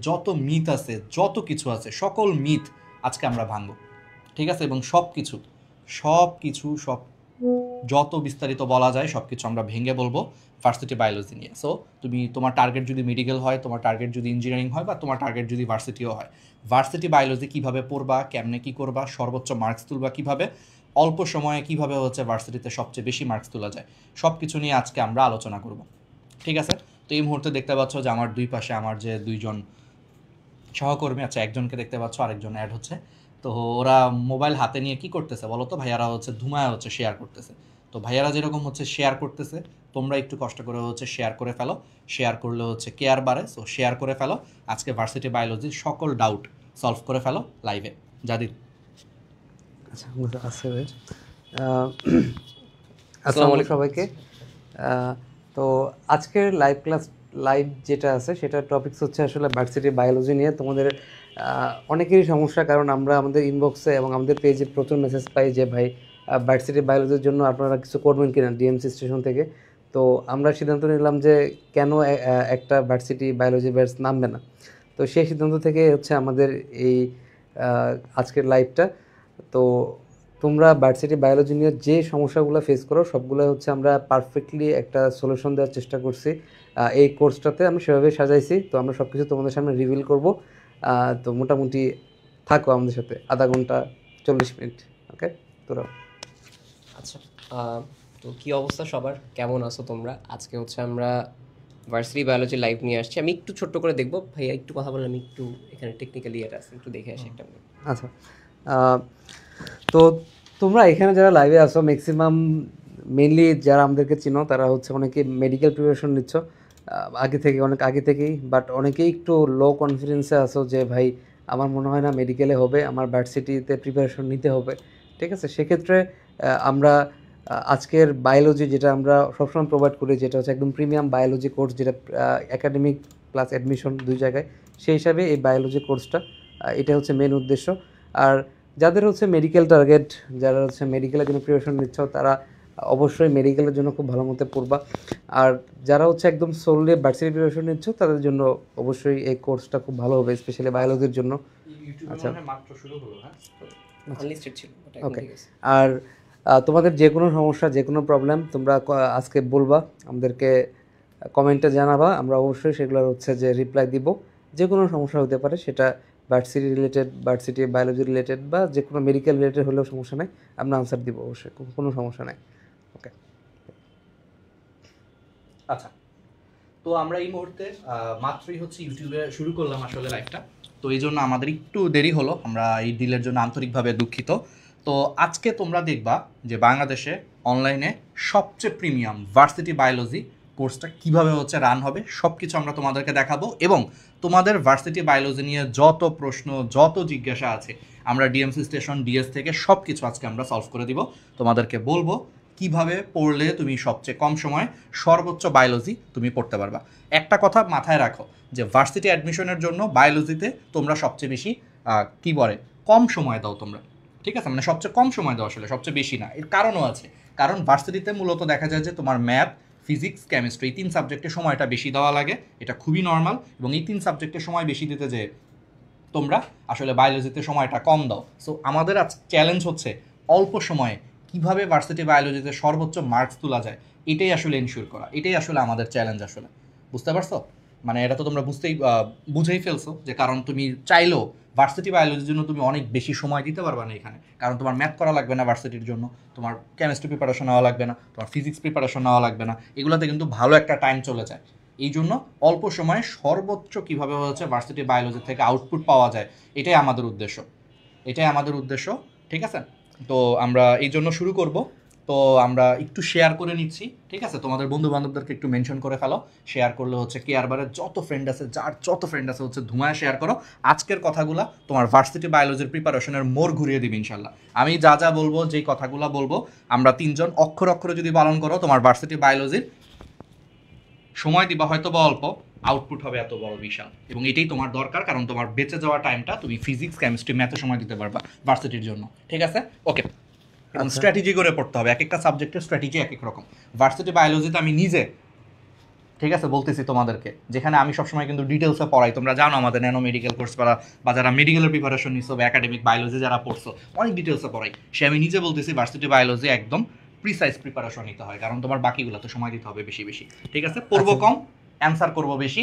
যত মিথ আছে, যত কিছু আছে, সকল মিথ আজকে আমরা ভাঙবো, ঠিক আছে? এবং সব কিছু সব কিছু সব যত বিস্তারিত বলা যায় সব কিছু আমরা ভেঙে বলবো ভার্সিটি বায়োলজি নিয়ে। সো তুমি তোমার টার্গেট যদি মেডিকেল হয়, তোমার টার্গেট যদি ইঞ্জিনিয়ারিং হয়, বা তোমার টার্গেট যদি ভার্সিটিও হয়, ভার্সিটি বায়োলজি কীভাবে পড়বা, কেমনে কী করবা, সর্বোচ্চ মার্কস তুলবা কীভাবে, অল্প সময়ে কীভাবে হচ্ছে ভার্সিটিতে সবচেয়ে বেশি মার্কস তোলা যায়, সব কিছু নিয়ে আজকে আমরা আলোচনা করব, ঠিক আছে? তো এই মুহূর্তে দেখতে পাচ্ছ যে আমার দুই পাশে আমার যে দুইজন সহকর্মী আছে, একজনকে দেখতে পাচ্ছ, আরেকজন অ্যাড হচ্ছে। তো ওরা মোবাইল হাতে নিয়ে কি করতেছে বলো তো? ভাইয়ারা হচ্ছে ধুমায় হচ্ছে শেয়ার করতেছে। তো ভাইয়ারা যেরকম হচ্ছে শেয়ার করতেছে, তোমরা একটু কষ্ট করে হচ্ছে শেয়ার করে ফেলো। শেয়ার করলে হচ্ছে কেয়ার বাড়ে। সো শেয়ার করে ফেলো। আজকে ভার্সিটি বায়োলজির সকল ডাউট সলভ করে ফেলো লাইভে। জাদিদ। আচ্ছা, আছে ভাই। আসসালামু আলাইকুম সবাইকে। তো আজকের লাইভ যেটা আছে সেটা টপিকস হচ্ছে আসলে ভার্সিটি বায়োলজি নিয়ে। তোমাদের অনেকেরই সমস্যা, কারণ আমরা আমাদের ইনবক্সে এবং আমাদের পেজে প্রচুর মেসেজ পাই যে ভাই ভার্সিটি বায়োলজির জন্য আপনারা কিছু করবেন কিনা ডিএমসি স্টেশন থেকে। তো আমরা সিদ্ধান্ত নিলাম যে কেন একটা ভার্সিটি বায়োলজি ব্যাচ নামবে না। তো সেই সিদ্ধান্ত থেকে হচ্ছে আমাদের এই আজকের লাইভটা। তো তোমরা ভার্সিটি বায়োলজি নিয়ে যে সমস্যাগুলো ফেস করো সবগুলো হচ্ছে আমরা পারফেক্টলি একটা সলিউশন দেওয়ার চেষ্টা করছি এই কোর্সটাতে। আমরা সেভাবে সাজাইছি। তো আমরা সব কিছু তোমাদের সামনে রিভিল করব। তো মোটামুটি থাকো আমাদের সাথে আধা ঘন্টা 40 মিনিট। ওকে তোরা। আচ্ছা, তো কী অবস্থা সবার, কেমন আছো তোমরা? আজকে হচ্ছে আমরা ভার্সিটি বায়োলজি লাইভ নিয়ে আসছি। আমি একটু ছোট্ট করে দেখবো, ভাইয়া একটু কথা বলে আমি একটু এখানে টেকনিক্যালি এটা আছে একটু দেখে আসি একটা মিনিট। আচ্ছা, তো তোমরা এখানে যারা লাইভে আসো ম্যাক্সিমাম মেনলি যারা আমাদেরকে চিনো তারা হচ্ছে অনেকে মেডিকেল প্রিপারেশন নিচ্ছ অনেক আগে থেকেই। বাট অনেকেই একটু লো কনফিডেন্সে আসো যে ভাই আমার মনে হয় না মেডিকেলে হবে, আমার ভার্সিটিতে প্রিপারেশন নিতে হবে। ঠিক আছে, সেক্ষেত্রে আমরা আজকের বায়োলজি যেটা আমরা সবসময় প্রোভাইড করি, যেটা হচ্ছে একদম প্রিমিয়াম বায়োলজি কোর্স, যেটা একাডেমিক প্লাস অ্যাডমিশন দুই জায়গায়, সেই হিসাবে এই বায়োলজি কোর্সটা এটা হচ্ছে মেন উদ্দেশ্য। আর যাদের হচ্ছে মেডিকেল টার্গেট, যারা হচ্ছে মেডিকেলের জন্য প্রিপারেশন নিচ্ছ, তারা অবশ্যই মেডিকেলের জন্য খুব ভালো মতো পড়বা। আর যারা হচ্ছে একদম সোললি ভার্সিটি প্রিপারেশন নিচ্ছ তাদের জন্য অবশ্যই এই কোর্সটা খুব ভালো হবে, স্পেশালি বায়োলজির জন্য। আচ্ছা, ওকে। আর তোমাদের যে কোনো সমস্যা, যে কোনো প্রবলেম তোমরা আজকে বলবা, আমাদেরকে কমেন্টে জানাবা, আমরা অবশ্যই সেগুলোর হচ্ছে যে রিপ্লাই দিব। যে কোনো সমস্যা হতে পারে, সেটা varsity related, varsity biology related, বা যে কোনো মেডিকেল রিলেটেড হলেও সমস্যা নেই, আমরা আনসার দিব অবশ্যই, কোনো সমস্যা নেই। ওকে, আচ্ছা, তো আমরা এই মুহূর্তে মাত্রই হচ্ছে ইউটিউবে শুরু করলাম আসলে লাইভটা। তো এই জন্য আমাদের একটু দেরি হলো, আমরা এই ডিলের জন্য আন্তরিকভাবে দুঃখিত। তো আজকে তোমরা দেখবা যে বাংলাদেশে অনলাইনে সবচেয়ে প্রিমিয়াম ভার্সিটি বায়োলজি কোর্সটা কীভাবে হচ্ছে রান হবে, সব কিছু আমরা তোমাদেরকে দেখাবো। এবং তোমাদের ভার্সিটি বায়োলজি নিয়ে যত প্রশ্ন, যত জিজ্ঞাসা আছে, আমরা ডিএমসি স্টেশন, ডিএস থেকে সব কিছু আজকে আমরা সলভ করে দিব। তোমাদেরকে বলবো কিভাবে পড়লে তুমি সবচেয়ে কম সময় সর্বোচ্চ বায়োলজি তুমি পড়তে পারবা। একটা কথা মাথায় রাখো যে ভার্সিটি অ্যাডমিশনের জন্য বায়োলজিতে তোমরা সবচেয়ে বেশি কী বলে কম সময় দাও তোমরা, ঠিক আছে? মানে সবচেয়ে কম সময় দাও, আসলে সবচেয়ে বেশি না। এর কারণও আছে, কারণ ভার্সিটিতে মূলত দেখা যায় যে তোমার ম্যাথ, ফিজিক্স, কেমিস্ট্রি, এই 3 সাবজেক্টে সময়টা বেশি দেওয়া লাগে। এটা খুবই নর্মাল। এবং এই 3 সাবজেক্টে সময় বেশি দিতে যে তোমরা আসলে বায়োলজিতে সময়টা কম দাও। সো আমাদের আজ চ্যালেঞ্জ হচ্ছে অল্প সময়ে কীভাবে ভার্সিটি বায়োলজিতে সর্বোচ্চ মার্কস তোলা যায়, এটাই আসলে এনশিওর করা। এটাই আসলে আমাদের চ্যালেঞ্জ। আসলে বুঝতে পারছো? মানে এটা তো তোমরা বুঝেই ফেলছো যে কারণ তুমি চাইলেও ভার্সিটি বায়োলজির জন্য তুমি অনেক বেশি সময় দিতে পারবে না এখানে, কারণ তোমার ম্যাথ করা লাগবে না ভার্সিটির জন্য, তোমার কেমিস্ট্রি প্রিপারেশন নেওয়া লাগবে না, তোমার ফিজিক্স প্রিপারেশন নেওয়া লাগবে না। এগুলোতে কিন্তু ভালো একটা টাইম চলে যায়। এই জন্য অল্প সময়ে সর্বোচ্চ কীভাবে হচ্ছে ভার্সিটি বায়োলজি থেকে আউটপুট পাওয়া যায়, এটাই আমাদের উদ্দেশ্য। ঠিক আছে? তো আমরা এই জন্য শুরু করব। তো আমরা একটু শেয়ার করে নিচ্ছি, ঠিক আছে? তোমাদের বন্ধু বান্ধবদেরকে একটু মেনশন করে ফেলো। শেয়ার করলে হচ্ছে কেয়ার বারে যত ফ্রেন্ড আছে, যার যত ফ্রেন্ড আছে হচ্ছে ধুমায় শেয়ার করো। আজকের কথাগুলো তোমার ভার্সিটি বায়োলজির প্রিপারেশনের মোড় ঘুরিয়ে দিবে ইনশাল্লাহ। আমি যা যা বলবো, যেই কথাগুলো বলবো, আমরা 3 জন অক্ষরে অক্ষরে যদি পালন করো, তোমার ভার্সিটি বায়োলজির সময় দিবা হয়তো বা অল্প, আউটপুট হবে এত বড় বিশাল। এবং এটাই তোমার দরকার, কারণ তোমার বেঁচে যাওয়া টাইমটা তুমি ফিজিক্স, কেমিস্ট্রি, ম্যাথে সময় দিতে পারবা ভার্সিটির জন্য, ঠিক আছে? ওকে। এবং স্ট্র্যাটেজি করে পড়তে হবে, এক একটা সাবজেক্টের স্ট্র্যাটেজি এক এক রকম। ভার্সিটি বায়োলজিতে আমি নিজে ঠিক আছে, বলতেছি তোমাদেরকে, যেখানে আমি সবসময় কিন্তু ডিটেলসে পড়াই। তোমরা জানো আমাদের ন্যানো মেডিকেল কোর্স বা যারা মেডিকেলের প্রিপারেশন নিচ্ছ বা একাডেমিক বায়োলজি যারা পড়ছো, অনেক ডিটেলসে পড়াই। সে আমি নিজে বলতেছি ভার্সিটি বায়োলজি একদম প্রিসাইজ প্রিপারেশন নিতে হয়, কারণ তোমার বাকিগুলো তো সময় দিতে হবে বেশি বেশি। ঠিক আছে, পড়বো কম, অ্যান্সার করবো বেশি,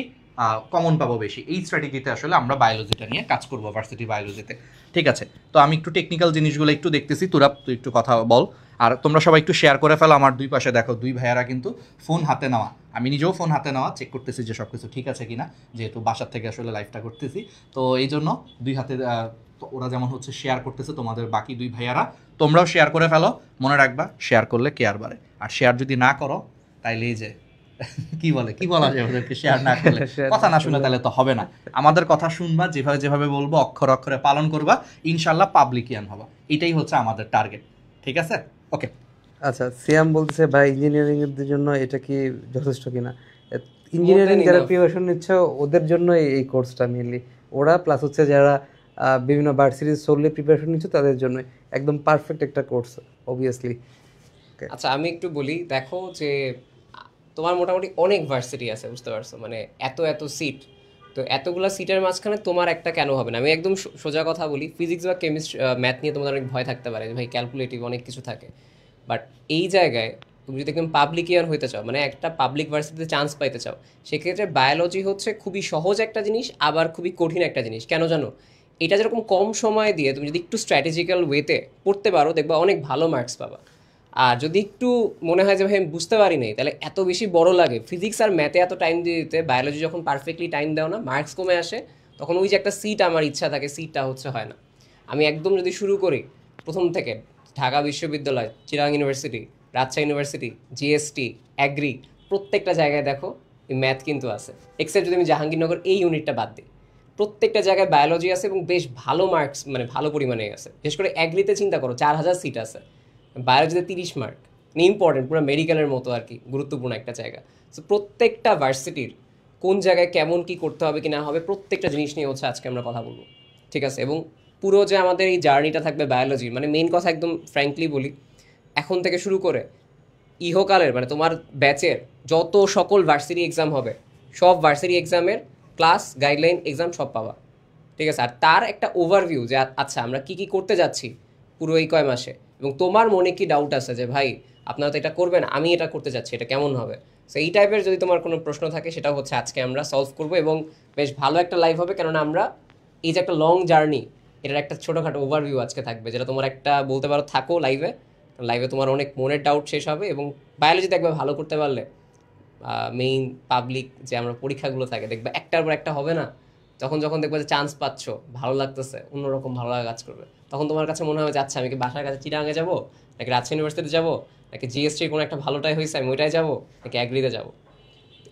কমন পাবো বেশি। এই স্ট্র্যাটেজিতে আসলে আমরা বায়োলজিটা নিয়ে কাজ করবো ভার্সিটি বায়োলজিতে। ঠিক আছে, তো আমি একটু টেকনিক্যাল জিনিসগুলো একটু দেখতেছি, তুই একটু কথা বল। আর তোমরা সবাই একটু শেয়ার করে ফেলো। আমার দুই পাশে দেখো দুই ভাইয়ারা কিন্তু ফোন হাতে নেওয়া, আমি নিজেও ফোন হাতে নেওয়া চেক করতেছি যে সব কিছু ঠিক আছে কিনা, যেহেতু বাসার থেকে আসলে লাইভটা করতেছি। তো এই জন্য দুই হাতে তো ওরা যেমন হচ্ছে শেয়ার করতেছে, তোমাদের বাকি দুই ভাইয়ারা তোমরাও শেয়ার করে ফেলো। মনে রাখবা শেয়ার করলে কেয়ার বাড়ে, আর শেয়ার যদি না করো তাইলে এই যে কি বলা যায় ওদেরকে, শেয়ার না করলে কথা না শুনে তাহলে তো হবে না। আমাদের কথা শুনবা, যেভাবে যেভাবে বলবো অক্ষর অক্ষরে পালন করবা, ইনশাল্লাহ পাবলিকিয়ান হবা। এটাই হচ্ছে আমাদের টার্গেট। ঠিক আছে, ওকে। আচ্ছা, সিয়াম বলতেছে ভাই ইঞ্জিনিয়ারিং এর জন্য এটা কি যথেষ্ট কিনা? ইঞ্জিনিয়ারিং যারা প্রিপারেশন নিচ্ছে ওদের জন্য এই কোর্সটা মেনলি, ওরা প্লাস হচ্ছে যারা বিভিন্ন ভার্সিটির সোললি প্রিপারেশন নিচ্ছে তাদের জন্য একদম পারফেক্ট একটা কোর্স অবভিয়াসলি। আচ্ছা আমি একটু বলি, দেখো যে তোমার মোটামুটি অনেক ভার্সিটি আছে, বুঝতে পারছো, মানে এত এত সিট, তো এতগুলো সিটের মাঝখানে তোমার একটা কেন হবে না? আমি একদম সোজা কথা বলি, ফিজিক্স বা কেমিস্ট্রি ম্যাথ নিয়ে তোমাদের অনেক ভয় থাকতে পারে যে ভাই ক্যালকুলেটিভ অনেক কিছু থাকে, বাট এই জায়গায় তুমি যদি একদম পাবলিক ইয়ার হইতে চাও, মানে একটা পাবলিক ভার্সিটিতে চান্স পাইতে চাও, সেক্ষেত্রে বায়োলজি হচ্ছে খুবই সহজ একটা জিনিস, আবার খুবই কঠিন একটা জিনিস। কেন জানো? এটা যেরকম কম সময় দিয়ে তুমি যদি একটু স্ট্র্যাটেজিক্যাল ওয়েতে পড়তে পারো, দেখবা অনেক ভালো মার্কস পাবা। আর যদি একটু মনে হয় যে ভাই আমি বুঝতে পারি নাই, তাহলে এত বেশি বড় লাগে ফিজিক্স আর ম্যাথে এত টাইম দিয়ে দিতে, বায়োলজি যখন পারফেক্টলি টাইম দাও না, মার্কস কমে আসে, তখন ওই যে একটা সিট আমার ইচ্ছা থাকে, সিটটা হচ্ছে হয় না। আমি একদম যদি শুরু করি প্রথম থেকে, ঢাকা বিশ্ববিদ্যালয়, Chirang university, Rajshahi university, GST, agree, প্রত্যেকটা জায়গায় দেখো এই ম্যাথ কিন্তু আছে, এক্সেপ্ট যদি আমি জাহাঙ্গীরনগর এই ইউনিটটা বাদ দিই, প্রত্যেকটা জায়গায় বায়োলজি আছে এবং বেশ ভালো মার্কস, মানে ভালো পরিমাণে আছে। বিশেষ করে অ্যাগ্রিতে চিন্তা করো 4000 সিট আছে, বায়োলজিতে 30 মার্ক, মানে ইম্পর্টেন্ট, পুরো মেডিকেলের মতো আর কি, গুরুত্বপূর্ণ একটা জায়গা। সো প্রত্যেকটা ভার্সিটির কোন জায়গায় কেমন কি করতে হবে কি না হবে, প্রত্যেকটা জিনিস নিয়ে হচ্ছে আজকে আমরা কথা বলবো। ঠিক আছে, এবং পুরো যে আমাদের এই জার্নিটা থাকবে বায়োলজির, মানে মেইন কথা একদম ফ্র্যাঙ্কলি বলি, এখন থেকে শুরু করে ইহকালের, মানে তোমার ব্যাচের যত সকল ভার্সিটি এক্সাম হবে, সব ভার্সিটি এক্সামের ক্লাস গাইডলাইন এক্সাম সব পাবা। ঠিক আছে, আর তার একটা ওভারভিউ যে আচ্ছা আমরা কি কি করতে যাচ্ছি পুরো এই কয় মাসে, এবং তোমার মনে কি ডাউট আছে যে ভাই আপনারা তো এটা করবেন, আমি এটা করতে যাচ্ছি, এটা কেমন হবে। সো এই টাইপের যদি তোমার কোনো প্রশ্ন থাকে, সেটা হচ্ছে আজকে আমরা সলভ করবো, এবং বেশ ভালো একটা লাইভ হবে, কেননা আমরা এই যে একটা লং জার্নি, এটার একটা ছোটোখাটো ওভারভিউ আজকে থাকবে, যেটা তোমার একটা বলতে পারো থাকো লাইভে, লাইভে তোমার অনেক মনের ডাউট শেষ হবে। এবং বায়োলজিতে একবার ভালো করতে পারলে মেইন পাবলিক যে আমরা পরীক্ষাগুলো থাকে, দেখবে একটার পর একটা হবে না, যখন যখন দেখবে যে চান্স পাচ্ছ, ভালো লাগতেছে, অন্যরকম ভালো লাগা কাজ করবে, তখন তোমার কাছে মনে হবে যে আচ্ছা আমি কি বাসার কাছে চিটাগাঙে যাবো, নাকি রাজশাহী ইউনিভার্সিটিতে যাবো, নাকি জিএসটির কোনো একটা ভালোটাই হয়েছে আমি ওইটাই যাবো, নাকি অ্যাগ্রিতে যাবো,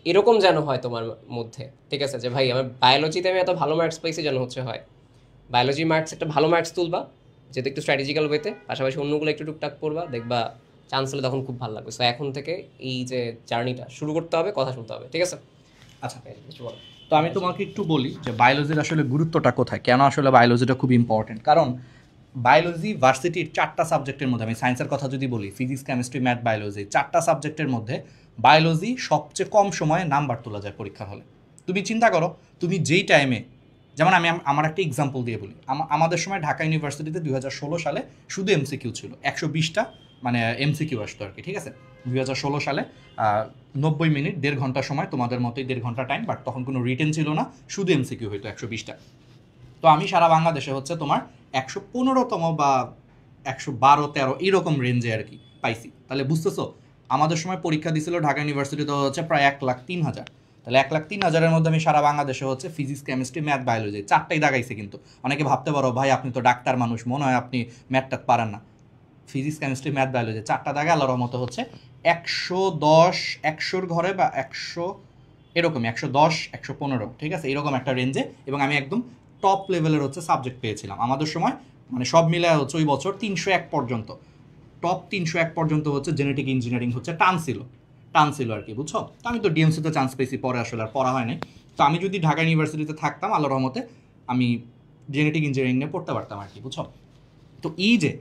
এরকম যেন হয় তোমার মধ্যে। ঠিক আছে, যে ভাই আমার বায়োলজিতে আমি এত ভালো মার্কস পাইছি, যেন হচ্ছে হয় বায়োলজি মার্কস একটা ভালো মার্কস তুলবা, যেহেতু একটু স্ট্র্যাটেজিক্যাল ওয়েতে, পাশাপাশি অন্যগুলো একটু টুকটাক করবা, দেখবা চান্স হলে তখন খুব ভালো লাগবে। সো এখন থেকে এই যে জার্নিটা শুরু করতে হবে, কথা শুনতে হবে। ঠিক আছে, আচ্ছা কিছু বলো। তো আমি তোমাকে একটু বলি যে বায়োলজির আসলে গুরুত্বটা কোথায়, কেন আসলে বায়োলজিটা খুব ইম্পর্টেন্ট। কারণ বায়োলজি ভার্সিটির 4টা সাবজেক্টের মধ্যে, আমি সায়েন্সের কথা যদি বলি, ফিজিক্স কেমিস্ট্রি ম্যাথ বায়োলজি, 4টা সাবজেক্টের মধ্যে বায়োলজি সবচেয়ে কম সময়ে নাম্বার তোলা যায় পরীক্ষা হলে। তুমি চিন্তা করো, তুমি যেই টাইমে, যেমন আমি আমার একটা এক্সাম্পল দিয়ে বলি, আমাদের সময় ঢাকা ইউনিভার্সিটিতে 2016 সালে শুধু এমসিকিউ ছিল 120টা, মানে এমসিকিউ আসতো আর কি। ঠিক আছে, 2016 সালে 90 মিনিট, 1.5 ঘন্টা সময়, তোমাদের মতোই 1.5 ঘন্টা টাইম, বাট তখন কোনো রিটেন ছিল না, শুধু এমসিকিউ হইতো 120টা। তো আমি সারা বাংলাদেশে হচ্ছে তোমার 115তম বা 112-13 এইরকম রেঞ্জে আর কি পাইছি। তাহলে বুঝতেছো, আমাদের সময় পরীক্ষা দিছিল ঢাকা ইউনিভার্সিটিতে হচ্ছে প্রায় 1,03,000। তাহলে 1,03,000-এর মধ্যে আমি সারা বাংলাদেশে হচ্ছে ফিজিক্স কেমিস্ট্রি ম্যাথ বায়োলজি 4টাই দাগাইছি। কিন্তু অনেকে ভাবতে পারো ভাই আপনি তো ডাক্তার মানুষ, মনে হয় আপনি ম্যাথটা পারেন না। ফিজিক্স কেমিস্ট্রি ম্যাথ বায়োলজি 4টা দাগে আল্লাহর রহমতে হচ্ছে 110, 100-র ঘরে বা 100 এরকমই, 110, 115, ঠিক আছে, এরকম একটা রেঞ্জে। এবং আমি একদম টপ লেভেলের হচ্ছে সাবজেক্ট পেয়েছিলাম আমাদের সময়, মানে সব মিলে হচ্ছে ওই বছর 301 পর্যন্ত, টপ 301 পর্যন্ত হচ্ছে জেনেটিক ইঞ্জিনিয়ারিং হচ্ছে টানছিল আর কি, বুঝছো। তো আমি তো ডিএমসিতে চান্স পেয়েছি, পরে আসলে আর পড়া হয় নাই। তো আমি যদি ঢাকা ইউনিভার্সিটিতে থাকতাম, আল্লাহর রহমতে আমি জেনেটিক ইঞ্জিনিয়ারিং নিয়ে পড়তে পারতাম আর কি, বুঝছো। তো এই যে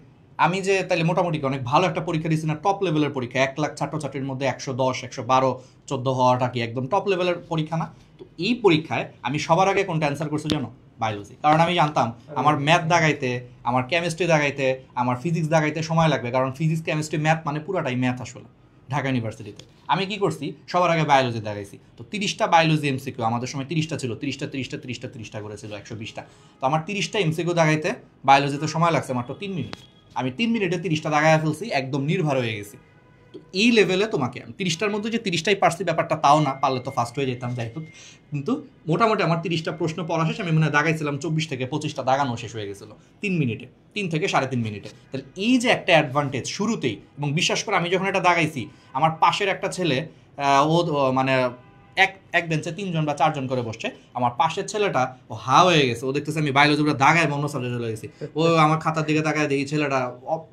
আমি যে তাহলে মোটামুটি অনেক ভালো একটা পরীক্ষা দিচ্ছি না, টপ লেভেলের পরীক্ষা, 1,00,000 ছাত্রছাত্রীর মধ্যে 110, 112, 14 হওয়াটা কি একদম টপ লেভেলের পরীক্ষা না? তো এই পরীক্ষায় আমি সবার আগে কোনটা অ্যান্সার করছি জানো? বায়োলজি। কারণ আমি জানতাম আমার ম্যাথ দাগাইতে, আমার কেমিস্ট্রি দাগাইতে, আমার ফিজিক্স দাগাইতে সময় লাগবে, কারণ ফিজিক্স কেমিস্ট্রি ম্যাথ মানে পুরাটাই ম্যাথ আসলে ঢাকা ইউনিভার্সিটিতে। আমি কি করছি, সবার আগে বায়োলজি দেখাইছি। তো 30টা বায়োলজি এমসিকিউ, আমাদের সময় 30টা ছিল, 30টা করেছিল 120টা। তো আমার 30টা এমসিকিউ দাগাইতে বায়োলজিতে সময় লাগছে মাত্র 3 মিনিট। আমি 3 মিনিটে 30টা দাগায় ফেলছি, একদম নির্ভর হয়ে গেছি। তো এই লেভেলে তোমাকে আমি 30টার মধ্যে যে 30টাই পারছি ব্যাপারটা তাও না, পারলে তো ফার্স্ট হয়ে যেতাম, যাই হোক। কিন্তু মোটামুটি আমার 30টা প্রশ্ন পড়া শেষ, আমি মনে হয় দাগাইছিলাম 24 থেকে 25টা, দাগানো শেষ হয়ে গেছিলো 3 মিনিটে, 3 থেকে 3.5 মিনিটে। তাহলে এই যে একটা অ্যাডভান্টেজ শুরুতেই, এবং বিশ্বাস করে আমি যখন এটা দাগাইছি, আমার পাশের একটা ছেলে মানে এক বেঞ্চে 3জন বা 4জন করে বসছে, আমার পাশের ছেলেটা ও হা হয়ে গেছে, ও দেখতেছে আমি বায়োলজি পুরো দাগায় অন্য সাবজেক্ট চলে গেছি। ও আমার খাতার দিকে তাকায় দেখি ছেলেটা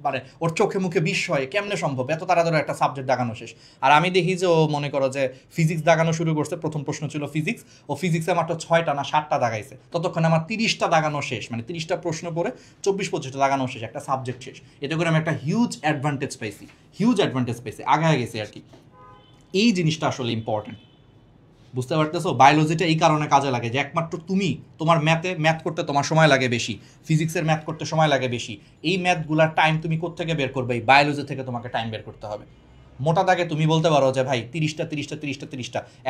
মানে ওর চোখে মুখে বিস্ময়, কেমনে সম্ভব এত তাড়াতাড়ি একটা সাবজেক্ট দাগানো শেষ। আর আমি দেখি যে ও মনে করো যে ফিজিক্স দাগানো শুরু করছে, প্রথম প্রশ্ন ছিল ফিজিক্স, ও ফিজিক্সে মাত্র 6টা না 7টা দাগাইছে, ততক্ষণে আমার 30টা দাগানো শেষ, মানে 30টা প্রশ্ন করে 24-25টা দাগানো শেষ, একটা সাবজেক্ট শেষ। এতে করে আমি একটা হিউজ অ্যাডভান্টেজ পাইছি, আগায় গেছি আর কি। এই জিনিসটা আসলে ইম্পর্টেন্ট, বুঝতে পারতেছো? বায়োলজিটা এই কারণে কাজে লাগে যে একমাত্র তুমি, তোমার ম্যাথ করতে তোমার সময় লাগে বেশি, ফিজিক্সের ম্যাথ করতে সময় লাগে বেশি, এই ম্যাথগুলার টাইম তুমি কোত্থেকে বের করবে? এই বায়োলজি থেকে তোমাকে টাইম বের করতে হবে। মোটা দাগে তুমি বলতে পারো যে ভাই 30টা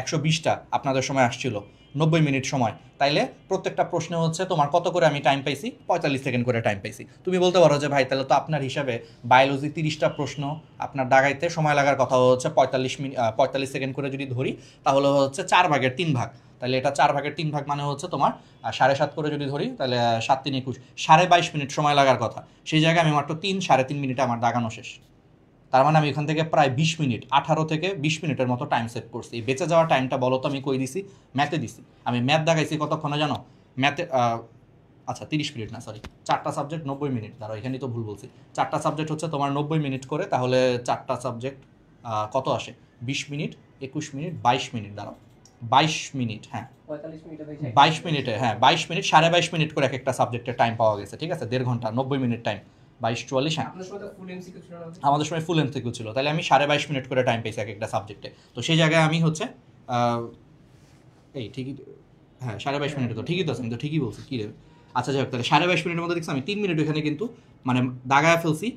120টা আপনাদের সময় আসছিল 90 মিনিট সময়, তাইলে প্রত্যেকটা প্রশ্নে হচ্ছে তোমার কত করে আমি টাইম পাইছি? 45 সেকেন্ড করে টাইম পাইছি। তুমি বলতে পারো যে ভাই তাহলে তো আপনার হিসাবে বায়োলজি 30টা প্রশ্ন আপনার দাগাইতে সময় লাগার কথা হচ্ছে 45 সেকেন্ড করে যদি ধরি, তাহলে হচ্ছে 4/3 তাহলে এটা 4/3 মানে হচ্ছে তোমার 7.5 করে যদি ধরি, তাহলে 7 3 21, 22.5 মিনিট সময় লাগার কথা, সেই জায়গায় আমি মাত্র 3-3.5 মিনিটে আমার দাগানো শেষ। তার মানে আমি এখান থেকে প্রায় 20 মিনিট, 18 থেকে 20 মিনিটের মতো টাইম সেভ করছি। এই বেঁচে যাওয়ার টাইমটা বলো তো আমি কই দিছি? ম্যাথে দিছি। আমি ম্যাথ দাগাইছি কতক্ষণে জানো? ম্যাথে আচ্ছা 30 মিনিট না, সরি, 4টা সাবজেক্ট 90 মিনিট, দাঁড়াও এখানেই তো ভুল বলছি। 4টা সাবজেক্ট হচ্ছে তোমার 90 মিনিট করে, তাহলে 4টা সাবজেক্ট কত আসে? 20 মিনিট, 21 মিনিট, 22 মিনিট, দাঁড়াও 22 মিনিট, হ্যাঁ 22 মিনিটে, হ্যাঁ 22 মিনিট, 22.5 মিনিট করে এক একটা সাবজেক্টের টাইম পাওয়া গেছে, ঠিক আছে? 1.5 ঘন্টা, 90 মিনিট টাইম, 22-44, হ্যাঁ আমাদের সময় ফুল এমসিকিউ ছিল, তাহলে আমি 22.5 মিনিট করে টাইম পেয়েছি এক একটা সাবজেক্টে। তো সেই জায়গায় আমি হচ্ছে এই ঠিকই, হ্যাঁ 22.5 মিনিটে, তো ঠিকই তো আছে, আমি তো ঠিকই বলছি, কী রে। আচ্ছা যাই হোক, তাহলে 22.5 মিনিটের মধ্যে দেখছি আমি 3 মিনিট এখানে কিন্তু মানে দাগায় ফেলছি,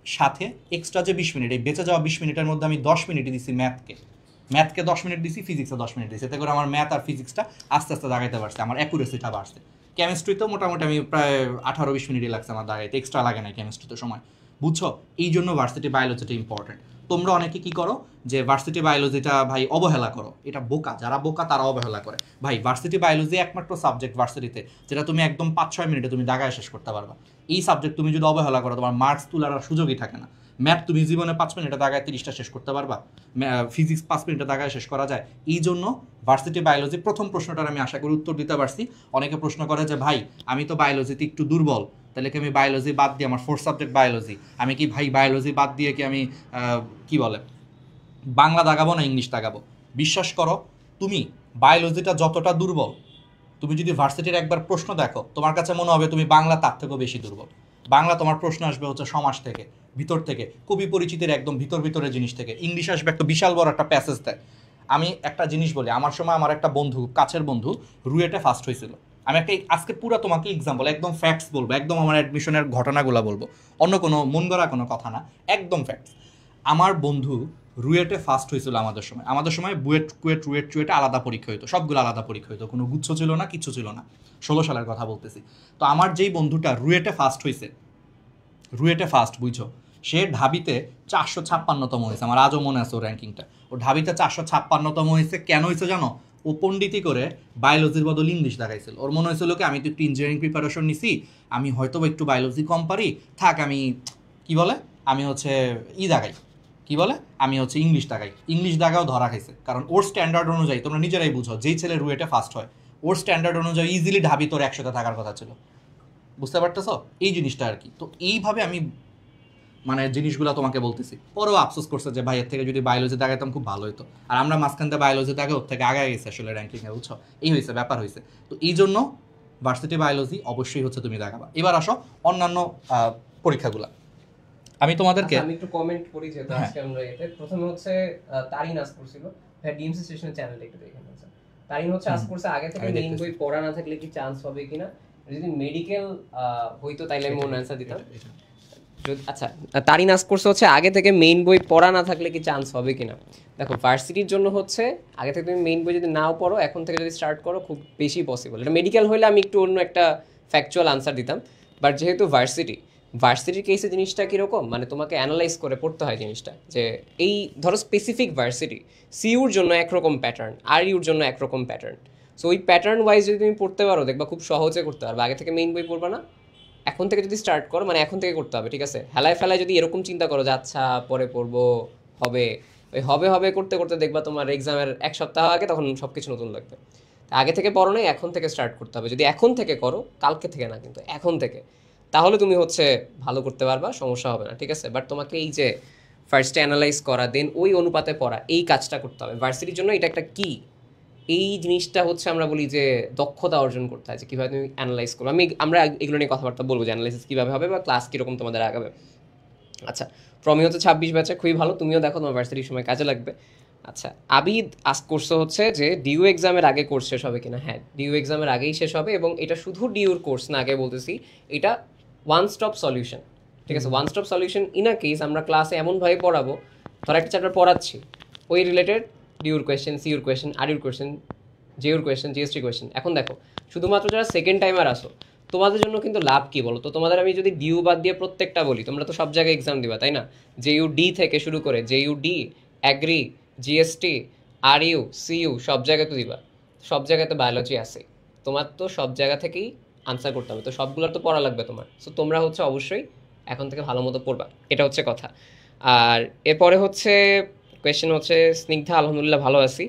সাথে এক্সট্রা যে 20 মিনিট, এই বেঁচে যাওয়া 20 মিনিটের মধ্যে আমি 10 মিনিটই দিছি ম্যাথকে 10 মিনিট দিছি, ফিজিক্সে 10 মিনিট দিছি, এতে করে আমার ম্যাথ আর ফিজিক্সটা আস্তে আস্তে দাগাইতে পারছে, আমার অ্যাকুরেসিটা বাড়ছে। কেমিস্ট্রিতেও মোটামুটি আমি প্রায় 18-20 মিনিটই লাগছে আমার দাগাইতে, এক্সট্রা লাগে না কেমিস্ট্রিতে সময়, বুঝছো? এই জন্য ভার্সিটি বায়োলজিটা ইম্পর্টেন্ট। তোমরা অনেকে কি করো যে ভার্সিটি বায়োলজিটা ভাই অবহেলা করো, এটা বোকা, যারা বোকা তারা অবহেলা করে। ভাই ভার্সিটি বায়োলজি একমাত্র সাবজেক্ট ভার্সিটিতে যেটা তুমি একদম 5-6 মিনিটে তুমি দাগায় শেষ করতে পারবা। এই সাবজেক্ট তুমি যদি অবহেলা করো, তোমার মার্কস তোলার আর সুযোগই থাকে না। ম্যাথ তুমি জীবনে 5 মিনিটে দাগায় 30টা শেষ করতে পারবা, ফিজিক্স 5 মিনিটে দাগায় শেষ করা যায়। এই জন্য ভার্সিটি বায়োলজি প্রথম প্রশ্নটার আমি আশা করি উত্তর দিতে পারছি। অনেকে প্রশ্ন করে যে ভাই আমি তো বায়োলজিতে একটু দুর্বল, তাহলে কি আমি বায়োলজি বাদ দিয়ে, আমার 4th সাবজেক্ট বায়োলজি, আমি কি ভাই বায়োলজি বাদ দিয়ে কি আমি কি বলে বাংলা দাগাবো না ইংলিশ দাগাবো? বিশ্বাস করো, তুমি বায়োলজিটা যতটা দুর্বল, তুমি যদি ভার্সিটির একবার প্রশ্ন দেখো, তোমার কাছে মনে হবে তুমি বাংলা তার থেকেও বেশি দুর্বল। বাংলা তোমার প্রশ্ন আসবে হচ্ছে সমাজ থেকে, ভিতর থেকে, কবি পরিচিতির একদম ভিতরের জিনিস থেকে। ইংলিশ আসবে একটা বিশাল বড় একটা প্যাসেজ দেয়। আমি একটা জিনিস বলি, আমার সময় আমার একটা বন্ধু, কাছের বন্ধু, রুয়েটে ফার্স্ট হয়েছিল। আমি একটা আজকে পুরো তোমাকে এক্সাম্পল, একদম ফ্যাক্টস বলবো, একদম আমার অ্যাডমিশনের ঘটনাগুলো বলবো, অন্য কোনো মন গড়া কোনো কথা না, একদম ফ্যাক্টস। আমার বন্ধু রুয়েটে ফার্স্ট হয়েছিল আমাদের সময় বুয়েট কুয়েট রুয়েট চুয়েটে আলাদা পরীক্ষা হতো, সবগুলো আলাদা পরীক্ষা হতো, কোনো গুচ্ছ ছিল না, কিচ্ছু ছিল না। 16 সালের কথা বলতেছি। তো আমার যেই বন্ধুটা রুয়েটে ফার্স্ট হয়েছে, বুঝছো, সে ঢাবিতে 456তম হয়েছে, আমার আজও মনে আছে ও র্যাঙ্কিংটা। ও ঢাবিতে 456তম হয়েছে, কেন হয়েছে জানো? ও পণ্ডিতি করে বায়োলজির বদল ইংলিশ দেখাইছিল। ওর মনে হয়েছিল কি আমি তো একটু ইঞ্জিনিয়ারিং প্রিপারেশন নিছি, আমি হয়তো একটু বায়োলজি কম পারি, থাক আমি কি বলে আমি হচ্ছে দাগাই, কি বলে আমি হচ্ছে ইংলিশ দাগাই। ইংলিশ দাগাও ধরা খাইছে, কারণ ওর স্ট্যান্ডার্ড অনুযায়ী, তোমরা নিজেরাই বুঝো, যেই ছেলে রুয়েটে ফার্স্ট হয় ওর স্ট্যান্ডার্ড অনুযায়ী ইজিলি ঢাবি তোর 100তে থাকার কথা ছিল, বুঝতে পারতেছো এই জিনিসটা আর কি। তো এইভাবে আমি মানে জিনিসগুলো তোমাকে বলতেছি। পরেও আফসোস করছে যে ভাই এর থেকে যদি বায়োলজি দাগাইতাম খুব ভালো হতো, আর আমরা মাঝখান থেকে বায়োলজি দাগে ওর থেকে আগে গেছে আসলে র্যাঙ্কিংয়ে, বুঝছো? এই হয়েছে ব্যাপার হয়েছে। তো এই জন্য ভার্সিটি বায়োলজি অবশ্যই হচ্ছে তুমি দাগাবা। এবার আসো অন্যান্য পরীক্ষাগুলো। আমি তোমাদেরকে আমি একটু কমেন্ট করি যেহেতু আজকে আমরা এতে প্রথমে হচ্ছে তারিন আস করছিল হ্যাঁ ডিএমসি স্টেশনের চ্যানেলটা একটু দেখে নিন স্যার। তারিন হচ্ছে আস করছে আগে থেকে মেইন বই পড়া না থাকলে কি চান্স হবে কিনা, যদি মেডিকেল হইতো তাইলে আমি অন্য অ্যান্সার দিতাম। আচ্ছা তারিন আস করছে হচ্ছে আগে থেকে মেইন বই পড়া না থাকলে কি চান্স হবে কিনা। দেখো ভার্সিটির জন্য হচ্ছে আগে থেকে তুমি মেইন বই যদি নাও পড়ো এখন থেকে যদি স্টার্ট করো খুব বেশি পসিবল। এটা মেডিকেল হলে আমি একটু অন্য একটা ফ্যাকচুয়াল আনসার দিতাম, বাট যেহেতু ভার্সিটির কেসে জিনিসটা কীরকম মানে তোমাকে অ্যানালাইজ করে পড়তে হয় জিনিসটা, যে এই ধরো স্পেসিফিক ভার্সিটি সিইউর জন্য একরকম প্যাটার্ন আর ইউর জন্য একরকম প্যাটার্ন। সো ওই প্যাটার্ন ওয়াইজ যদি তুমি পড়তে পারো দেখবা খুব সহজে করতে পারবে। আগে থেকে মেইন বই পড়বা না, এখন থেকে যদি স্টার্ট করো মানে এখন থেকে করতে হবে, ঠিক আছে। হেলায় ফেলায় যদি এরকম চিন্তা করো যে আচ্ছা পরে পড়বো হবে, ওই হবে করতে করতে দেখবা তোমার এক্সামের এক সপ্তাহ আগে তখন সব কিছু নতুন লাগবে। আগে থেকে পড়ো নাই, এখন থেকে স্টার্ট করতে হবে। যদি এখন থেকে করো, কালকে থেকে না কিন্তু এখন থেকে, তাহলে তুমি হচ্ছে ভালো করতে পারবা, সমস্যা হবে না, ঠিক আছে। বাট তোমাকে এই যে ফার্স্টে অ্যানালাইজ করা দেন ওই অনুপাতে পড়া এই কাজটা করতে হবে ভার্সিটির জন্য। এটা একটা কি এই জিনিসটা হচ্ছে আমরা বলি যে দক্ষতা অর্জন করতে হয়, যে কীভাবে তুমি অ্যানালাইজ করো। আমরা এগুলো নিয়ে কথাবার্তা বলবো যে অ্যানালাইসিস কীভাবে হবে বা ক্লাস কীরকম তোমাদের আগাবে। আচ্ছা প্রমি হচ্ছে 26 ব্যাচে, খুবই ভালো, তুমিও দেখো তোমার ভার্সিটির সময় কাজে লাগবে। আচ্ছা আবিদ আস কোর্স হচ্ছে যে ডিইউ এক্সামের আগে কোর্স শেষ হবে কিনা। হ্যাঁ ডিইউ এক্সামের আগেই শেষ হবে, এবং এটা শুধু ডিইউর কোর্স না, আগে বলতেছি এটা ওয়ান স্টপ সলিউশন, ঠিক আছে। One stop solution in a case আমরা ক্লাসে এমনভাবে পড়াবো, ধর একটা চ্যাপ্টার পড়াচ্ছি, ওই রিলেটেড ডিইউর কোয়েশ্চেন, সিইউর কোয়েশ্চেন, আরইউর কোয়েশ্চেন, জেইউর কোয়েশ্চেন, জিএসটি কোয়েশ্চেন। এখন দেখো শুধুমাত্র যারা সেকেন্ড টাইমার আসো তোমাদের জন্য কিন্তু লাভ কী বলো তো, তোমাদের আমি যদি ডিইউ বাদ দিয়ে প্রত্যেকটা বলি, তোমরা তো সব জায়গায় এক্সাম দিবা তাই না, জেইউ ডি থেকে শুরু করে JU D, agri, GST, RU, CU সব জায়গায় তো দিবা, সব জায়গায় তো বায়োলজি আছে, তোমার তো সব জায়গা থেকেই আনসার করতে হবে, তো সবগুলোর তো পড়া লাগবে তোমার। সো তোমরা হচ্ছে অবশ্যই এখন থেকে ভালো মতো পড়বা, এটা হচ্ছে কথা। আর এরপরে হচ্ছে কোয়েশ্চেন হচ্ছে স্নিগ্ধা আলহামদুলিল্লাহ ভালো আছি।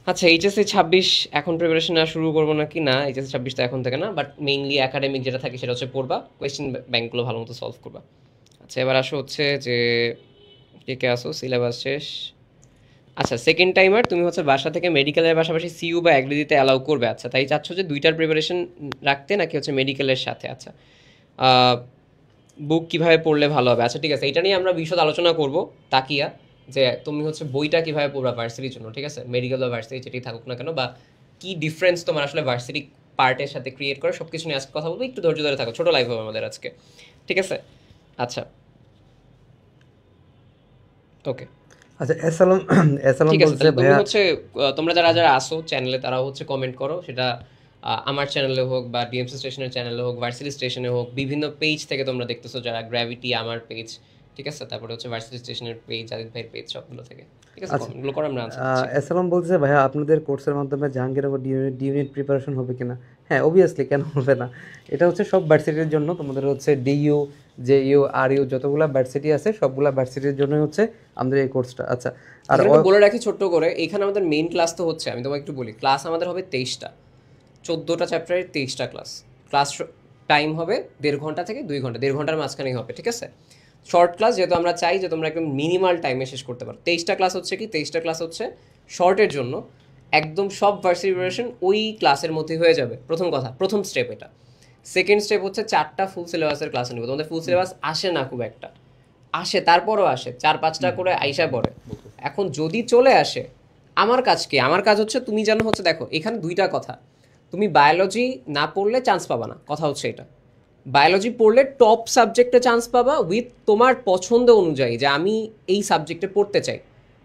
আচ্ছা এইচএসসি 26 এখন প্রিপারেশন নেওয়া শুরু করবো নাকি না, এইচএসসি 26 তো এখন থেকে না, বাট মেইনলি একাডেমিক যেটা থাকে সেটা হচ্ছে পড়বা, কোয়েশ্চেন ব্যাঙ্কগুলো ভালো মতো সলভ করবা। আচ্ছা এবার আসো হচ্ছে যে কে আসো সিলেবাস শেষ। আচ্ছা সেকেন্ড টাইমার তুমি হচ্ছে বাসা থেকে মেডিকেলের পাশাপাশি সিইউ বা অ্যাগ্রি দিতে অ্যালাউ করবে। আচ্ছা তাই চাচ্ছ যে দুইটার প্রিপারেশন রাখতে নাকি হচ্ছে মেডিকেলের সাথে। আচ্ছা বুক কীভাবে পড়লে ভালো হবে, আচ্ছা ঠিক আছে এটা নিয়ে আমরা বিশদ আলোচনা করব তাকিয়া, যে তুমি হচ্ছে বইটা কীভাবে পড়বা ভার্সিটির জন্য, ঠিক আছে। মেডিকেল বা ভার্সিটি যেটি থাকুক না কেন, বা কী ডিফারেন্স তোমার আসলে ভার্সিটি পার্টের সাথে ক্রিয়েট করে, সব কিছু নিয়ে আজকে কথা বলবো। একটু ধৈর্য ধরে থাকো, ছোটো লাইভ হবে আমাদের আজকে, ঠিক আছে। আচ্ছা ওকে আচ্ছা এসালাম ঠিক আছে, বলছে তাহলে তুমি ভাইয়া হচ্ছে তোমরা যারা যারা আসো চ্যানেলে তারা হচ্ছে কমেন্ট করো, সেটা আমার চ্যানেলে হোক বা ডিএমসি স্টেশনের চ্যানেলে হোক, ভার্সিটি স্টেশনে হোক, বিভিন্ন পেজ থেকে তোমরা দেখতেছো, যারা গ্র্যাভিটি আমার পেজ, ঠিক আছে, তারপরে হচ্ছে ভার্সিটি স্টেশনের পেজ, জাহিদ ভাইয়ের পেজ, সবগুলো থেকে, ঠিক আছে, কমেন্টগুলো করো আমরা আনসার দিচ্ছি। এসালাম বলছে ভাইয়া আপনাদের কোর্সের মাধ্যমে জাহাঙ্গীর আবার ডি ইউনিট প্রিপারেশন হবে কিনা। হ্যাঁ অবভিয়াসলি, কেন হবে না, এটা হচ্ছে সব ভার্সিটির জন্য। তোমাদের হচ্ছে ডিইউ, জেইউ, আরইউ যতগুলো ভার্সিটি আছে সবগুলা ভার্সিটির জন্য হচ্ছে আমাদের এই কোর্সটা। আচ্ছা আর এখানে বলে রাখি ছোট্ট করে, এখানে আমাদের মেইন ক্লাস তো হচ্ছে, আমি তোমাকে একটু বলি, ক্লাস আমাদের হবে 23টা, 14টা চ্যাপ্টারের 23টা ক্লাস টাইম হবে 1.5 ঘন্টা থেকে 2 ঘন্টা, 1.5 ঘন্টার মাঝখানেই হবে, ঠিক আছে। শর্ট ক্লাস যেহেতু আমরা চাই যে তোমরা একদম মিনিমাল টাইমে শেষ করতে পারো। 23টা ক্লাস হচ্ছে কি, 23টা ক্লাস হচ্ছে শর্টের জন্য, একদম সব ভার্সিটি প্রিপারেশন ওই ক্লাসের মধ্যে হয়ে যাবে, প্রথম কথা, প্রথম স্টেপ এটা। সেকেন্ড স্টেপ হচ্ছে 4টা ফুল সিলেবাসের ক্লাস নেব। তোমাদের ফুল সিলেবাস আসে না খুব একটা, আসে তারপরও আসে 4-5টা করে আইসা পড়ে। এখন যদি চলে আসে, আমার কাজ কি, আমার কাজ হচ্ছে তুমি জানো হচ্ছে, দেখো এখানে দুইটা কথা, তুমি বায়োলজি না পড়লে চান্স পাবা না, কথা হচ্ছে এটা। বায়োলজি পড়লে টপ সাবজেক্টে চান্স পাবা উইথ তোমার পছন্দ অনুযায়ী, যে আমি এই সাবজেক্টে পড়তে চাই,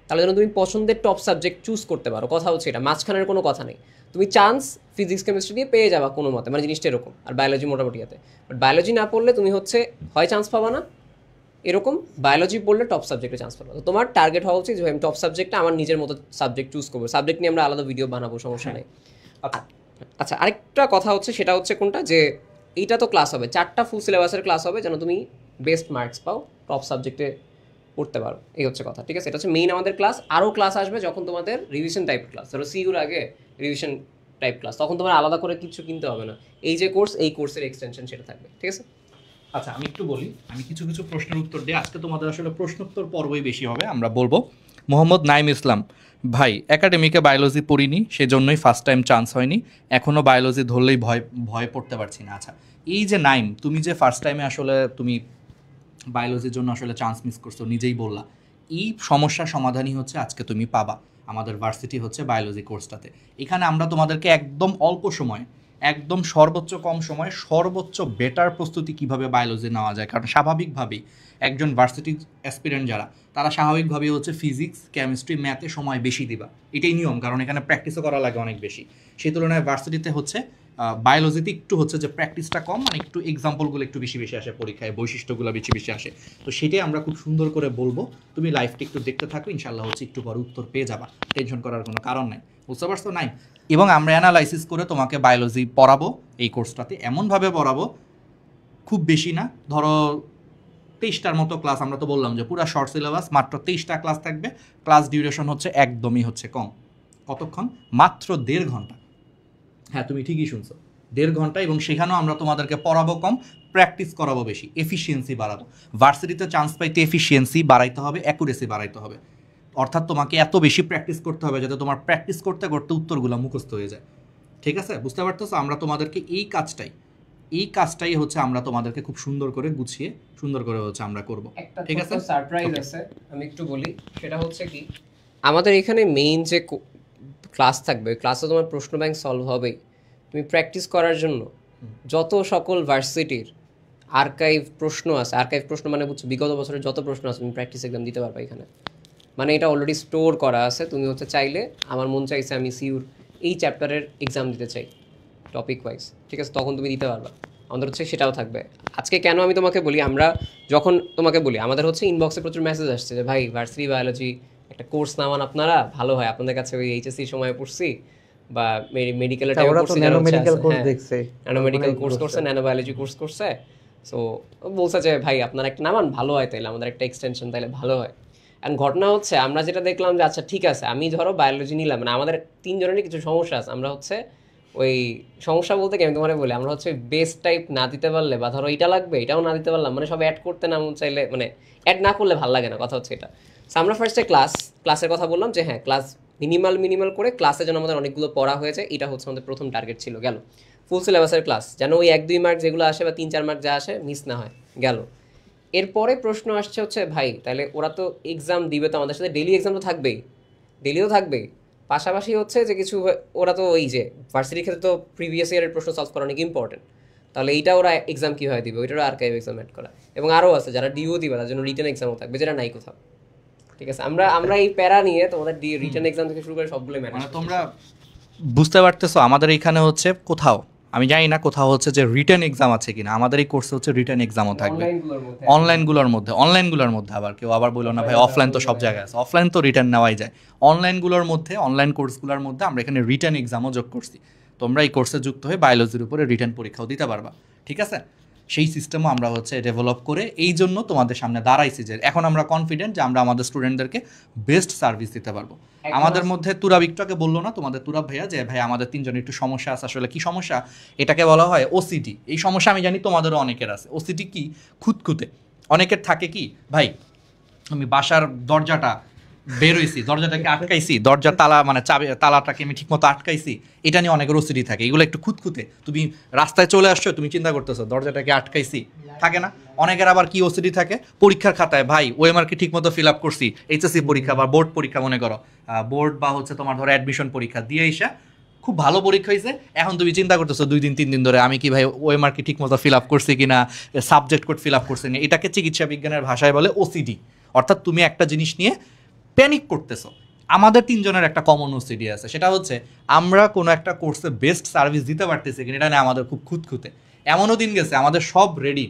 তাহলে যেন তুমি পছন্দের টপ সাবজেক্ট চুজ করতে পারো, কথা হচ্ছে এটা, মাঝখানের কোনো কথা নেই। তুমি চান্স ফিজিক্স কেমিস্ট্রি দিয়ে পেয়ে যাবা কোনো মতে, মানে জিনিসটা এরকম। আর বায়োলজি মোটামুটি হাতে, বাট বায়োলজি না পড়লে তুমি হচ্ছে হয় চান্স পাবা না, এরকম। বায়োলজি পড়লে টপ সাবজেক্টে চান্স পাবো। তো তোমার টার্গেট হওয়া উচিত যে আমি টপ সাবজেক্টে আমার নিজের মতো সাবজেক্ট চুজ করবো, সাবজেক্ট নিয়ে আমরা আলাদা ভিডিও বানাবো, সমস্যা নেই। আচ্ছা আরেকটা কথা হচ্ছে, সেটা হচ্ছে কোনটা, যে এইটা তো ক্লাস হবে 4টা ফুল সিলেবাসের ক্লাস হবে, যেন তুমি বেস্ট মার্কস পাও, টপ সাবজেক্টে পড়তে পারো, এই হচ্ছে কথা, ঠিক আছে। এটা হচ্ছে মেইন আমাদের ক্লাস। আরও ক্লাস আসবে যখন তোমাদের রিভিশন টাইপের ক্লাস, ধরো সিইউর আগে রিভিশন টাইপ ক্লাস, তখন তোমার আলাদা করে কিছু কিনতে হবে না, এই যে কোর্স, এই কোর্সের এক্সটেনশন সেটা থাকবে, ঠিক আছে। আচ্ছা আমি একটু বলি, আমি কিছু কিছু প্রশ্নের উত্তর দিই। আজকে তোমাদের আসলে প্রশ্নোত্তর পর্বই বেশি হবে, আমরা বলবো। মোহাম্মদ নাইম ইসলাম ভাই, একাডেমিকে বায়োলজি পড়িনি, সেজন্যই ফার্স্ট টাইম চান্স হয়নি, এখনও বায়োলজি ধরলেই ভয় পড়তে পারছি না। আচ্ছা এই যে নাইম, তুমি যে ফার্স্ট টাইমে আসলে তুমি বায়োলজির জন্য আসলে চান্স মিস করছো, নিজেই বললা। এই সমস্যার সমাধানই হচ্ছে আজকে তুমি পাবা আমাদের ভার্সিটি হচ্ছে বায়োলজি কোর্সটাতে। এখানে আমরা তোমাদেরকে একদম অল্প সময়, একদম সর্বোচ্চ কম সময়ে সর্বোচ্চ বেটার প্রস্তুতি কিভাবে বায়োলজি নেওয়া যায়, কারণ স্বাভাবিকভাবেই একজন ভার্সিটি অ্যাসপিরেন্ট যারা, তারা স্বাভাবিকভাবেই হচ্ছে ফিজিক্স, কেমিস্ট্রি, ম্যাথে সময় বেশি দিবা, এটাই নিয়ম, কারণ এখানে প্র্যাকটিসও করা লাগে অনেক বেশি। সেই তুলনায় ভার্সিটিতে হচ্ছে বায়োলজিতে একটু হচ্ছে যে প্র্যাকটিসটা কম, মানে একটু এক্সাম্পলগুলো একটু বেশি বেশি আসে পরীক্ষায়, বৈশিষ্ট্যগুলো বেশি বেশি আসে। তো সেটাই আমরা খুব সুন্দর করে বলবো, তুমি লাইফটা একটু দেখতে থাকো, ইনশাল্লাহ হচ্ছে একটু পর উত্তর পেয়ে যাবা, টেনশন করার কোনো কারণ নাই, বুঝতে পারছো? নাই। এবং আমরা অ্যানালাইসিস করে তোমাকে বায়োলজি পড়াবো এই কোর্সটাতে, এমনভাবে পড়াবো খুব বেশি না, ধরো 23টার মতো ক্লাস, আমরা তো বললাম যে পুরো শর্ট সিলেবাস, মাত্র 23টা ক্লাস থাকবে, ক্লাস ডিউরেশন হচ্ছে একদমই হচ্ছে কম। কতক্ষণ? মাত্র 1.5 ঘন্টা। হ্যাঁ, তুমি ঠিকই শুনছো, 1.5 ঘন্টা। এবং সেখানেও আমরা তোমাদেরকে পড়াবো কম, প্র্যাকটিস করাবো বেশি, এফিসিয়েন্সি বাড়াবো। ভার্সিটিতে চান্স পাইতে এফিসিয়েন্সি বাড়াইতে হবে, অ্যাকুরেসি বাড়াইতে হবে, অর্থাৎ তোমাকে এত বেশি প্র্যাকটিস করতে হবে যাতে তোমার প্র্যাকটিস করতে করতে উত্তরগুলো মুখস্থ হয়ে যায়। ঠিক আছে, বুঝতে পারতেছো? আমরা তোমাদেরকে এই কাজটাই হচ্ছে আমরা তোমাদেরকে খুব সুন্দর করে গুছিয়ে সুন্দর করে হচ্ছে আমরা করব। ঠিক আছে, সারপ্রাইজ আছে, আমি একটু বলি। সেটা হচ্ছে কি, আমাদের এখানে মেইন যে ক্লাস থাকবে, ক্লাসে তোমার প্রশ্ন ব্যাংক সলভ হবেই। তুমি প্র্যাকটিস করার জন্য যত সকল ভার্সিটির আর্কাইভ প্রশ্ন আছে, আর্কাইভ প্রশ্ন মানে বুঝছো বিগত বছরের যত প্রশ্ন আছে, তুমি প্র্যাকটিস এক্সাম দিতে পারবে এখানে। মানে এটা অলরেডি স্টোর করা আছে, তুমি হচ্ছে চাইলে, আমার মন চাইছে আমি সিউর এই চ্যাপ্টারের এক্সাম দিতে চাই টপিক ওয়াইজ, ঠিক আছে, তখন তুমি দিতে পারবা। আমাদের হচ্ছে সেটাও থাকবে। আজকে কেন আমি তোমাকে বলি, আমরা যখন তোমাকে বলি, আমাদের হচ্ছে ইনবক্সে প্রচুর মেসেজ আসছে যে ভাই ভার্সিটি বায়োলজি একটা কোর্স নামান আপনারা, ভালো হয়, আপনাদের কাছে ওই এইচএসসি সময় পড়ছি বা মেডিকেলের টাইমে পড়ছি, যারা মেডিকেল কোর্স দেখছে, ন্যানো মেডিকেল কোর্স করছে, ন্যানো বায়োলজি কোর্স করছে, সো বলছে যে ভাই আপনারা একটা নামান, ভালো হয়, তাইলে আমাদের একটা এক্সটেনশন তাইলে ভালো হয়। অ্যান্ড ঘটনা হচ্ছে আমরা যেটা দেখলাম যে আচ্ছা ঠিক আছে, আমি ধরো বায়োলজি নিলাম, মানে আমাদের 3 জনেরই কিছু সমস্যা আছে, আমরা হচ্ছে ওই সমস্যা বলতে কি আমি তোমার বলি, আমরা হচ্ছে বেস্ট টাইপ না দিতে পারলে, বা ধরো এটা লাগবে এটাও না দিতে পারলাম, মানে সব অ্যাড করতে না মন চাইলে, মানে অ্যাড না করলে ভালো লাগে না, কথা হচ্ছে এটা। সো আমরা ফার্স্টে ক্লাসের কথা বললাম যে হ্যাঁ ক্লাস মিনিমাল করে ক্লাসে যেন আমাদের অনেকগুলো পড়া হয়েছে, এটা হচ্ছে আমাদের প্রথম টার্গেট ছিল। গেল ফুল সিলেবাসের ক্লাস, যেন ওই 1-2 মার্ক যেগুলো আসে বা 3-4 মার্ক যা আসে মিস না হয়, গেল। এরপরে প্রশ্ন আসছে হচ্ছে ভাই তাহলে ওরা তো এক্সাম দিবে, তো আমাদের সাথে ডেলি এক্সাম তো থাকবেই, ডেলিও থাকবে, পাশাপাশি হচ্ছে যে কিছু ওরা তো ওই যে ভার্সিটির ক্ষেত্রে তো প্রিভিয়াস ইয়ারের প্রশ্ন সলভ করা অনেক ইম্পর্টেন্ট, তাহলে এইটা ওরা এক্সাম কীভাবে দিবে, ওইটারও আর্কাইভ এক্সাম অ্যাড করা, এবং আরও আছে যারা ডিও দিবে তার জন্য রিটেন এক্সামও থাকবে, যেটা নাই কোথাও। ঠিক আছে, আমরা এই প্যারা নিয়ে তোমাদের রিটেন এক্সাম থেকে শুরু করে সবগুলো ম্যানেজ, মানে তোমরা বুঝতে পারতেছো আমাদের এখানে হচ্ছে কোথাও, আমি জানি না কোথাও হচ্ছে যে রিটেন এক্সাম আছে কিনা, আমাদের এই কোর্সে হচ্ছে রিটেন এক্সামও থাকবে অনলাইনগুলোর মধ্যে। আবার কেউ আবার বললো না ভাই অফলাইন তো সব জায়গায় আছে, অফলাইন তো রিটার্ন নেওয়াই যায়, অনলাইনগুলোর মধ্যে, অনলাইন কোর্সগুলোর মধ্যে আমরা এখানে রিটেন এক্সামও যোগ করছি। তোমরা এই কোর্সে যুক্ত হয়ে বায়োলজির উপরে রিটেন পরীক্ষাও দিতে পারবা, ঠিক আছে? সেই সিস্টেমও আমরা হচ্ছে ডেভেলপ করে এই জন্য তোমাদের সামনে দাঁড়াইছি যে এখন আমরা কনফিডেন্ট যে আমরা আমাদের স্টুডেন্টদেরকে বেস্ট সার্ভিস দিতে পারবো। আমাদের মধ্যে তুরাব একটুকে বললো না তোমাদের তুরাব ভাইয়া যে ভাই আমাদের 3 জনের একটু সমস্যা আছে, আসলে কি সমস্যা? এটাকে বলা হয় ওসিডি। এই সমস্যা আমি জানি তোমাদেরও অনেকের আছে। ওসিডি কি? খুঁতখুঁতে। অনেকের থাকে কি ভাই আমি বাসার দরজাটা বেরোইছি, দরজাটাকে আটকাইছি, দরজার তালা মানে চাবি তালাটাকে আমি ঠিকমতো আটকাইছি, এটা নিয়ে অনেকের ওসিডি থাকে। এগুলো একটু খুঁতখুঁতে, তুমি রাস্তায় চলে আসছো, তুমি চিন্তা করতেছো দরজাটাকে আটকাইছি, থাকে না? অনেকের আবার কি ওসিডি থাকে, পরীক্ষার খাতায় ভাই ওএমআরকে ঠিকমতো ফিল আপ করছি, এইচএসসি পরীক্ষা বা বোর্ড পরীক্ষা মনে করো, বোর্ড বা হচ্ছে তোমার ধরো অ্যাডমিশন পরীক্ষা দিয়ে এসে খুব ভালো পরীক্ষা হয়েছে, এখন তুমি চিন্তা করতেছো 2 দিন 3 দিন ধরে আমি কি ভাই ওএমআরকে ঠিকমতো ফিল আপ করছি কিনা, সাবজেক্ট কোড ফিল আপ করছি না। এটাকে চিকিৎসা বিজ্ঞানের ভাষায় বলে ওসিডি, অর্থাৎ তুমি একটা জিনিস নিয়ে প্যানিক করতেছো। আমাদের 3 জনের একটা কমন ওসিডি আছে, সেটা হচ্ছে আমরা কোনো একটা কোর্সে বেস্ট সার্ভিস দিতে পারতেছি কিনা এটা নিয়ে আমাদের খুব খুঁতখুঁতে। এমনও দিন গেছে আমাদের সব রেডি,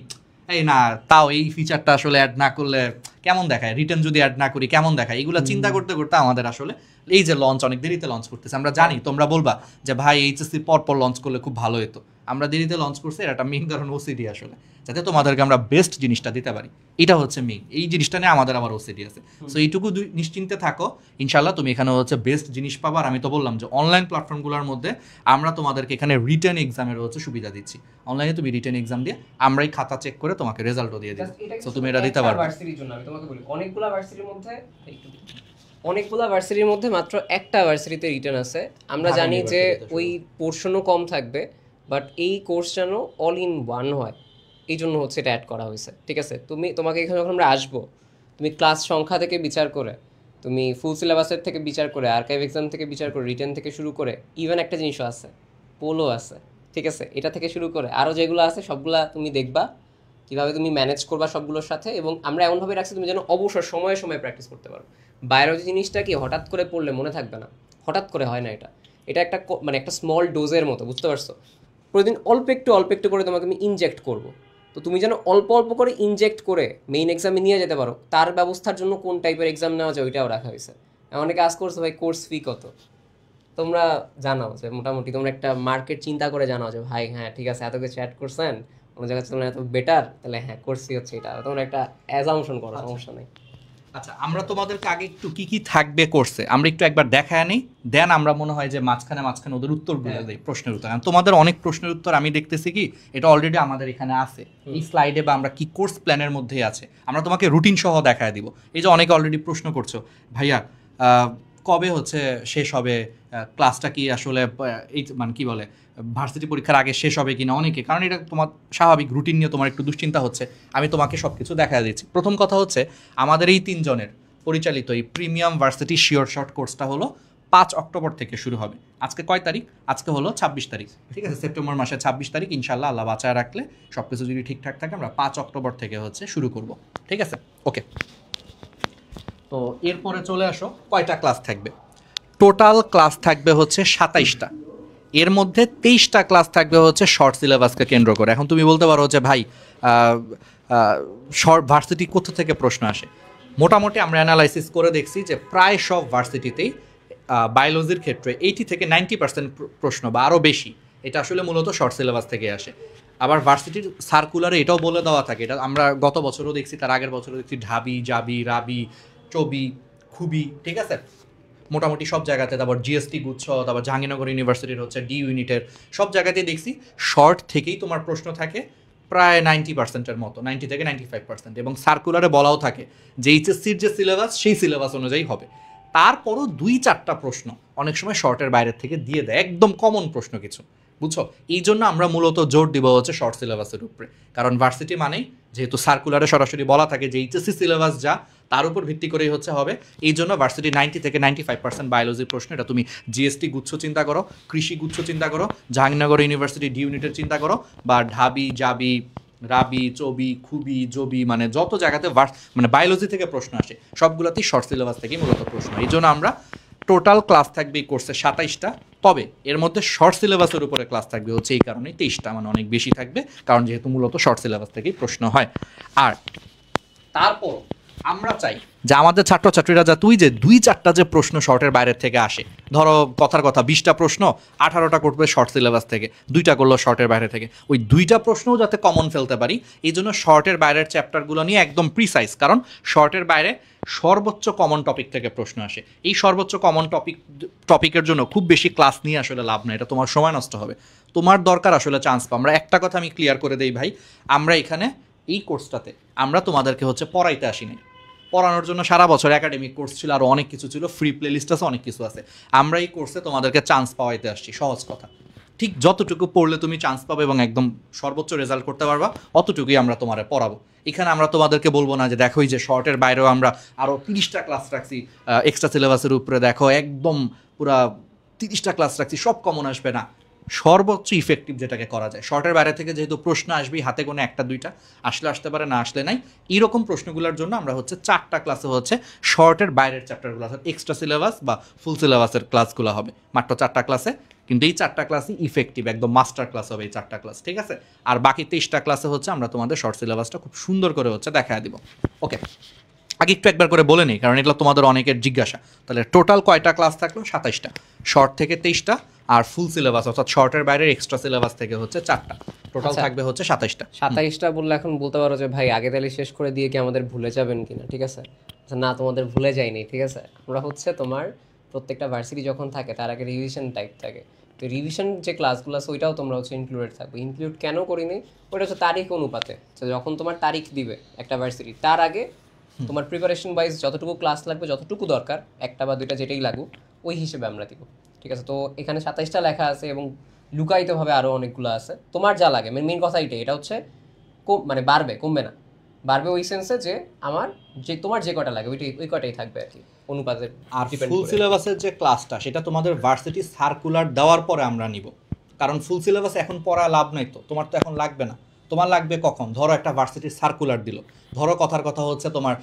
এই না তাও এই ফিচারটা আসলে অ্যাড না করলে কেমন দেখায়, রিটার্ন যদি অ্যাড না করি কেমন দেখায়, এইগুলো চিন্তা করতে করতে আমাদের আসলে এই যে লঞ্চ অনেক দেরিতে লঞ্চ করতেছে। আমরা জানি তোমরা বলবা যে ভাই এইচএসসি পরপর লঞ্চ করলে খুব ভালো হতো, আমরা দেরিতে লঞ্চ করছি, এর একটা মেইন কারণ ওসিডি আসলে, যাতে তোমাদেরকে আমরা বেস্ট জিনিসটা দিতে পারি, এটা হচ্ছে মেইন। এই জিনিসটা নিয়ে আমাদের আবার ওসিডি আছে। সো এইটুকু নিশ্চিন্তে থাকো, ইনশাল্লাহ তুমি এখানে হচ্ছে বেস্ট জিনিস পাবা। আর আমি তো বললাম যে অনলাইন প্ল্যাটফর্মগুলোর মধ্যে আমরা তোমাদেরকে এখানে রিটেন এক্সামের হচ্ছে সুবিধা দিচ্ছি। অনলাইনে তুমি রিটেন এক্সাম দিয়ে আমরাই খাতা চেক করে তোমাকে রেজাল্টও দিয়ে দিই, সো তুমি এটা দিতে পারবে। ভার্সিটির জন্য আমি তোমাকে বলি, অনেকগুলা ভার্সিটির মধ্যে মাত্র একটা ভার্সিটিতে রিটার্ন আছে। আমরা জানি যে ওই পোর্শনও কম থাকবে, বাট এই কোর্স যেন অল ইন ওয়ান হয়, এই জন্য হচ্ছে এটা অ্যাড করা হয়েছে, ঠিক আছে? তোমাকে এখানে যখন আমরা আসবো, তুমি ক্লাস সংখ্যা থেকে বিচার করে, তুমি ফুল সিলেবাসের থেকে বিচার করে, আর্কাইভ এক্সাম থেকে বিচার করে, রিটেন থেকে শুরু করে, ইভেন একটা জিনিসও আছে, পোলো আছে, ঠিক আছে? এটা থেকে শুরু করে আরও যেগুলো আছে সবগুলা তুমি দেখবা কীভাবে তুমি ম্যানেজ করবা সবগুলোর সাথে। এবং আমরা এমনভাবে রাখছি তুমি যেন অবসর সময়ে সময়ে প্র্যাকটিস করতে পারো। বায়োলজি জিনিসটা কি হঠাৎ করে পড়লে মনে থাকবে না, হঠাৎ করে হয় না। এটা একটা মানে একটা স্মল ডোজের মতো, বুঝতে পারছো? প্রতিদিন অল্প একটু করে তোমাকে আমি ইনজেক্ট করবো। তো তুমি যেন অল্প অল্প করে ইনজেক্ট করে মেইন এক্সামে নিয়ে যেতে পারো, তার ব্যবস্থার জন্য কোন টাইপের এক্সাম নেওয়া যায় ওইটাও রাখা হয়েছে। অনেকে আজ করছো ভাই কোর্স ফি কত, তোমরা জানাও যে মোটামুটি তোমরা একটা মার্কেট চিন্তা করে জানাও যে ভাই হ্যাঁ ঠিক আছে এত কিছু অ্যাড করছেন, কোনো জায়গায় তোমরা এত বেটার, তাহলে হ্যাঁ কোর্স ফি হচ্ছে এটা, তোমরা একটা অ্যাজাম্পশন করো, সমস্যা নেই। আচ্ছা, আমরা তোমাদেরকে আগে একটু কি কি থাকবে কোর্সে আমরা একটু একবার দেখায় নিই, দেন আমরা মনে হয় যে মাঝখানে ওদের উত্তরগুলো দিই, প্রশ্নের উত্তর। কারণ তোমাদের অনেক প্রশ্নের উত্তর আমি দেখতেছি কি এটা অলরেডি আমাদের এখানে আছে এই স্লাইডে, বা আমরা কি কোর্স প্ল্যানের মধ্যেই আছে। আমরা তোমাকে রুটিন সহ দেখায় দিব। এই যে অনেকে অলরেডি প্রশ্ন করছো ভাইয়া কবে হচ্ছে শেষ হবে ক্লাসটা, কি আসলে এই মানে কি বলে ভার্সিটি পরীক্ষার আগে শেষ হবে কিনা, অনেকে, কারণ এটা তোমার স্বাভাবিক রুটিন নিয়ে তোমার একটু দুশ্চিন্তা হচ্ছে। আমি তোমাকে সব কিছু দেখা দিচ্ছি। প্রথম কথা হচ্ছে আমাদের এই 3 জনের পরিচালিত এই প্রিমিয়াম ভার্সিটি শিওর শর্ট কোর্সটা হলো 5 অক্টোবর থেকে শুরু হবে। আজকে কয় তারিখ? আজকে হলো 26 তারিখ, ঠিক আছে? সেপ্টেম্বর মাসের 26 তারিখ ইনশাল্লাহ, আল্লাহ বাঁচায় রাখলে সব কিছু যদি ঠিকঠাক থাকে আমরা 5 অক্টোবর থেকে হচ্ছে শুরু করব, ঠিক আছে? ওকে, তো এরপরে চলে আসো কয়টা ক্লাস থাকবে। টোটাল ক্লাস থাকবে হচ্ছে 27টা। এর মধ্যে 23টা ক্লাস থাকবে হচ্ছে শর্ট সিলেবাসকে কেন্দ্র করে। এখন তুমি বলতে পারো যে ভাই শর্ট ভার্সিটি কোথা থেকে প্রশ্ন আসে? মোটামুটি আমরা অ্যানালাইসিস করে দেখছি যে প্রায় সব ভার্সিটিতেই বায়োলজির ক্ষেত্রে 80 থেকে 90% প্রশ্ন বা আরও বেশি এটা আসলে মূলত শর্ট সিলেবাস থেকে আসে। আবার ভার্সিটির সার্কুলারে এটাও বলে দেওয়া থাকে, এটা আমরা গত বছরও দেখছি, তার আগের বছরও দেখছি, ঢাবি, জাবি, রাবি, চবি, খুবই, ঠিক আছে, মোটামুটি সব জায়গাতে, তারপর জিএসটি গুচ্ছ, তারপর জাহাঙ্গীরনগর ইউনিভার্সিটির হচ্ছে ডি ইউনিটের সব জায়গাতেই দেখছি শর্ট থেকেই তোমার প্রশ্ন থাকে প্রায় 90%-এর মতো, 90 থেকে 95%। এবং সার্কুলারে বলাও থাকে যে এইচএসসির যে সিলেবাস সেই সিলেবাস অনুযায়ী হবে। তারপরও 2-4টা প্রশ্ন অনেক সময় শর্টের বাইরের থেকে দিয়ে দেয়, একদম কমন প্রশ্ন কিছু, বুঝছো? এই জন্য আমরা মূলত জোর দিব হচ্ছে শর্ট সিলেবাসের উপরে। কারণ ভার্সিটি মানেই যেহেতু সার্কুলারে সরাসরি বলা থাকে যে এইচএসসি সিলেবাস যা তার উপর ভিত্তি করেই হচ্ছে হবে, এই জন্য ভার্সিটি 90 থেকে 95% বায়োলজির প্রশ্ন। এটা তুমি জিএসটি গুচ্ছ চিন্তা করো, কৃষি গুচ্ছ চিন্তা করো, জাহাঙ্গীরনগর ইউনিভার্সিটি ডি ইউনিটের চিন্তা করো, বা ঢাবি, জাবি, রাবি, চবি, খুবি, জবি, মানে যত জায়গাতে মানে বায়োলজি থেকে প্রশ্ন আসে সবগুলোতেই শর্ট সিলেবাস থেকেই মূলত প্রশ্ন। এই জন্য আমরা টোটাল ক্লাস থাকবে এই কোর্সে 27টা, তবে এর মধ্যে শর্ট সিলেবাসের উপরে ক্লাস থাকবে হচ্ছে এই কারণে 23টা, মানে অনেক বেশি থাকবে, কারণ যেহেতু মূলত শর্ট সিলেবাস থেকেই প্রশ্ন হয়। আর তারপর আমরা চাই যে আমাদের ছাত্রছাত্রীরা যা তুই যে 2-4টা যে প্রশ্ন শর্টের বাইরের থেকে আসে, ধরো কথার কথা 20টা প্রশ্ন 18টা করবে শর্ট সিলেবাস থেকে, 2টা করলো শর্টের বাইরে থেকে, ওই 2টা প্রশ্নও যাতে কমন ফেলতে পারি এই জন্য শর্টের বাইরের চ্যাপ্টারগুলো নিয়ে একদম প্রিসাইজ, কারণ শর্টের বাইরে সর্বোচ্চ কমন টপিক থেকে প্রশ্ন আসে। এই সর্বোচ্চ কমন টপিকের জন্য খুব বেশি ক্লাস নিয়ে আসলে লাভ নাই, এটা তোমার সময় নষ্ট হবে। তোমার দরকার আসলে চান্স পাও। আমরা একটা কথা আমি ক্লিয়ার করে দেই ভাই, আমরা এখানে এই কোর্সটাতে আমরা তোমাদেরকে হচ্ছে পড়াইতে আসি নাই, পড়ানোর জন্য সারা বছর একাডেমিক কোর্স ছিল, আরও অনেক কিছু ছিল, ফ্রি প্লে লিস্ট আছে, অনেক কিছু আছে। আমরা এই কোর্সে তোমাদেরকে চান্স পাওয়াইতে আসছি, সহজ কথা। ঠিক যতটুকু পড়লে তুমি চান্স পাবে এবং একদম সর্বোচ্চ রেজাল্ট করতে পারবা অতটুকুই আমরা তোমারে পড়াবো। এখানে আমরা তোমাদেরকে বলবো না যে দেখো এই যে শর্টের বাইরেও আমরা আরও 30টা ক্লাস রাখছি এক্সট্রা সিলেবাসের উপরে, দেখো একদম পুরা 30টা ক্লাস রাখছি, সব কমন আসবে না। সর্বোচ্চ ইফেক্টিভ যেটাকে করা যায়, শর্টের বাইরে থেকে যেহেতু প্রশ্ন আসবেই, হাতে কোনো 1-2টা আসলে আসতে পারে, না আসলে নাই, এইরকম প্রশ্নগুলোর জন্য আমরা হচ্ছে 4টা ক্লাসে হচ্ছে শর্টের বাইরের চ্যাপ্টারগুলো, অর্থাৎ এক্সট্রা সিলেবাস বা ফুল সিলেবাসের ক্লাসগুলো হবে মাত্র 4টা ক্লাসে। কিন্তু এই 4টা ক্লাসই ইফেক্টিভ, একদম মাস্টার ক্লাস হবে এই 4টা ক্লাস, ঠিক আছে? আর বাকি 23টা ক্লাসে হচ্ছে আমরা তোমাদের শর্ট সিলেবাসটা খুব সুন্দর করে হচ্ছে দেখা দিব। ওকে, আগে একটু একবার করে বলে নিই, কারণ এগুলো তোমাদের অনেকের জিজ্ঞাসা। তাহলে টোটাল কয়টা ক্লাস থাকলো? 27টা, শর্ট থেকে 23টা, আর ফুল সিলেবাস অর্থাৎ শর্টের বাইরের এক্সট্রা সিলেবাস থেকে হচ্ছে 4টা, টোটাল থাকবে হচ্ছে 27টা। 27টা বললে এখন বলতে পারো যে ভাই আগে তাহলে শেষ করে দিয়ে কি আমাদের ভুলে যাবেন কিনা, ঠিক আছে? আচ্ছা না, তোমাদের ভুলে যায়নি, ঠিক আছে? আমরা হচ্ছে তোমার প্রত্যেকটা ভার্সিটি যখন থাকে তার আগে রিভিশন টাইপ থাকে, তো রিভিশন যে ক্লাসগুলো আছে ওইটাও তোমরা হচ্ছে ইনক্লুডেড থাকবে। ইনক্লুড কেন করিনি? ওটা হচ্ছে তারিখ অনুপাতে, তো যখন তোমার তারিখ দিবে একটা ভার্সিটি তার আগে তোমার প্রিপারেশন ওয়াইজ যতটুকু ক্লাস লাগবে, যতটুকু দরকার, 1টা বা 2টা যেটাই লাগুক ওই হিসেবে আমরা দিব, ঠিক আছে? তো এখানে 27টা লেখা আছে এবং লুকায়িতভাবে আরও অনেকগুলো আছে, তোমার যা লাগে। মেন কথা এটাই, এটা হচ্ছে মানে বাড়বে, কমবে না, বাড়বে ওই সেন্সে যে আমার তোমার যে কটা লাগে ওই কটাই থাকবে আর কি, অনুপাতের। আর ফুল সিলেবাসের যে ক্লাসটা সেটা তোমাদের ভার্সিটি সার্কুলার দেওয়ার পরে আমরা নিব, কারণ ফুল সিলেবাস এখন পড়া লাভ নাই, তো তোমার তো এখন লাগবে না। তোমার লাগবে কখন? ধরো একটা ভার্সিটির সার্কুলার দিল, ধরো কথার কথা হচ্ছে তোমার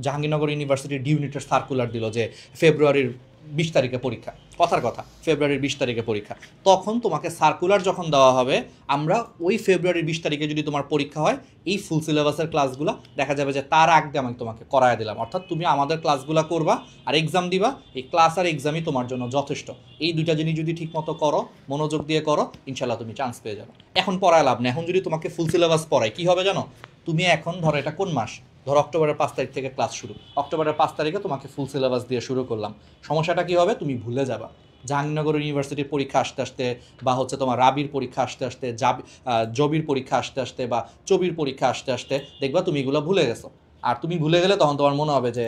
জাহাঙ্গীরনগর ইউনিভার্সিটির ডি ইউনিটের সার্কুলার দিল যে ফেব্রুয়ারির 20 তারিখে পরীক্ষা, কথার কথা ফেব্রুয়ারির 20 তারিখে পরীক্ষা, তখন তোমাকে সার্কুলার যখন দেওয়া হবে, আমরা ওই ফেব্রুয়ারির 20 তারিখে যদি তোমার পরীক্ষা হয়, এই ফুল সিলেবাসের ক্লাসগুলো দেখা যাবে যে তার আগে আমি তোমাকে করায় দিলাম, অর্থাৎ তুমি আমাদের ক্লাসগুলো করবা আর এক্সাম দিবা, এই ক্লাস আর এক্সামই তোমার জন্য যথেষ্ট। এই দুইটা জিনিস যদি ঠিকমতো করো, মনোযোগ দিয়ে করো, ইনশাল্লাহ তুমি চান্স পেয়ে যাবে। এখন পড়ায় লাভ না, এখন যদি তোমাকে ফুল সিলেবাস পড়ায় কী হবে জানো? তুমি এখন ধরো এটা কোন মাস, ধরো অক্টোবরের 5 তারিখ থেকে ক্লাস শুরু, অক্টোবরের 5 তারিখে তোমাকে ফুল সিলেবাস দিয়ে শুরু করলাম, সমস্যাটা কী হবে? তুমি ভুলে যাবা। জাহাঙ্গীরনগর ইউনিভার্সিটির পরীক্ষা আসতে আসতে, বা হচ্ছে তোমার রাবির পরীক্ষা আসতে আসতে, জবির পরীক্ষা আসতে আসতে, বা চবির পরীক্ষা আসতে আসতে দেখবা তুমি এগুলো ভুলে গেছো। আর তুমি ভুলে গেলে তখন তোমার মনে হবে যে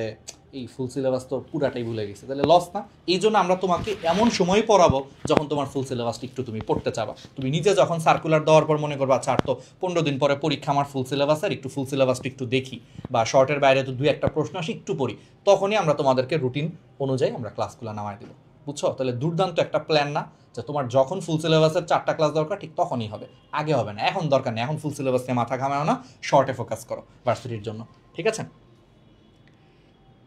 এই ফুল সিলেবাস তো পুরাটাই ভুলে গেছে, তাহলে লস না? এই জন্য আমরা তোমাকে এমন সময় পড়াবো যখন তোমার ফুল সিলেবাসটা একটু তুমি পড়তে চাবা। তুমি নিজে যখন সার্কুলার দেওয়ার পর মনে করবা, আচ্ছা আর তো 15 দিন পরে পরীক্ষা, আমার ফুল সিলেবাসের একটু ফুল সিলেবাসটা একটু দেখি, বা শর্টের বাইরে তো 2-1টা প্রশ্ন আসে একটু পড়ি, তখনই আমরা তোমাদেরকে রুটিন অনুযায়ী আমরা ক্লাসগুলো নামায় দেবো। বুঝছো? তাহলে দুর্দান্ত একটা প্ল্যান না? যে তোমার যখন ফুল সিলেবাসের 4টা ক্লাস দরকার ঠিক তখনই হবে, আগে হবে না। এখন দরকার নেই, এখন ফুল সিলেবাস নিয়ে মাথা ঘামাও না, শর্টে ফোকাস করো ভার্সিটির জন্য, ঠিক আছে?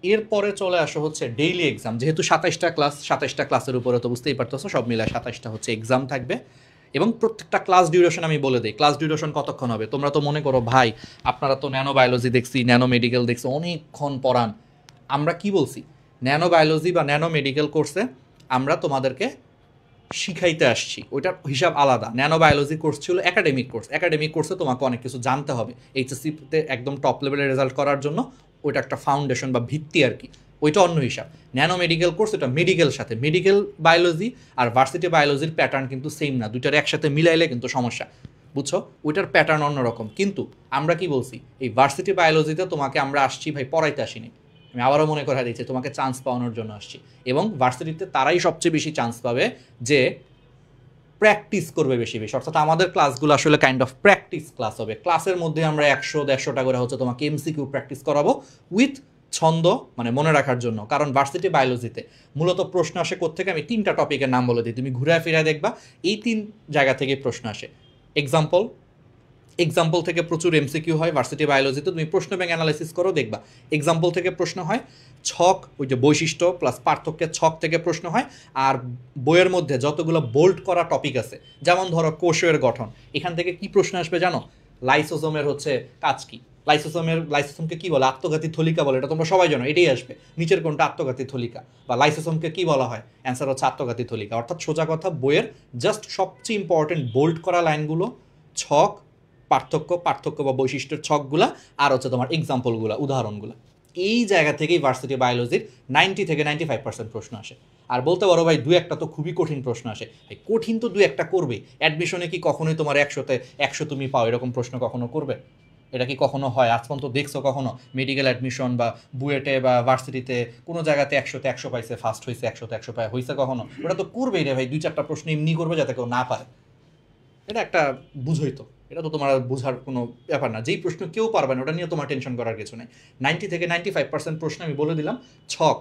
এরপরে চলে আসো হচ্ছে ডেইলি এক্সাম। যেহেতু 27টা ক্লাস, 27টা ক্লাসের উপরে তো বুঝতেই পারতেছো, সব মিলায় 27টা হচ্ছে এক্সাম থাকবে। এবং প্রত্যেকটা ক্লাস ডিউরেশন আমি বলে দিই, ক্লাস ডিউরেশন কতক্ষণ হবে। তোমরা তো মনে করো ভাই আপনারা তো ন্যানো বায়োলজি দেখছি, ন্যানো মেডিকেল দেখছি, অনেকক্ষণ পড়ান। আমরা কি বলছি? ন্যানো বায়োলজি বা ন্যানো মেডিকেল কোর্সে আমরা তোমাদেরকে শিখাইতে আসছি, ওইটার হিসাব আলাদা। ন্যানো বায়োলজি কোর্স ছিল একাডেমিক কোর্স, একাডেমিক কোর্সে তোমাকে অনেক কিছু জানতে হবে এইচএসসিতে একদম টপ লেভেলের রেজাল্ট করার জন্য, ওইটা একটা ফাউন্ডেশন বা ভিত্তি আর কি, ওইটা অন্য হিসাব। ন্যানো মেডিকেল কোর্স এটা মেডিকেল সাথে, মেডিকেল বায়োলজি আর ভার্সিটি বায়োলজির প্যাটার্ন কিন্তু সেম না, দুইটার একসাথে মিলাইলে কিন্তু সমস্যা, বুঝছো? ওইটার প্যাটার্ন অন্যরকম। কিন্তু আমরা কি বলছি, এই ভার্সিটি বায়োলজিতে তোমাকে আমরা আসছি ভাই পড়াইতে আসিনি, আমি আবারও মনে করা দিচ্ছি তোমাকে চান্স পাওয়ানোর জন্য আসছি। এবং ভার্সিটিতে তারাই সবচেয়ে বেশি চান্স পাবে যে প্র্যাকটিস করবে বেশি বেশি, অর্থাৎ আমাদের ক্লাসগুলো আসলে কাইন্ড অফ প্র্যাকটিস ক্লাস হবে। ক্লাসের মধ্যে আমরা 100-150টা করে হচ্ছে তোমাকে এমসিকিউ প্র্যাকটিস করাবো উইথ ছন্দ, মানে মনে রাখার জন্য। কারণ ভার্সিটি বায়োলজিতে মূলত প্রশ্ন আসে কোত্থেকে, আমি 3টা টপিকের নাম বলে দিই, তুমি ঘুরে ফিরে দেখবা এই 3 জায়গা থেকে প্রশ্ন আসে। এক্সাম্পল থেকে প্রচুর এমসিকিউ হয় ভার্সিটি বায়োলজিতে, তুমি প্রশ্ন ব্যাংক অ্যানালাইসিস করো দেখবা এক্সাম্পল থেকে প্রশ্ন হয়, ছক ওই যে বৈশিষ্ট্য প্লাস পার্থক্যের ছক থেকে প্রশ্ন হয়। আর বইয়ের মধ্যে যতগুলো বোল্ড করা টপিক আছে, যেমন ধরো কোষের গঠন, এখান থেকে কি প্রশ্ন আসবে জানো? লাইসোসোমের হচ্ছে কাজ কি, লাইসোসোমকে কি বলে? আত্মঘাতী থলিকা বলে, এটা তোমরা সবাই জানো, এটাই আসবে। নিচের কোনটা আত্মঘাতী থলিকা, বা লাইসোসোমকে কি বলা হয়? অ্যান্সার হচ্ছে আত্মঘাতী থলিকা। অর্থাৎ সোজা কথা, বইয়ের জাস্ট সবচেয়ে ইম্পর্টেন্ট বোল্ড করা লাইনগুলো, ছক, পার্থক্য বা বৈশিষ্ট্যের ছকগুলা, আর হচ্ছে তোমার এক্সাম্পলগুলো, উদাহরণগুলো, এই জায়গা থেকেই ভার্সিটি বায়োলজির 90-95% প্রশ্ন আসে। আর বলতে পারো ভাই 2-1টা তো খুবই কঠিন প্রশ্ন আসে, ভাই কঠিন তো 2-1টা করবেই। অ্যাডমিশনে কি কখনোই তোমার 100তে 100 তুমি পাও এরকম প্রশ্ন কখনো করবে? এটা কি কখনো হয়? আজ পর্যন্ত দেখছো কখনো মেডিকেল অ্যাডমিশন বা বুয়েটে বা ভার্সিটিতে কোনো জায়গাতে 100তে 100 পাইছে, ফার্স্ট হয়েছে, 100তে 100 পায় হয়েছে কখনো? ওটা তো করবেই রে ভাই, 2-4টা প্রশ্ন এমনি করবে যাতে কেউ না পারে। এটা একটা বুঝোই তো, এটা তো তোমার বোঝার কোনো ব্যাপার না। যেই প্রশ্ন কেউ পারবে না ওটা নিয়ে তোমার টেনশন করার কিছু নেই। 90-95% প্রশ্ন আমি বলে দিলাম, ছক,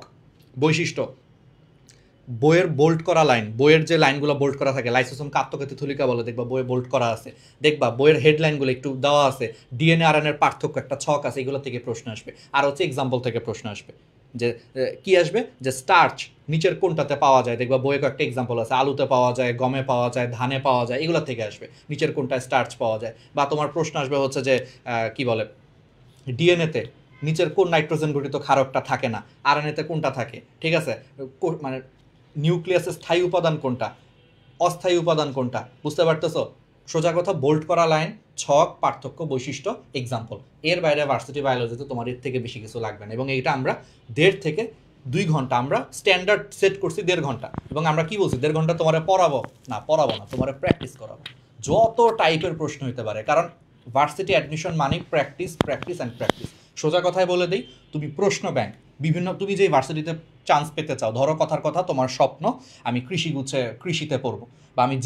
বৈশিষ্ট্য, বইয়ের বোল্ড করা লাইন, বইয়ের যে লাইনগুলো বোল্ড করা থাকে, লাইসোসোমকে আত্মঘাতী থলিকা বলে, দেখবা বইয়ে বোল্ড করা আছে, দেখবা বইয়ের হেডলাইনগুলো একটু দেওয়া আছে, ডিএনএ আরএনএর পার্থক্য একটা ছক আছে, এগুলো থেকে প্রশ্ন আসবে। আর হচ্ছে এক্সাম্পল থেকে প্রশ্ন আসবে, যে কি আসবে, যে স্টার্চ নিচের কোনটাতে পাওয়া যায়, দেখবা বইয়ে কয়েকটা এক্সাম্পল আছে, আলুতে পাওয়া যায়, গমে পাওয়া যায়, ধানে পাওয়া যায়, এগুলো থেকে আসবে নিচের কোনটায় স্টার্চ পাওয়া যায়। বা তোমার প্রশ্ন আসবে হচ্ছে যে কি বলে, ডিএনএতে নিচের কোন নাইট্রোজেন ঘটিত ক্ষারকটা থাকে না, আরএনএতে কোনটা থাকে, ঠিক আছে, মানে নিউক্লিয়াসের স্থায়ী উপাদান কোনটা, অস্থায়ী উপাদান কোনটা, বুঝতে পারতেছো? সোজা কথা, বোল্ড করা লাইন, ছক, পার্থক্য, বৈশিষ্ট্য, এক্সাম্পল। এর বাইরে ভার্সিটি বায়োলজিতে তোমার এর থেকে বেশি কিছু লাগবে না। এবং এইটা আমরা 1.5 থেকে 2 ঘন্টা আমরা স্ট্যান্ডার্ড সেট করছি, 1.5 ঘন্টা। এবং আমরা কি বলছি, 1.5 ঘন্টা তোমার পড়াবো না, তোমার প্র্যাকটিস করাবো, যত টাইপের প্রশ্ন হতে পারে। কারণ ভার্সিটি অ্যাডমিশন মানে প্র্যাকটিস, প্র্যাকটিস অ্যান্ড প্র্যাকটিস। সোজা কথায় বলে দিই, তুমি প্রশ্ন ব্যাংক বিভিন্ন, তুমি যেই ভার্সিটিতে চান্স পেতে চাও, ধরো কথার কথা তোমার স্বপ্ন আমি কৃষিতে পড়বো, বা আমি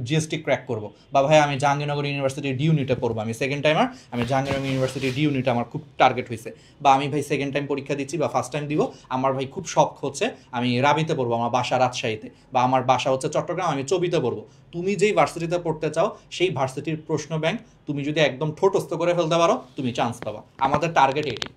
জিএসটি ক্র্যাক করবো, বা ভাই আমি জাহাঙ্গীরনগর ইউনিভার্সিটির ডি ইউনিটে পড়বো, আমি সেকেন্ড টাইমার, আমি জাহাঙ্গীরনগর ইউনিভার্সিটির ডি ইউনিটে আমার খুব টার্গেট হয়েছে, বা আমি ভাই সেকেন্ড টাইম পরীক্ষা দিচ্ছি বা ফার্স্ট টাইম দিব, আমার ভাই খুব শখ হচ্ছে আমি রাবিতে পড়বো, আমার বাসা রাজশাহীতে, বা আমার বাসা হচ্ছে চট্টগ্রাম, আমি চবিতে পড়বো। তুমি যেই ভার্সিটিতে পড়তে চাও সেই ভার্সিটির প্রশ্ন ব্যাংক তুমি যদি একদম ঠোঁটস্থ করে ফেলতে পারো তুমি চান্স পাবা। আমাদের টার্গেট এটি,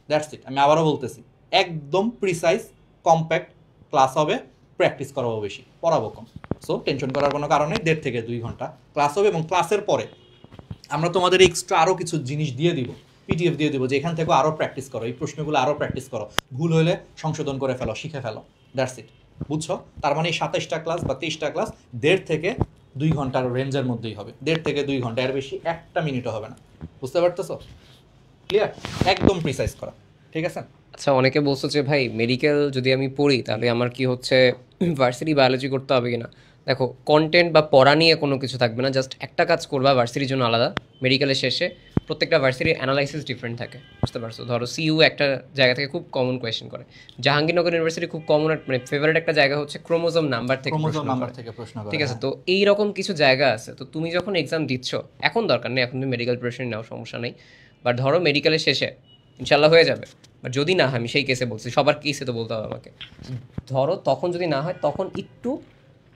দ্যাটস ইট। আমি আবারও বলতেছি, একদম প্রিসাইজ কম্প্যাক্ট ক্লাস হবে, প্র্যাকটিস করাবো বেশি, পড়াবো কম। সো টেনশন করার কোনো কারণে 1.5 থেকে 2 ঘন্টা ক্লাস হবে, এবং ক্লাসের পরে আমরা তোমাদের এক্সট্রা আরও কিছু জিনিস দিয়ে দিব, পিডিএফ দিয়ে দিব, যে এখান থেকেও আরও প্র্যাকটিস করো, এই প্রশ্নগুলো আরও প্র্যাকটিস করো, ভুল হলে সংশোধন করে ফেলো, শিখে ফেলো, দ্যাটস ইট। বুঝছো? তার মানে এই 27টা ক্লাস বা 23টা ক্লাস 1.5 থেকে 2 ঘন্টার রেঞ্জের মধ্যেই হবে, 1.5 থেকে 2 ঘন্টা, এর বেশি একটা মিনিটও হবে না। বুঝতে পারতেছো? ক্লিয়ার? একদম প্রিসাইজ করা, ঠিক আছে? আচ্ছা, অনেকে বলছো যে ভাই মেডিকেল যদি আমি পড়ি তাহলে আমার কি হচ্ছে ভার্সিটি বায়োলজি করতে হবে কিনা। দেখো, কন্টেন্ট বা পড়া নিয়ে কোনো কিছু থাকবে না, জাস্ট একটা কাজ করবা ভার্সিটির জন্য আলাদা, মেডিকেলের শেষে প্রত্যেকটা ভার্সিটির অ্যানালাইসিস ডিফারেন্ট থাকে, বুঝতে পারছো? ধরো সিইউ একটা জায়গা থেকে খুব কমন কোয়েশ্চেন করে, জাহাঙ্গীরনগর ইউনিভার্সিটি খুব কমন মানে ফেভারিট একটা জায়গা হচ্ছে ক্রোমোজোম নাম্বার থেকে ক্রোমোজোম প্রশ্ন নাম্বার করে। থেকে প্রশ্ন করে, ঠিক আছে, তো এইরকম কিছু জায়গা আছে। তো তুমি যখন এক্সাম দিচ্ছ, এখন দরকার নেই, এখন তুমি মেডিকেল প্রিপারেশন নাও, সমস্যা নেই। বাট ধরো মেডিকেলের শেষে ইনশাল্লাহ হয়ে যাবে, বাট যদি না হয়, আমি সেই কেসে বলছি, সবার কেসে তো বলতে হবে আমাকে, ধরো তখন যদি না হয়, তখন একটু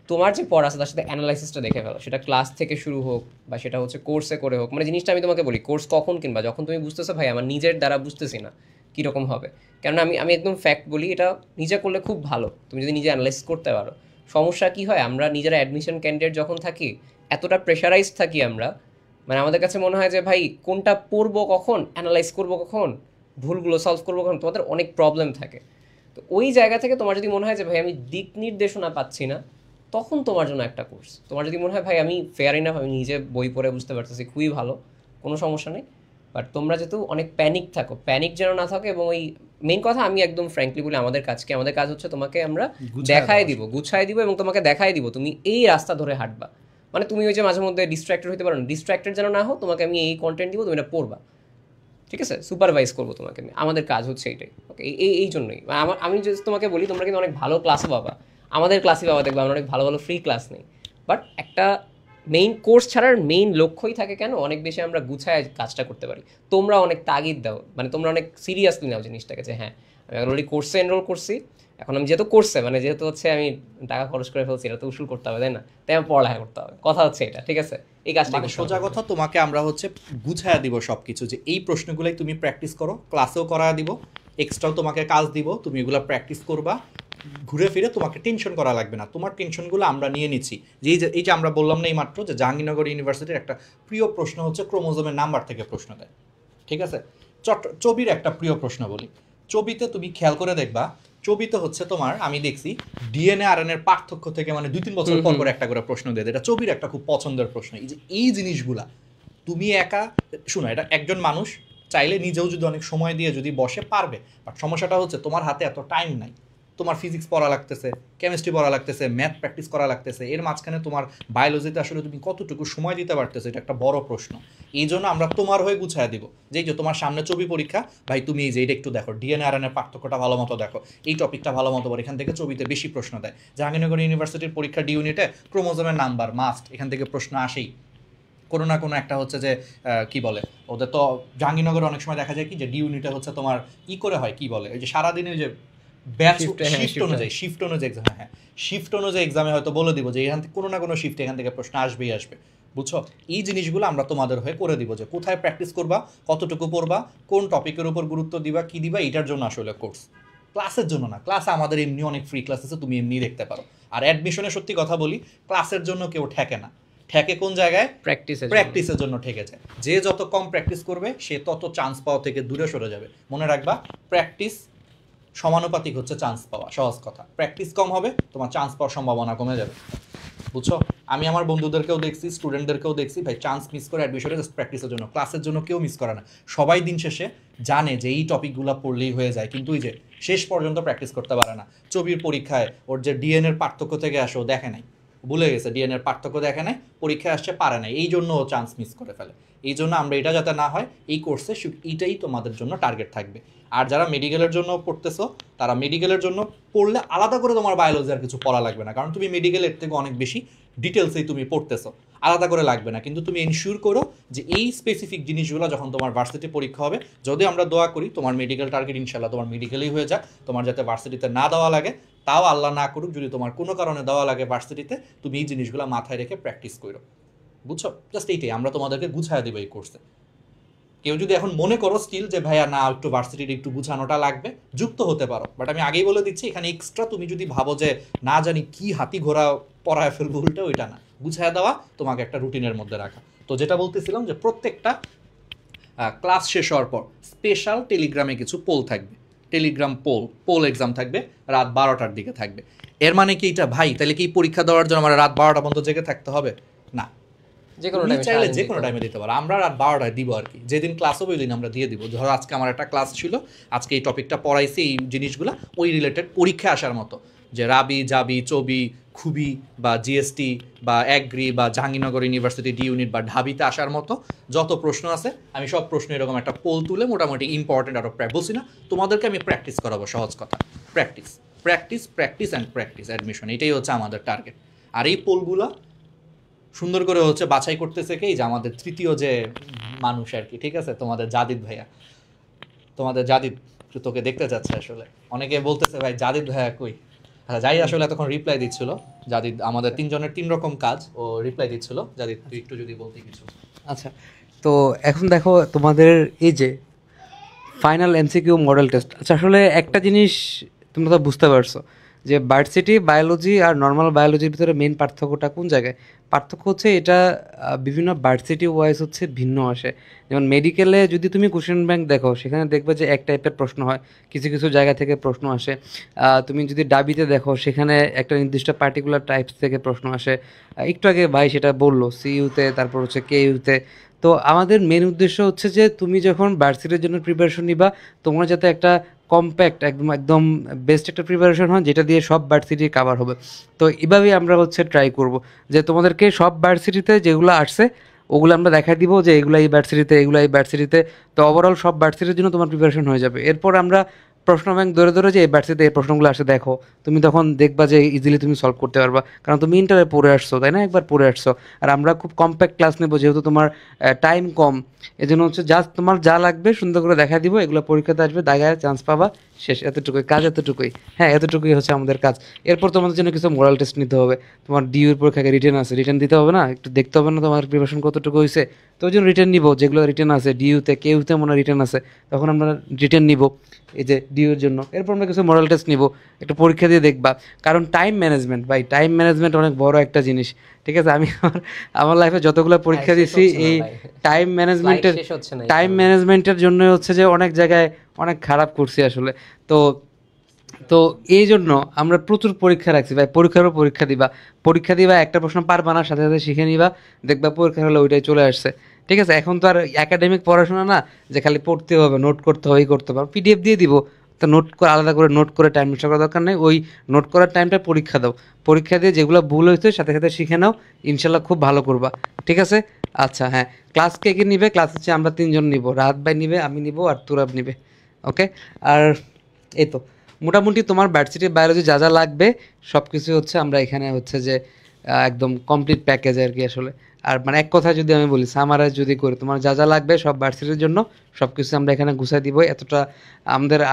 তোমার যে পড়া আছে তার সাথে অ্যানালাইসিসটা দেখে ফেলো, সেটা ক্লাস থেকে শুরু হোক বা সেটা হচ্ছে কোর্সে করে হোক। মানে জিনিসটা আমি তোমাকে বলি, কোর্স কখন কিনবা, যখন তুমি বুঝতেছো ভাই আমার নিজের দ্বারা বুঝতেছি না কীরকম হবে। কেননা আমি আমি একদম ফ্যাক্ট বলি, এটা নিজে করলে খুব ভালো, তুমি যদি নিজে অ্যানালাইসিস করতে পারো। সমস্যা কী হয়, আমরা নিজেরা অ্যাডমিশন ক্যান্ডিডেট যখন থাকি, এতটা প্রেশারাইজড থাকি আমরা, মানে আমাদের কাছে মনে হয় যে ভাই কোনটা পড়বো কখন, অ্যানালাইজ করবো কখন, ভুলগুলো সলভ করবো কখন, তোমাদের অনেক প্রবলেম থাকে। তো ওই জায়গা থেকে তোমার যদি মনে হয় যে ভাই আমি দিক নির্দেশনা পাচ্ছি না, তখন তোমার জন্য একটা কোর্স। তোমার যদি মনে হয় ভাই আমি ফেয়ার ইনাফ, আমি নিজে বই পড়ে বুঝতে পারতেছি, খুবই ভালো, কোনো সমস্যা নেই। বাট তোমরা যেহেতু অনেক প্যানিক থাকো, প্যানিক যেন না থাকে। এবং ওই মেইন কথা আমি একদম ফ্র্যাঙ্কলি বলি, আমাদের কাজ হচ্ছে তোমাকে আমরা গুছায় দিব এবং তোমাকে দেখাই দিব তুমি এই রাস্তা ধরে হাঁটবা। মানে তুমি ওই যে মাঝে মধ্যে ডিস্ট্র্যাক্টেড হতে পারো না, ডিস্ট্র্যাক্টেড যেন না হো, তোমাকে আমি এই কন্টেন্ট দিব, তুমি এটা পড়বা, ঠিক আছে? সুপারভাইজ করবো তোমাকে আমি, আমাদের কাজ হচ্ছে এইটাই। ওকে, এই জন্যই আমি যদি তোমাকে বলি, তোমরা কিন্তু অনেক ভালো ক্লাসও পাবা, আমাদের ক্লাসই পাবা, দেখবা আমরা অনেক ভালো ভালো ফ্রি ক্লাস নেই। বাট একটা মেইন কোর্স ছাড়ার মেইন লক্ষ্যই থাকে কেন, অনেক বেশি আমরা গুছায় কাজটা করতে পারি। তোমরা অনেক তাগিদ দাও, মানে তোমরা অনেক সিরিয়াসলি নাও জিনিসটাকে, যে হ্যাঁ আমি অলরেডি কোর্সে এনরোল করছি, এখন আমি যেহেতু কোর্সে মানে যেহেতু হচ্ছে আমি টাকা খরচ করে ফেলছি, এটা তো উসুল করতে হবে, তাই না? তাই আমি পড়ালেখা করতে হবে, কথা হচ্ছে এটা, ঠিক আছে? এই কাজটা মানে সোজা কথা, তোমাকে আমরা হচ্ছে গুছায়া দিব সবকিছু, যে এই প্রশ্নগুলাই তুমি প্র্যাকটিস করো, ক্লাসেও করা দিব, এক্সট্রাও তোমাকে কাজ দিব, তুমি এগুলো প্র্যাকটিস করবা, ঘুরে ফিরে তোমাকে টেনশন করা লাগবে না, তোমার টেনশনগুলো আমরা নিয়ে নিচ্ছি। এই যে আমরা বললাম না এই মাত্র, যে জাহাঙ্গীরনগর ইউনিভার্সিটির একটা প্রিয় প্রশ্ন হচ্ছে ক্রোমোজোমের নাম্বার থেকে প্রশ্ন দেয়, ঠিক আছে? চবির একটা প্রিয় প্রশ্ন বলি, চবিতে তুমি খেয়াল করে দেখবা, চবিতে হচ্ছে তোমার, আমি দেখছি ডিএনএ আরএনএর পার্থক্য থেকে মানে 2-3 বছর পর পর একটা করে প্রশ্ন দেয়, এটা চবির একটা খুব পছন্দের প্রশ্ন। এই যে এই জিনিসগুলা তুমি একা শোনো, এটা একজন মানুষ চাইলে নিজেও যদি অনেক সময় দিয়ে যদি বসে পারবে, বাট সমস্যাটা হচ্ছে তোমার হাতে এত টাইম নাই, তোমার ফিজিক্স পড়া লাগতেছে, কেমিস্ট্রি পড়া লাগতেছে, ম্যাথ প্র্যাকটিস করা লাগতেছে, এর মাঝখানে তোমার বায়োলজিতে আসলে তুমি কতটুকু সময় দিতে পারতেছো, এটা একটা বড় প্রশ্ন। এই জন্য আমরা তোমার হয়ে গুছায় দিব, যে তোমার সামনে চবি পরীক্ষা, ভাই তুমি এই যে এটা একটু দেখো, ডিএনএ আরএনএর পার্থক্যটা ভালো মতো দেখো, এই টপিকটা ভালো মতো পড়ো, এখান থেকে চবিতে বেশি প্রশ্ন দেয়। জাহাঙ্গীরনগর ইউনিভার্সিটির পরীক্ষা ডি ইউনিটে ক্রোমোজোমের নাম্বার মাস্ট, এখান থেকে প্রশ্ন আসেই, কোনো না কোনো একটা হচ্ছে যে কি বলে ওদের তো জাহাঙ্গীরনগরে অনেক সময় দেখা যায় কি, যে ডি ইউনিটে হচ্ছে তোমার ই করে হয়, কি বলে ওই যে সারাদিনের যে ব্যাচ শিফট অনুযায়ী এক্সাম, হ্যাঁ শিফট অনুযায়ী এক্সামে হয়তো বলে দিব যে এখান থেকে কোনো না কোনো শিফট এখান থেকে প্রশ্ন আসবেই আসবে, বুঝছো? এই জিনিসগুলো আমরা তোমাদের হয়ে করে দিব, যে কোথায় প্র্যাকটিস করবা, কতটুকু পড়বা, কোন টপিকের উপর গুরুত্ব দিবা, কি দিবা, এটার জন্য আসলে কোর্স, ক্লাসের জন্য না। ক্লাসে আমাদের এমনি অনেক ফ্রি ক্লাস আছে, তুমি এমনি দেখতে পারো। আর অ্যাডমিশনে সত্যি কথা বলি, ক্লাসের জন্য কেউ ঠেকে না, ঠেকে কোন জায়গায়? প্র্যাকটিসের জন্য ঠেকে যায়। যে যত কম প্র্যাকটিস করবে সে তত চান্স পাওয়া থেকে দূরে সরে যাবে। মনে রাখবা, প্র্যাকটিস সমানুপাতিক হচ্ছে চান্স পাওয়া, সহজ কথা। প্র্যাকটিস কম হবে, তোমার চান্স পাওয়ার সম্ভাবনা কমে যাবে, বুঝছো? আমি আমার বন্ধুদেরকেও দেখছি, স্টুডেন্টদেরকেও দেখছি, ভাই চান্স মিস করে অ্যাডমিশনে জাস্ট প্র্যাকটিসের জন্য, ক্লাসের জন্য কেউ মিস করে না। সবাই দিন শেষে জানে যে এই টপিকগুলো পড়লেই হয়ে যায়, কিন্তু ওই যে শেষ পর্যন্ত প্র্যাকটিস করতে পারে না। চবির পরীক্ষায় ওর যে ডিএনএর পার্থক্য থেকে আসো দেখে নাই, ভুলে গেছে, ডিএনএ এর পার্থক্য দেখে নাই, পরীক্ষায় আসছে পারে নাই, এই জন্য ও চান্স মিস করে ফেলে। এই জন্য আমরা এটা যাতে না হয় এই কোর্সে এইটাই তোমাদের জন্য টার্গেট থাকবে। আর যারা মেডিকেলের জন্য পড়তেছো তারা মেডিকেলের জন্য পড়লে আলাদা করে তোমার বায়োলজি আর কিছু পড়া লাগবে না, কারণ তুমি মেডিকেলের থেকে অনেক বেশি ডিটেলসেই তুমি পড়তেছো, আলাদা করে লাগবে না। কিন্তু তুমি এনশিওর করো যে এই স্পেসিফিক জিনিসগুলো যখন তোমার ভার্সিটি পরীক্ষা হবে, যদি আমরা দোয়া করি তোমার মেডিকেল টার্গেট ইনশাল্লাহ তোমার মেডিকেলেই হয়ে যায়, তোমার যাতে ভার্সিটিতে না দেওয়া লাগে, তাও আল্লাহ না করুক যদি তোমার কোনো কারণে দেওয়া লাগে ভার্সিটিতে, তুমি এই জিনিসগুলো মাথায় রেখে প্র্যাকটিস করো, বুঝছো? জাস্ট এইটাই আমরা তোমাদেরকে গুছায় দেবো এই কোর্সে। কেউ যদি এখন মনে করো স্টিল যে ভাইয়া না একটু ভার্সিটির একটু গুছানোটা লাগবে, যুক্ত হতে পারো, বাট আমি আগেই বলে দিচ্ছি এখানে এক্সট্রা তুমি যদি ভাবো যে না জানি কি হাতি ঘোড়া পড়ায় ফেলবো, উল্টা ওইটা না, গুছায় দেওয়া তোমাকে একটা রুটিনের মধ্যে রাখা। তো যেটা বলতেছিলাম যে প্রত্যেকটা ক্লাস শেষ হওয়ার পর স্পেশাল টেলিগ্রামে কিছু পোল থাকবে, টেলিগ্রাম পোল এক্সাম থাকবে, রাত 12টার দিকে থাকবে। এর মানে কি এটা ভাই তাহলে কি পরীক্ষা দেওয়ার জন্য আমার রাত 12টা পর্যন্ত জেগে থাকতে হবে? না, যে কোনো তুমি টাইমে চাইলে যে কোনো টাইমে দিতে পারো। আমরা রাত 12টায় দিব আর কি, যেদিন ক্লাস হবে ওই দিন আমরা দিয়ে দিব। ধরো আজকে আমার একটা ক্লাস ছিল, আজকে এই টপিকটা পড়াইছি, এই জিনিসগুলো ওই রিলেটেড পরীক্ষা আসার মতো, যে রাবি জাবি চবি খুবি বা জিএসটি বা অ্যাগ্রি বা জাহাঙ্গীরনগর ইউনিভার্সিটি ডি ইউনিট বা ঢাবিতে আসার মতো যত প্রশ্ন আছে আমি সব প্রশ্ন এরকম একটা পোল তুলে মোটামুটি ইম্পর্টেন্ট আরও বলছি না, তোমাদেরকে আমি প্র্যাকটিস করাবো। সহজ কথা, practice practice practice and practice admission, এটাই হচ্ছে আমাদের টার্গেট। আর এই পোলগুলো সুন্দর করে হচ্ছে বাছাই করতেছে কি, যে আমাদের তৃতীয় যে মানুষ আর কি, ঠিক আছে, তোমাদের জাদিদ ভাইয়া। তোমাদের জাদিদ তোকে দেখতে চাচ্ছে আসলে, অনেকে বলতেছে ভাই জাদিদ ভাইয়া কই। আচ্ছা যাই, আসলে তখন রিপ্লাই দিচ্ছিল জাদিদ, আমাদের তিনজনের 3 রকম কাজ, ও রিপ্লাই দিচ্ছিল। জাদিদ তুই একটু যদি বলতে কিছু। আচ্ছা, তো এখন দেখো তোমাদের এই যে ফাইনাল এমসিকিউ মডেল টেস্ট। আচ্ছা, আসলে একটা জিনিস তোমরা তো বুঝতে পারছো যে ভার্সিটি বায়োলজি আর নর্মাল বায়োলজির ভিতরে মেইন পার্থক্যটা কোন জায়গায়? পার্থক্য হচ্ছে এটা বিভিন্ন ভার্সিটি ওয়াইজ হচ্ছে ভিন্ন আসে। যেমন মেডিকেলে যদি তুমি কোশ্চেন ব্যাংক দেখো, সেখানে দেখবে যে এক টাইপের প্রশ্ন হয়, কিছু কিছু জায়গা থেকে প্রশ্ন আসে। তুমি যদি ডাবিতে দেখো, সেখানে একটা নির্দিষ্ট পার্টিকুলার টাইপস থেকে প্রশ্ন আসে। একটু আগে ভাই সেটা বললো, সিইউতে, তারপর হচ্ছে কেইউতে। তো আমাদের মেন উদ্দেশ্য হচ্ছে যে তুমি যখন ভার্সিটির জন্য প্রিপারেশন নিবা, তোমরা যাতে একটা কম্প্যাক্ট একদম একদম বেস্ট একটা প্রিপারেশন হয়, যেটা দিয়ে সব ভার্সিটি কাভার হবে। তো এভাবেই আমরা হচ্ছে ট্রাই করব যে তোমাদেরকে সব ভার্সিটিতে যেগুলো আসছে ওগুলো আমরা দেখা দিব যে এগুলো এই ভার্সিটিতে, এগুলো এই ভার্সিটিতে। তো ওভারঅল সব ভার্সিটির জন্য তোমার প্রিপারেশন হয়ে যাবে। এরপর আমরা প্রশ্ন ব্যাংক ধরে ধরে যে এই ভার্সিটিতে এই প্রশ্নগুলো আসে দেখো, তুমি তখন দেখবা যে ইজিলি তুমি সলভ করতে পারবা, কারণ তুমি ইন্টারে পড়ে আসছো, তাই না? একবার পড়ে আসছো। আর আমরা খুব কম্প্যাক্ট ক্লাস নেবো, যেহেতু তোমার টাইম কম, এজন্য হচ্ছে জাস্ট তোমার যা লাগবে সুন্দর করে দেখা দিব, এগুলো পরীক্ষাতে আসবে, দাগায় চান্স পাবা, শেষ। এতটুকুই কাজ, এতটুকুই। হ্যাঁ, এতটুকুই হচ্ছে আমাদের কাজ। এরপর তোমাদের জন্য কিছু মোরাল টেস্ট নিতে হবে। তোমার ডিউর পরীক্ষাকে রিটেন আছে, রিটেন দিতে হবে না? একটু দেখতে হবে না তোমার প্রিপারেশন কতটুকু হয়েছে? তো ওই জন্য রিটেন নিবো, যেগুলো রিটেন আছে ডিউতে, কেউতে মনে রিটেন আছে, তখন আমরা রিটেন নিব এই যে ডিউর জন্য। এরপর আমরা কিছু মোরাল টেস্ট নিব, একটু পরীক্ষা দিয়ে দেখবা। কারণ টাইম ম্যানেজমেন্ট, ভাই টাইম ম্যানেজমেন্ট অনেক বড় একটা জিনিস, ঠিক আছে? আমি আমার লাইফে যতগুলো পরীক্ষা দিয়েছি এই টাইম ম্যানেজমেন্টের জন্য হচ্ছে যে অনেক জায়গায় অনেক খারাপ করছি আসলে। তো তো এই জন্য আমরা প্রচুর পরীক্ষা রাখছি ভাই। পরীক্ষার পর পরীক্ষা দিবা, একটা প্রশ্ন পারবা না, সাথে সাথে শিখে নিবা, দেখবা পরীক্ষা হলে ওইটাই চলে আসছে, ঠিক আছে? এখন তো আর একাডেমিক পড়াশোনা না যে খালি পড়তে হবে, নোট করতে হবে, করতে হবে, পিডিএফ দিয়ে দিব, তো নোট করে আলাদা করে নোট করে টাইম নষ্ট করার দরকার নেই। ওই নোট করার টাইমটা পরীক্ষা দাও, পরীক্ষা দিয়ে যেগুলো ভুল হয়েছে সাথে সাথে শিখে নাও, ইনশাল্লাহ খুব ভালো করবা, ঠিক আছে? আচ্ছা হ্যাঁ, ক্লাস কে কে নিবে? ক্লাস হচ্ছে আমরা 3জন নিব, রাহাত ভাই নিবে, আমি নিব, আর তুরাব নিবে, ওকে? আর এই তো মোটামুটি তোমার ভার্সিটি বায়োলজি যা যা লাগবে সব কিছু হচ্ছে আমরা এখানে হচ্ছে যে একদম কমপ্লিট প্যাকেজ আর কি আসলে। আর মানে এক কথা যদি আমি বলি, সামারাইজ যদি করি, তোমার যা যা লাগবে সব ভার্সিটির জন্য সব কিছু আমরা এখানে গুছাই দিব। এতটা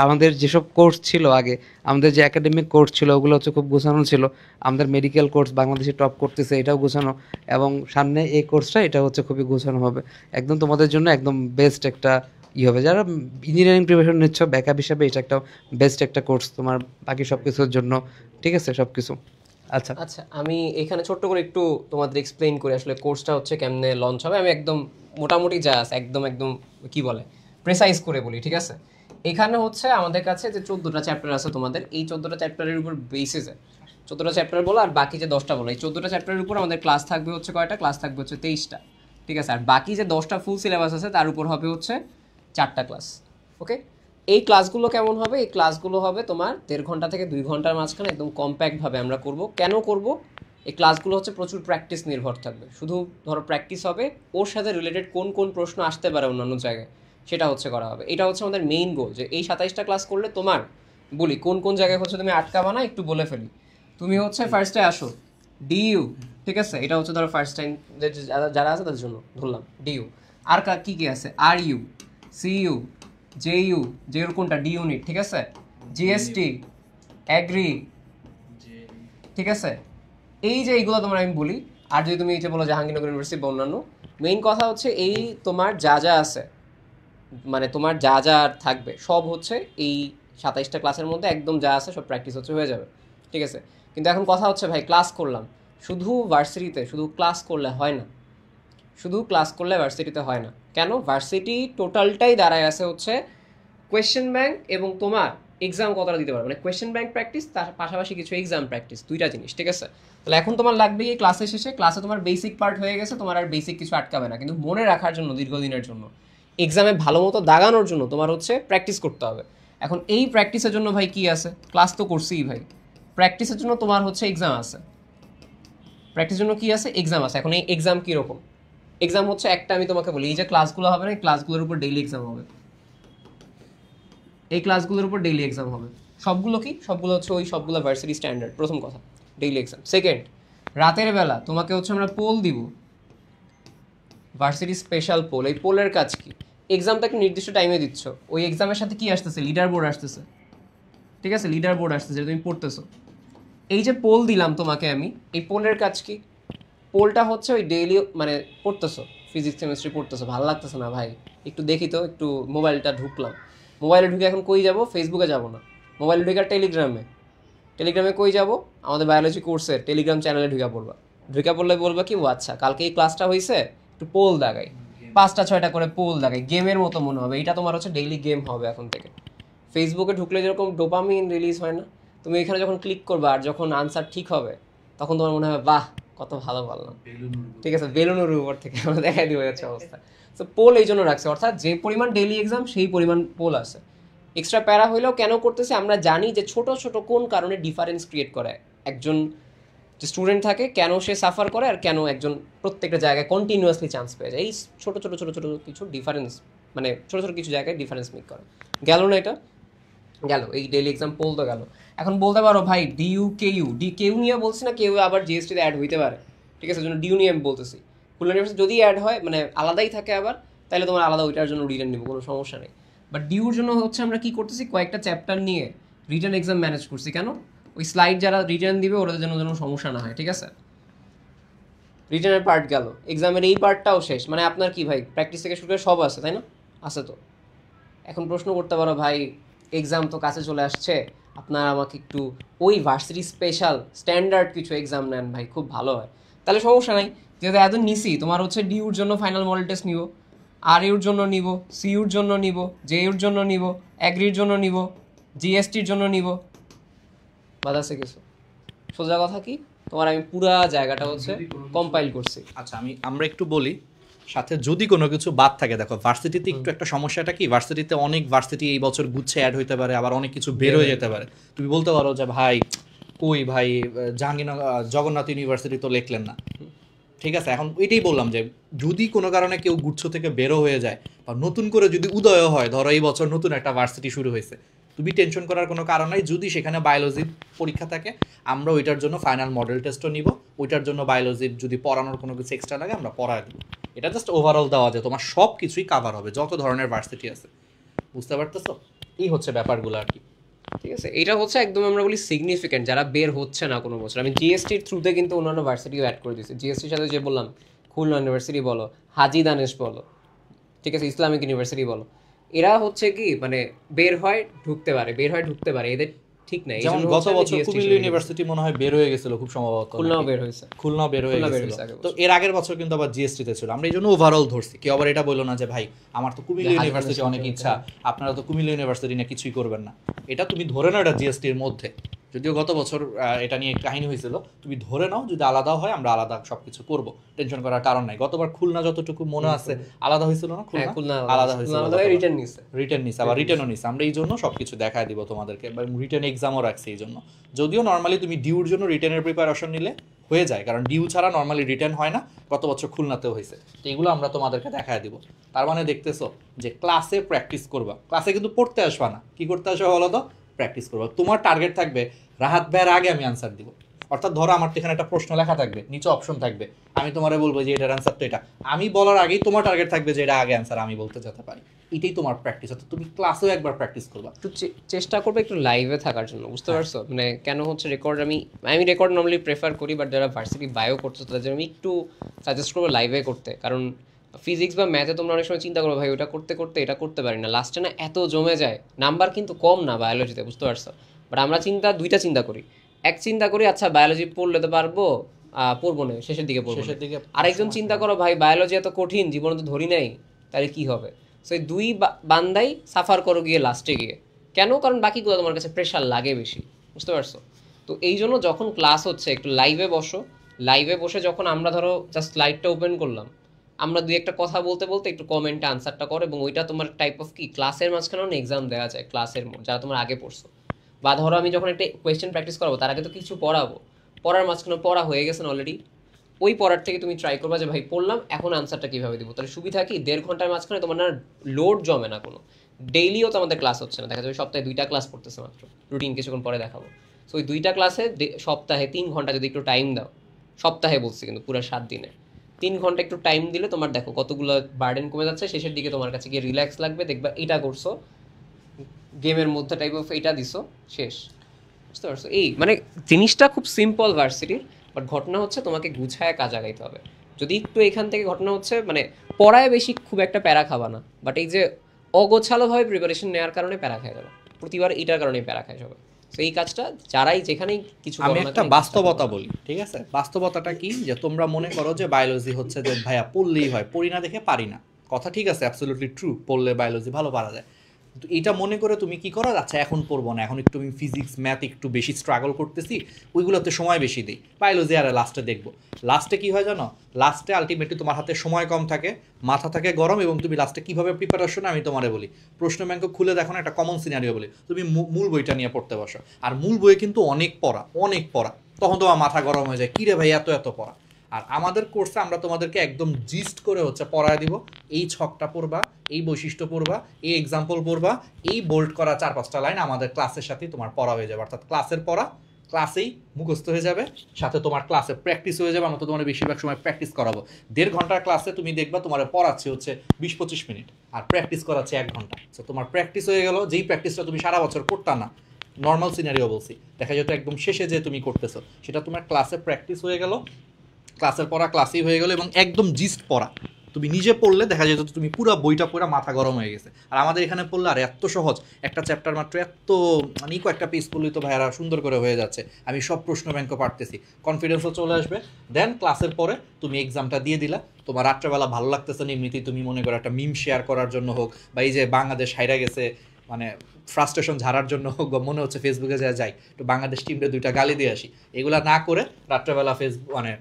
আমাদের যেসব কোর্স ছিল আগে, আমাদের যে একাডেমিক কোর্স ছিল ওগুলো হচ্ছে খুব গোছানো ছিল। আমাদের মেডিকেল কোর্স বাংলাদেশে টপ করতেছে, এটাও গোছানো, এবং সামনে এই কোর্সটা এটা হচ্ছে খুবই গোছানো হবে। একদম তোমাদের জন্য একদম বেস্ট একটা হবে। যারা ইঞ্জিনিয়ারিং প্রিপারেশন নিচ্ছ ব্যাকআপ হিসাবে, এটা একটা বেস্ট একটা কোর্স তোমার বাকি সব কিছুর জন্য, ঠিক আছে? সব কিছু আচ্ছা আচ্ছা, আমি এখানে ছোট্ট করে একটু তোমাদের এক্সপ্লেইন করি আসলে কোর্সটা হচ্ছে কেমনে লঞ্চ হবে। আমি একদম মোটামুটি যা আছে একদম একদম কি বলে প্রেসাইজ করে বলি, ঠিক আছে? এখানে হচ্ছে আমাদের কাছে যে 14টা চ্যাপ্টার আছে, তোমাদের এই 14টা চ্যাপ্টারের উপর বেসিসে 14টা চ্যাপ্টার বলো, আর বাকি যে 10টা বলো, এই 14টা চ্যাপ্টারের উপর আমাদের ক্লাস থাকবে হচ্ছে কয়টা? ক্লাস থাকবে হচ্ছে 23টা, ঠিক আছে? আর বাকি যে 10টা ফুল সিলেবাস আছে তার উপর হবে হচ্ছে 4টা ক্লাস, ওকে? এই ক্লাসগুলো কেমন হবে? এই ক্লাসগুলো হবে তোমার 1.5 ঘন্টা থেকে 2 ঘন্টার মাঝখানে একদম কম্প্যাক্টভাবে আমরা করব। কেন করব? এই ক্লাসগুলো হচ্ছে প্রচুর প্র্যাকটিস নির্ভর থাকবে, শুধু ধরো প্র্যাকটিস হবে, ওর সাথে রিলেটেড কোন কোন প্রশ্ন আসতে পারে অন্যান্য জায়গায় সেটা হচ্ছে করা হবে। এটা হচ্ছে আমাদের মেইন গোল, যে এই 27টা ক্লাস করলে তোমার বলি কোন কোন জায়গায় হচ্ছে তুমি আটকাবা না, একটু বলে ফেলি। তুমি হচ্ছে ফার্স্টে আসো ডিইউ, ঠিক আছে, এটা হচ্ছে ধরো ফার্স্ট টাইম যারা আছে তাদের জন্য ধরলাম ডিইউ। আর কি কি আছে, আর ইউ, সিইউ, জেইউ, জেইউর কোনটা ডি ইউনিট, ঠিক আছে, জিএসটি, অ্যাগ্রি, ঠিক আছে, এই যে এইগুলো তোমার আমি বলি। আর যদি তুমি এই যে বলো জাহাঙ্গীরনগর ইউনিভার্সিটি বা অন্যান্য, মেইন কথা হচ্ছে এই তোমার যা যা আছে, মানে তোমার যা যা থাকবে সব হচ্ছে এই 27টা ক্লাসের মধ্যে একদম যা আছে সব প্র্যাকটিস হচ্ছে হয়ে যাবে, ঠিক আছে। কিন্তু এখন কথা হচ্ছে ভাই ক্লাস করলাম, শুধু ভার্সিটিতে শুধু ক্লাস করলে হয় না, শুধু ক্লাস করলে ভার্সিটিতে হয় না। কেন? ভার্সিটি টোটালটাই দাঁড়ায় আছে হচ্ছে কোয়েশ্চেন ব্যাংক এবং তোমার এক্সাম কতটা দিতে পারবে, মানে কোয়েশ্চেন ব্যাংক প্র্যাকটিস তার পাশাপাশি কিছু এক্সাম প্র্যাকটিস, দুইটা জিনিস, ঠিক আছে। তাহলে এখন তোমার লাগবে এই ক্লাসে শেষে, ক্লাসে তোমার বেসিক পার্ট হয়ে গেছে, তোমার আর বেসিক কিছু আটকাবে না, কিন্তু মনে রাখার জন্য দীর্ঘদিনের জন্য এক্সামে ভালো মতো দাগানোর জন্য তোমার হচ্ছে প্র্যাকটিস করতে হবে। এখন এই প্র্যাকটিসের জন্য ভাই কি আছে, ক্লাস তো করছিই ভাই, প্র্যাকটিসের জন্য তোমার হচ্ছে এক্সাম আছে, প্র্যাকটিসের জন্য কি আছে, এক্সাম আছে। এখন এই এক্সাম কীরকম, এক্সাম হচ্ছে একটা আমি তোমাকে বলি, এই যে ক্লাসগুলো হবে না, এই ক্লাসগুলোর উপর ডেইলি এক্সাম হবে, এই ক্লাসগুলোর উপর ডেইলি এক্সাম হবে। সবগুলো কি, সবগুলো হচ্ছে ওই সবগুলো ভার্সিটি স্ট্যান্ডার্ড, প্রথম কথা ডেইলি এক্সাম। সেকেন্ড, রাতের বেলা তোমাকে হচ্ছে আমরা পোল দিব, ভার্সিটি স্পেশাল পোল। এই পোলের কাজ কি, এক্সামটা একটা নির্দিষ্ট টাইমে দিচ্ছ, ওই এক্সামের সাথে কি আসতেছে, লিডার বোর্ড আসতেছে, ঠিক আছে, লিডার বোর্ড আসতেছে, যেটা তুমি পড়তেছো। এই যে পোল দিলাম তোমাকে আমি, এই পোলের কাজ কি, পোলটা হচ্ছে ওই ডেইলি মানে পড়তেছো, ফিজিক্স কেমিস্ট্রি পড়তেছো, ভালো লাগতেছে না ভাই, একটু দেখি তো, একটু মোবাইলটা ঢুকলাম, মোবাইলে ঢুকে এখন কই যাব, ফেসবুকে যাব না, মোবাইলে ঢুকে টেলিগ্রামে, টেলিগ্রামে কই যাব, আমাদের বায়োলজি কোর্সের টেলিগ্রাম চ্যানেলে ঢুকে পড়বা, ঢুকে পড়লে বলবা কি, ও আচ্ছা কালকে এই ক্লাসটা হয়েছে, একটু পোল দাগাই, 5টা 6টা করে পোল দাগাই, গেমের মতো মনে হবে, এটা তোমার হচ্ছে ডেইলি গেম হবে এখন থেকে। ফেসবুকে ঢুকলে যেরকম ডোপামিন রিলিজ হয় না, তুমি এখানে যখন ক্লিক করবা আর যখন আনসার ঠিক হবে তখন তোমার মনে হবে বাহ কত ভালো পারলাম, ঠিক আছে, বেলুনের উপর থেকে আমরা দেখাই দিব যাচ্ছে অবস্থা। তো পোল এই জন্য রাখছে, অর্থাৎ যে পরিমাণ ডেইলি এক্সাম সেই পরিমাণ পোল আছে। এক্সট্রা প্যারা হইলেও কেন করতেছে, আমরা জানি যে ছোট ছোট কোন কারণে ডিফারেন্স ক্রিয়েট করে, একজন যে স্টুডেন্ট থাকে কেন সে সাফার করে আর কেন একজন প্রত্যেকটা জায়গায় কন্টিনিউয়াসলি চান্স পেয়ে যায়, এই ছোট ছোট ছোট ছোট কিছু ডিফারেন্স, মানে ছোট ছোট কিছু জায়গায় ডিফারেন্স মেক করে। গেল না এটা, গেল এই ডেইলি এক্সাম পোল তো গেল। এখন বলতে পারো ভাই ডিইউ কেইউ, কেউ নিয়ে বলছি না, কেউ আবার জিএসটিতে অ্যাড হইতে পারে, ঠিক আছে, জন্য ডিউ নিয়ে আমি বলতেছি। খুলনা ইউনিভার্সিটি যদি অ্যাড হয় মানে আলাদাই থাকে আবার, তাহলে তোমার আলাদা ওইটার জন্য রিটার্ন নেবো, কোনো সমস্যা নেই। বাট ডিউর জন্য হচ্ছে আমরা কি করতেছি, কয়েকটা চ্যাপ্টার নিয়ে রিটার্ন এক্সাম ম্যানেজ করছি। কেন? ওই স্লাইড যারা রিটার্ন দিবে ওদের জন্য যেন সমস্যা না হয়, ঠিক আছে। রিটার্নের পার্ট গেল, এক্সামের এই পার্টটাও শেষ, মানে আপনার কি ভাই প্র্যাকটিস থেকে শুরু করে সব আছে, তাই না? আছে তো। এখন প্রশ্ন করতে পারো ভাই এক্সাম তো কাছে চলে আসছে, আপনারা আমাকে একটু ওই ভার্সিটি স্পেশাল স্ট্যান্ডার্ড কিছু এক্সাম নেন ভাই, খুব ভালো হয়। তাহলে সমস্যা নাই, যেহেতু এত নিছি, তোমার হচ্ছে ডিউর জন্য ফাইনাল মডেল টেস্ট নিব, আর ইউর জন্য নিব, সিইউর জন্য নিব, জেইউর জন্য নিব, অ্যাগ্রির জন্য নিব, জিএসটির জন্য নিব, বাদ আছে কিছু? সোজা কথা কি, তোমার আমি পুরা জায়গাটা হচ্ছে কম্পাইল করছি। আচ্ছা আমরা একটু বলি, সাথে যদি কোনো কিছু বাদ থাকে, দেখো ভার্সিটিতে একটু একটা সমস্যাটা কি, ভার্সিটিতে অনেক ভার্সিটি এই বছর গুচ্ছে অ্যাড হইতে পারে, আবার অনেক কিছু বের হয়ে যেতে পারে। তুমি বলতে পারো যে ভাই কই ভাই জাহাঙ্গীরনগর জগন্নাথ ইউনিভার্সিটি তো লিখলেন না, ঠিক আছে। এখন এটাই বললাম যে যদি কোনো কারণে কেউ গুচ্ছ থেকে বেরো হয়ে যায় বা নতুন করে যদি উদয় হয়, ধরো এই বছর নতুন একটা ভার্সিটি শুরু হয়েছে, তুমি টেনশন করার কোনো কারণ নাই। যদি সেখানে বায়োলজির পরীক্ষা থাকে, আমরা ওইটার জন্য ফাইনাল মডেল টেস্টও নিব, ওইটার জন্য বায়োলজির যদি পড়ানোর কোনো কিছু এক্সট্রা লাগে আমরা পড়ায় দেবো। এটা জাস্ট ওভারঅল দেওয়া যায়, তোমার সব কিছুই কাভার হবে, যত ধরনের ভার্সিটি আছে। বুঝতে পারতেছো? এই হচ্ছে ব্যাপারগুলো আর কি, ঠিক আছে। এটা হচ্ছে একদম আমরা বলি সিগনিফিক্যান্ট, যারা বের হচ্ছে না কোনো বছর। আমি জিএসটির থ্রুতে কিন্তু অন্যান্য ভার্সিটিও অ্যাড করে দিয়েছি। জিএসটির সাথে যে বললাম খুলনা ইউনিভার্সিটি বলো, হাজি দানেশ বলো, ঠিক আছে, ইসলামিক ইউনিভার্সিটি বলো, এরা হচ্ছে কি মানে বের হয় ঢুকতে পারে, বের হয় ঢুকতে পারে, এদের ঠিক নাই। যেমন গত বছর কুমিল্লা ইউনিভার্সিটি মনে হয় বের হয়ে গেছিল খুব সম্ভবত, খুলনাও বের হয়েছে, খুলনাও বের হয়ে গেছিল। তো এর আগের বছর কিন্তু আবার জিএসটিতে ছিল, আমরা এই জন্য ওভারঅল ধরছি। কেউ আবার এটা বললো না যে ভাই আমার তো কুমিল্লা ইউনিভার্সিটি অনেক ইচ্ছা, আপনারা তো কুমিল্লা ইউনিভার্সিটি নিয়ে কিছুই করবেন না। এটা তুমি ধরে নাও, এটা জিএসটির মধ্যে, যদিও গত বছর এটা নিয়ে কাহিনী হয়েছিল, তুমি ধরে নাও যদি আলাদা হয় আমরা আলাদা সবকিছু করবো, টেনশন করার কারণ নাই। গতবার খুলনা যতটুকু মনে আছে আলাদা হয়েছিল না, খুলনা আলাদা হয়েছিল, রিটার্ন নিছে, আবার রিটার্নও নিছে। আমরা এই জন্য সবকিছু দেখায় দিব তোমাদেরকে, রিটার্ন এক্সামও রাখছি এই জন্য। যদিও নর্মালি তুমি ডিউর জন্য রিটার্নের প্রিপারেশন নিলে হয়ে যায়, কারণ ডিউ ছাড়া নর্মালি রিটার্ন হয় না, গত বছর খুলনাতেও হয়েছে। তো এগুলো আমরা তোমাদেরকে দেখায় দিব। তার মানে দেখতেছো যে ক্লাসে প্র্যাকটিস করবা, ক্লাসে কিন্তু পড়তে আসবা না, কি করতে আসবা বলো তো, প্র্যাকটিস করবা। তোমার টার্গেট থাকবে রাহাত ভাইয়ের আগে আমি আনসার দিব। অর্থাৎ ধরো আমার তো এখানে একটা প্রশ্ন লেখা থাকবে, নিচে অপশন থাকবে, আমি তোমারে বলবো যে এটার অ্যান্সার তো এটা, আমি বলার আগেই তোমার টার্গেট থাকবে যে এটা আগে অ্যান্সার আমি বলতে যেতে পারি। এটাই তোমার প্র্যাকটিস। অর্থাৎ তুমি ক্লাসেও একবার প্র্যাকটিস করবা। একটু চেষ্টা করবে একটু লাইভে থাকার জন্য, বুঝতে পারছো? মানে কেন হচ্ছে রেকর্ড আমি রেকর্ড নর্মালি প্রেফার করি, বাট যারা ভার্সিটি বায়ো করছো তাদের জন্য আমি একটু সাজেস্ট করবো লাইভে করতে। কারণ ফিজিক্স বা ম্যাথে তোমরা অনেক সময় চিন্তা করো ভাই ওটা করতে করতে এটা করতে পারি না, লাস্টে না এত জমে যায়। নাম্বার কিন্তু কম না বায়োলজিতে, বুঝতে পারছো? বাট আমরা দুইটা চিন্তা করি। এক চিন্তা করি আচ্ছা বায়োলজি পড়লে তো পারবো, পড়বো না, শেষের দিকে পড়বো। আরেকজন চিন্তা করো ভাই বায়োলজি এত কঠিন, জীবনে তো ধরি নাই, তাহলে কি হবে? সো এই দুই বান্দাই সাফার করো গিয়ে লাস্টে গিয়ে। কেন? কারণ বাকিগুলো তোমার কাছে প্রেশার লাগে বেশি, বুঝতে পারছো? তো এই জন্য যখন ক্লাস হচ্ছে একটু লাইভে বসো। লাইভে বসে যখন আমরা ধরো জাস্ট লাইটটা ওপেন করলাম, আমরা দুই একটা কথা বলতে বলতে একটু কমেন্টে আনসারটা করো, এবং ওইটা তোমার টাইপ অফ কি ক্লাসের মাঝখানেও এক্সাম দেওয়া যায় ক্লাসের যারা তোমার আগে পড়ছো। বা ধরো আমি যখন একটা কোয়েশ্চেন প্র্যাকটিস করাবো তার আগে তো কিছু পড়াবো, পড়ার মাঝখানে পড়া হয়ে গেছে অলরেডি, ওই পড়ার থেকে তুমি ট্রাই করবা যে ভাই পড়লাম এখন আনসারটা কীভাবে দিব। তাহলে সুবিধা কি 1.5 ঘন্টার মাঝখানে তোমার না লোড জমে না কোনো। ডেইলিও তো আমাদের ক্লাস হচ্ছে না, দেখা যাবে সপ্তাহে 2টা ক্লাস পড়তেছে মাত্র, রুটিন কিছুক্ষণ পরে দেখাবো। সো ওই 2টা ক্লাসে সপ্তাহে 3 ঘন্টা যদি একটু টাইম দাও, সপ্তাহে বলছি কিন্তু পুরো 7 দিনে 3 ঘন্টা একটু টাইম দিলে তোমার দেখো কতগুলো বার্ডেন কমে যাচ্ছে। শেষের দিকে তোমার কাছে গিয়ে রিল্যাক্স লাগবে, দেখবা এটা করছো গেমের মধ্যে টাইপ অফ এটা দিছো, শেষ। বুঝতে পারছো? এই মানে জিনিসটা খুব সিম্পল ভার্সিটির, বাট ঘটনা হচ্ছে তোমাকে গুছায় কাজ আগাইতে হবে। যদি একটু এখান থেকে ঘটনা হচ্ছে মানে পড়ায় বেশি খুব একটা প্যারা খাবা না, বাট এই যে অগোছালোভাবে প্রিপারেশন নেওয়ার কারণে প্যারা খাই যাবে প্রতিবার, এটার কারণেই প্যারা খাই যাবে। তো এই কাজটা যারাই যেখানেই কিছু আমি একটা বাস্তবতা বলি, ঠিক আছে? বাস্তবতাটা কি, যে তোমরা মনে করো যে বায়োলজি হচ্ছে যে ভাইয়া পড়লেই হয়, পড়ি না দেখে পারি না, কথা ঠিক আছে, অ্যাবসলিউটলি ট্রু, পড়লে বায়োলজি ভালো পারা যায়। তো এটা মনে করে তুমি কি করো, আচ্ছা এখন পড়বো না, এখন একটু আমি ফিজিক্স ম্যাথ একটু বেশি স্ট্রাগল করতেছি, ওইগুলোতে সময় বেশি দিই, বায়োলজি আর লাস্টে দেখবো। লাস্টে কি হয় জানো? লাস্টে আলটিমেটলি তোমার হাতে সময় কম থাকে, মাথা থাকে গরম, এবং তুমি লাস্টে কীভাবে প্রিপারেশন আমি তোমারে বলি, প্রশ্ন ব্যাংক খুলে দেখো না, একটা কমন সিনারিও বলি, তুমি মূল বইটা নিয়ে পড়তে বসো, আর মূল বইয়ে কিন্তু অনেক পড়া, তখন তোমার মাথা গরম হয়ে যায়, কিরে ভাই এত পড়া। আর আমাদের কোর্সে আমরা তোমাদেরকে একদম জিস্ট করে হচ্ছে পড়ায় দিব, এই ছকটা পড়বা, এই বৈশিষ্ট্য পড়বা, এই এক্সাম্পল পড়বা, এই বোল্ড করা 4-5টা লাইন আমাদের ক্লাসের সাথেই তোমার পড়া হয়ে যাবে। অর্থাৎ ক্লাসের পড়া ক্লাসেই মুখস্থ হয়ে যাবে, সাথে তোমার ক্লাসে প্র্যাকটিস হয়ে যাবে। আমরা তো তোমার বেশিরভাগ সময় প্র্যাকটিস করাবো। 1.5 ঘন্টার ক্লাসে তুমি দেখবা তোমার পড়াচ্ছে হচ্ছে 20-25 মিনিট, আর প্র্যাকটিস করাচ্ছে 1 ঘন্টা। তো তোমার প্র্যাকটিস হয়ে গেল, যেই প্র্যাকটিসটা তুমি সারা বছর করতা না, নর্মাল সিনারিও বলছি, দেখা যেত একদম শেষে যে তুমি করতেছো, সেটা তোমার ক্লাসে প্র্যাকটিস হয়ে গেল, ক্লাসের পড়া ক্লাসেই হয়ে গেলো, এবং একদম জিস্ট পড়া তুমি নিজে পড়লে দেখা যেত তুমি পুরো বইটা পড়া মাথা গরম হয়ে গেছে। আর আমাদের এখানে পড়লে আর এত সহজ, একটা চ্যাপ্টার মাত্র এত মানে কয়েকটা পেজ পড়লেই তো ভাইয়ারা সুন্দর করে হয়ে যাচ্ছে, আমি সব প্রশ্ন ব্যাংক পারতেছি, কনফিডেন্সও চলে আসবে। দেন ক্লাসের পরে তুমি এক্সামটা দিয়ে দিলা, তোমার রাত্রেবেলা ভালো লাগতেছে না, এমনিতেই তুমি মনে করো একটা মিম শেয়ার করার জন্য হোক, বা এই যে বাংলাদেশ হাইরা গেছে মানে ফ্রাস্ট্রেশন ঝাড়ার জন্য হোক, বা মনে হচ্ছে ফেসবুকে যাই একটু বাংলাদেশ টিমটা 2টা গালি দিয়ে আসি, এগুলা না করে রাত্রেবেলা ফেসবুক মানে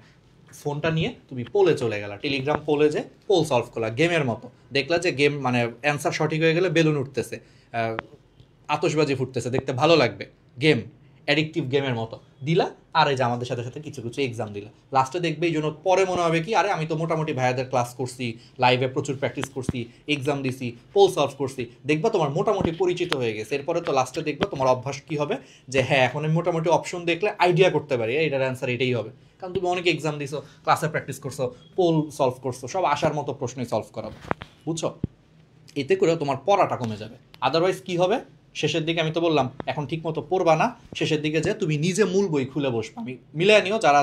ফোনটা নিয়ে তুমি পোলে চলে গেলা, টেলিগ্রাম পোলে যে পোল সলভ করলা গেমের মতো, দেখলা যে গেম মানে অ্যান্সার সঠিক হয়ে গেলে বেলুন উঠতেছে, আতশবাজি ফুটতেছে, দেখতে ভালো লাগবে, গেম অ্যাডিকটিভ গেমের মতো দিলা, আর এই যে আমাদের সাথে সাথে কিছু এক্সাম দিলা। লাস্টে দেখবে এই জন্য পরে মনে হবে কি, আরে আমি তো মোটামুটি ভাইয়াদের ক্লাস করছি, লাইভে প্রচুর প্র্যাকটিস করছি, এক্সাম দিছি, পোল সলভ করছি, দেখবা তোমার মোটামুটি পরিচিত হয়ে গেছে। এরপরে তো লাস্টে দেখবা তোমার অভ্যাস কি হবে, যে হ্যাঁ এখন আমি মোটামুটি অপশন দেখলে আইডিয়া করতে পারি এটার অ্যান্সার এটাই হবে, কারণ তুমি অনেক এক্সাম দিছো, ক্লাসে প্র্যাকটিস করছো, পোল সলভ করছো, সব আসার মতো প্রশ্নই সলভ করাবো, বুঝছো? এতে করে তোমার পড়াটা কমে যাবে। আদারওয়াইজ কি হবে, শেষের দিকে আমি তো বললাম এখন ঠিক মতো পড়বা না, শেষের দিকে যে তুমি নিজে মূল বই খুলে বসবা, আমি মিলিয়ে নিও, যারা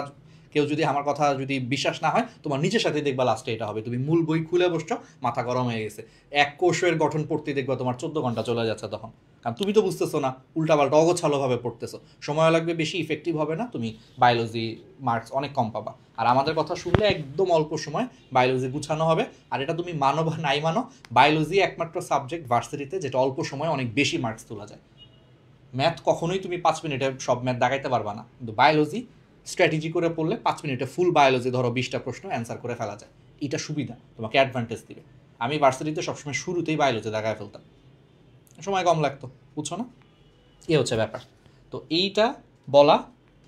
কেউ যদি আমার কথা যদি বিশ্বাস না হয়, তোমার নিজের সাথে দেখবা লাস্টে এটা হবে, তুমি মূল বই খুলে বসছো, মাথা গরম হয়ে গেছে, এক কোষের গঠন পড়তে দেখবা তোমার 14 ঘন্টা চলে যাচ্ছে তখন, কারণ তুমি তো বুঝতেছো না, উল্টাপাল্টা অগোছালোভাবে পড়তেছো, সময় লাগবে বেশি, ইফেক্টিভ হবে না, তুমি বায়োলজি মার্কস অনেক কম পাবা। আর আমাদের কথা শুনলে একদম অল্প সময় বায়োলজি গুছানো হবে। আর এটা তুমি মানো বা নাই মানো, বায়োলজি একমাত্র সাবজেক্ট ভার্সিটিতে যেটা অল্প সময় অনেক বেশি মার্কস তোলা যায়। ম্যাথ কখনোই তুমি 5 মিনিটে সব ম্যাথ দাগাইতে পারবা না, কিন্তু বায়োলজি স্ট্র্যাটেজি করে পড়লে 5 মিনিটে ফুল বায়োলজি ধরো 20টা প্রশ্ন অ্যান্সার করে ফেলা যায়। এটা সুবিধা, তোমাকে অ্যাডভান্টেজ দিবে। আমি ভার্সিটিতে সবসময় শুরুতেই বায়োলজি দাগায় ফেলতাম, সময় কম লাগতো, বুঝছো না? এ হচ্ছে ব্যাপার। তো এইটা বলা,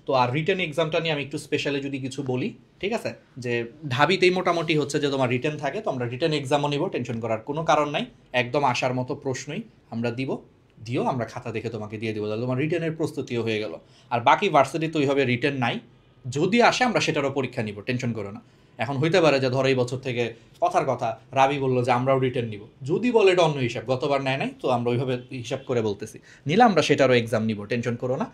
তো আর রিটেন এক্সামটা নিয়ে আমি একটু স্পেশালি যদি কিছু বলি, ঠিক আছে, যে ঢাবিতেই মোটামুটি হচ্ছে যে তোমার রিটেন থাকে, তো আমরা রিটেন এক্সামও নিব, টেনশন করার কোনো কারণ নাই, একদম আসার মতো প্রশ্নই আমরা দিও, আমরা খাতা দেখে তোমাকে দিয়ে দিব, তাহলে তোমার রিটেনের প্রস্তুতিও হয়ে গেল। আর বাকি ভার্সিটি তো ওইভাবে রিটেন নাই, যদি আসে আমরা সেটারও পরীক্ষা নিব, টেনশন করো না। এখন হইতে পারে যে ধরো এই বছর থেকে কথার কথা রাবি বললো যে আমরাও রিটার্ন নিব, যদি বলে এটা অন্য হিসাব, গতবার নেয় নাই তো আমরা ওইভাবে হিসাব করে বলতেছি, নিলে আমরা সেটারও এক্সাম নিব, টেনশন করো না।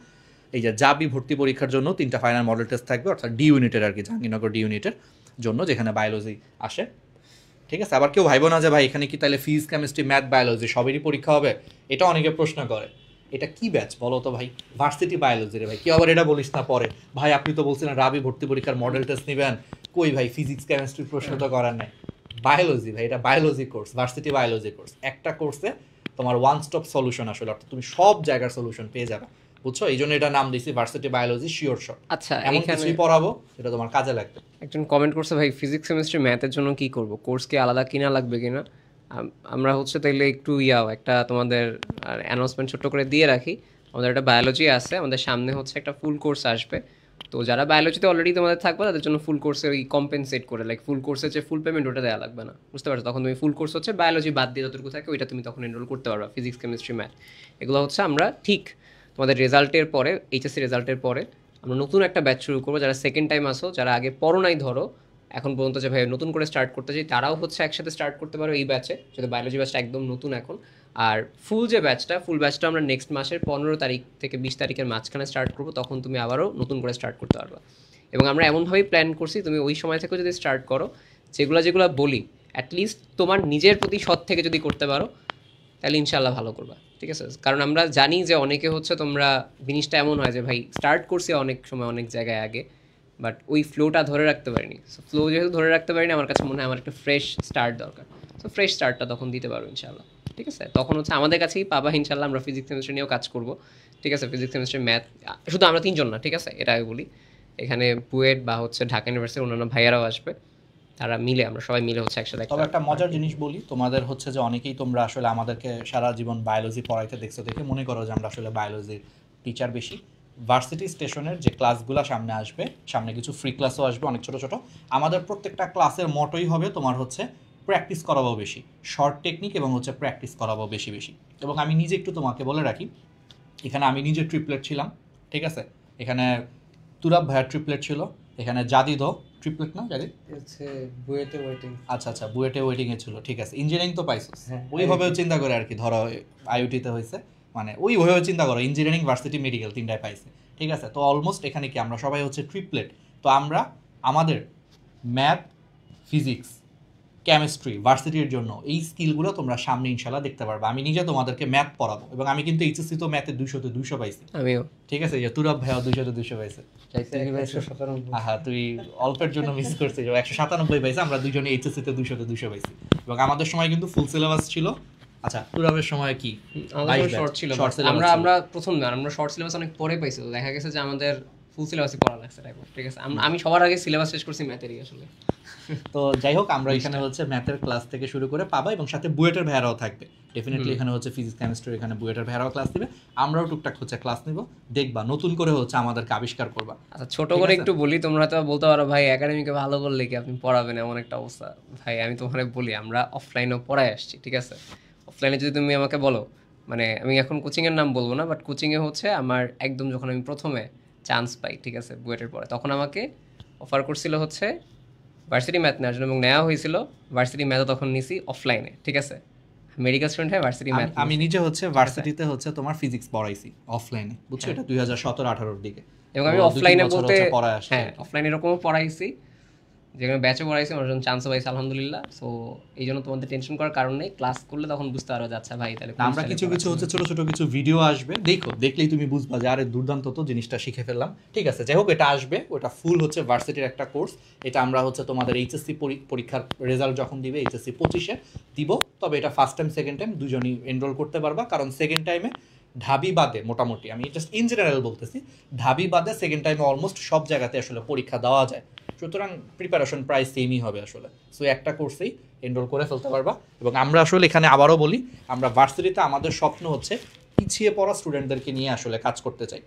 এই যে জাবি ভর্তি পরীক্ষার জন্য 3টা ফাইনাল মডেল টেস্ট থাকবে, অর্থাৎ ডি ইউনিটের আর কি, জাহাঙ্গীরনগর ডি ইউনিটের জন্য, যেখানে বায়োলজি আসে, ঠিক আছে। আবার কেউ ভাইবো না যে ভাই এখানে কি তাহলে ফিজিক্স কেমিস্ট্রি ম্যাথ বায়োলজি সবেরই পরীক্ষা হবে, এটা অনেকে প্রশ্ন করে। এটা কি ব্যাচ বলো তো ভাই, ভার্সিটি বায়োলজি রে ভাই, কি আবার এটা বলিস না পরে, ভাই আপনি তো বলছিলেন রাবি ভর্তি পরীক্ষার মডেল টেস্ট নেবেন, কই ভাই ফিজিক্স কেমিস্ট্রির প্রশ্ন তো করার নাই। বায়োলজি ভাই, এটা biology course, varsity biology course, একটা কোর্সে তোমার ওয়ান স্টপ সলিউশন আসলে, অর্থাৎ তুমি সব জায়গার সলিউশন পেয়ে যাবে, বুঝছো? এই জন্য এটা নাম দিয়েছি ভার্সিটি বায়োলজি শিওর শট। আচ্ছা, এমন কিছুই পড়াবো যেটা তোমার কাজে লাগবে। একজন কমেন্ট করছে ভাই ফিজিক্স কেমিস্ট্রি ম্যাথের জন্য কি করব, কোর্স কি আলাদা কিনা লাগবে কিনা? আমরা হচ্ছে তাইলে একটু একটা তোমাদের অ্যানাউন্সমেন্ট ছোট্ট করে দিয়ে রাখি। আমাদের একটা বায়োলজি আছে, আমাদের সামনে হচ্ছে একটা ফুল কোর্স আসবে, তো যারা বায়োলজিতে অলরেডি তোমাদের থাকবে তাদের জন্য ফুল কোর্সে ওই কম্পেনসেট করে, লাইক ফুল কোর্সের যে ফুল পেমেন্ট ওটা দেওয়া লাগবে না, বুঝতে পারছো? তখন তুমি ফুল কোর্স হচ্ছে বায়োলজি বাদ দিয়ে যতটুকু থাকে ওইটা তুমি তখন এনরোল করতে পারবা, ফিজিক্স কেমিস্ট্রি ম্যাথ এগুলো হচ্ছে আমরা ঠিক তোমাদের রেজাল্টের পরে, এইচএসসি রেজাল্টের পরে আমরা নতুন একটা ব্যাচ শুরু করবো। যারা সেকেন্ড টাইম আসো, যারা আগে পড়ো নাই ধরো এখন পর্যন্ত, যে ভাই নতুন করে স্টার্ট করতে চাই, তারাও হচ্ছে একসাথে স্টার্ট করতে পারো এই ব্যাচে, যেটা বায়োলজি ব্যাচটা একদম নতুন এখন। আর ফুল ব্যাচটা আমরা নেক্সট মাসের 15 তারিখ থেকে 20 তারিখের মাঝখানে স্টার্ট করবো, তখন তুমি আবারও নতুন করে স্টার্ট করতে পারবা। এবং আমরা এমনভাবেই প্ল্যান করছি, তুমি ওই সময় থেকে যদি স্টার্ট করো, যেগুলো বলি অ্যাটলিস্ট তোমার নিজের প্রতি সৎ থেকে যদি করতে পারো, তাহলে ইনশাল্লাহ ভালো করবা, ঠিক আছে? কারণ আমরা জানি যে অনেকে হচ্ছে তোমরা জিনিসটা এমন হয় যে ভাই স্টার্ট করছি অনেক সময় অনেক জায়গায় আগে, বাট ওই ফ্লোটা ধরে রাখতে পারিনি। সো ফ্লো যেহেতু ধরে রাখতে পারিনি, আমার কাছে মনে হয় আমার একটা ফ্রেশ স্টার্ট দরকার। সো ফ্রেশ স্টার্টটা তখন দিতে পারবো ইনশাল্লাহ, ঠিক আছে? তখন হচ্ছে আমাদের কাছেই পাবা ইনশাল্লাহ। আমরা ফিজিক্স কেমিস্ট্রি নিয়েও কাজ করবো, ঠিক আছে? ফিজিক্স কেমিস্ট্রি ম্যাথ শুধু আমরা 3জন না, ঠিক আছে? এটা আগে বলি, এখানে বুয়েট বা হচ্ছে ঢাকা ইউনিভার্সিটির অন্যান্য ভাইয়ারাও আসবে, তারা মিলে আমরা সবাই মিলে হচ্ছে একসাথে। তবে একটা মজার জিনিস বলি তোমাদের, হচ্ছে যে অনেকেই তোমরা আসলে আমাদেরকে সারা জীবন বায়োলজি পড়াইতে দেখছো দেখে মনে করো যে আমরা আসলে বায়োলজির টিচার বেশি। ভার্সিটি স্টেশনের যে ক্লাসগুলো সামনে আসবে, সামনে কিছু ফ্রি ক্লাসও আসবে অনেক ছোট ছোট, আমাদের প্রত্যেকটা ক্লাসের মটোই হবে তোমার হচ্ছে প্র্যাকটিস করাবো বেশি, শর্ট টেকনিক এবং হচ্ছে প্র্যাকটিস করাবো বেশি বেশি। এবং আমি নিজে একটু তোমাকে বলে রাখি, এখানে আমি নিজে ট্রিপলেট ছিলাম, ঠিক আছে? এখানে তুরাব ভাইয়ার ট্রিপলেট ছিল, এখানে জাদিদও ট্রিপলেট না জাদি হচ্ছে বুয়েটে ওয়েটিং। আচ্ছা বুয়েটে ওয়েটিংয়ে ছিল, ঠিক আছে। ইঞ্জিনিয়ারিং তো পাইছো, ওইভাবেও চিন্তা করে আর কি, ধরো আইওটিতে হয়েছে, মানে ওইভাবেও চিন্তা করো ইঞ্জিনিয়ারিং ভার্সিটি মেডিকেল 3টায় পাইছে, ঠিক আছে? তো অলমোস্ট এখানে কি আমরা সবাই হচ্ছে ট্রিপলেট। তো আমরা আমাদের ম্যাথ ফিজিক্স কেমিস্ট্রি ভার্সিটির জন্য এই স্কিলগুলো তোমরা সামনে ইনশাল্লাহ দেখতে পারবে। আমি নিজে তোমাদেরকে ম্যাথ পড়াবো, এবং আমি কিন্তু এইচএসসি তো ম্যাথে 200-তে 200 পাইছি, আমিও, ঠিক আছে? যে তুরাব ভাইয়া 200-তে 200 পাইছে, তুই অল্পের জন্য মিস করছিস, 197 পাইছে, আমরা দুজনে এইচএসসিতে 200-তে 200 পাইছি। এবং আমাদের সময় কিন্তু ফুল সিলেবাস ছিল। আচ্ছা তুরাবের সময় কি আমাদের শর্ট ছিল, আমরা প্রথম না, আমরা শর্ট সিলেবাস অনেক পরে পাইছি, তো দেখা গেছে যে আমাদের ফুল সিলেবাসই পড়া লাগছে টাইপ, ঠিক আছে? আমি সবার আগে সিলেবাস শেষ করছি ম্যাথেরই আসলে। তো যাই হোক, আমরা এখানে হচ্ছে ম্যাথের ক্লাস থেকে শুরু করে পাবা, এবং সাথে বুয়েটের ভাইয়ারাও থাকবে ডেফিনেটলি। এখানে হচ্ছে ফিজিক্স কেমিস্ট্রি, এখানে বুয়েটের ভাইয়ারাও ক্লাস দিবে, আমরাও টুকটাক হচ্ছে ক্লাস নিব, দেখবা নতুন করে হচ্ছে আমাদেরকে আবিষ্কার করবা। আচ্ছা ছোট করে একটু বলি, তোমরা হয়তো বলতে পারো ভাই একাডেমিকে ভালো করলে কি আপনি পড়াবেন, এমন একটা অবস্থা। ভাই আমি তোমাকে বলি, আমরা অফলাইনেও পড়ায় আসছি, ঠিক আছে? অফলাইনে যদি তুমি আমাকে বলো, মানে আমি এখন কোচিংয়ের নাম বলবো না, বাট কোচিংয়ে হচ্ছে আমার একদম যখন আমি প্রথমে চান্স পাই, ঠিক আছে, বুয়েটের পরে, তখন আমাকে অফার করছিল হচ্ছে ভার্সিটি ম্যাথ নেওয়ার জন্য, এবং নেওয়া হয়েছিল ভার্সিটি ম্যাথও তখন নিছি অফলাইনে, ঠিক আছে? মেডিকেল স্টুডেন্ট হয়ে ভার্সিটি ম্যাথ আমি নিজে হচ্ছে ভার্সিটিতে হচ্ছে তোমার ফিজিক্স পড়াইছি অফলাইনে, বুঝছো? এটা 2017-18 দিকে, এবং আমি অফলাইনে বলতে পড়ায় আসছি। হ্যাঁ অফলাইনে এরকমও পড়াইছি, যেখানে ব্যাচে পড়াইছি, আমার জন্য চান্সও পাইছি আলহামদুলিল্লাহ। সো এই জন্য তোমাদের টেনশন করার কারণ নেই, ক্লাস করলে তখন বুঝতে পারো যে আচ্ছা ভাই তাহলে আমরা কিছু কিছু হচ্ছে ছোট ছোট কিছু ভিডিও আসবে, দেখলেই তুমি বুঝবা যে আরে দুর্দান্ত, তো জিনিসটা শিখে ফেললাম, ঠিক আছে? যাই হোক, এটা আসবে, ওটা ফুল হচ্ছে ভার্সিটির একটা কোর্স। এটা আমরা হচ্ছে তোমাদের এইচএসসি পরীক্ষার রেজাল্ট যখন দিবে, এইচএসসি 25-এ দিব, তবে এটা ফার্স্ট টাইম সেকেন্ড টাইম দুজনই এনরোল করতে পারবা। কারণ সেকেন্ড টাইমে ঢাবি বাদে মোটামুটি, আমি জাস্ট ইন জেনারেল বলতেছি, ঢাবি বাদে সেকেন্ড টাইমে অলমোস্ট সব জায়গাতে আসলে পরীক্ষা দেওয়া যায়, সুতরাং প্রিপারেশন প্রায় সেমই হবে আসলে। সো একটা কোর্সেই এনরোল করে ফেলতে পারবা। এবং আমরা আসলে এখানে আবারও বলি, আমরা ভার্সিটিতে আমাদের স্বপ্ন হচ্ছে পিছিয়ে পড়া স্টুডেন্টদেরকে নিয়ে আসলে কাজ করতে চাই।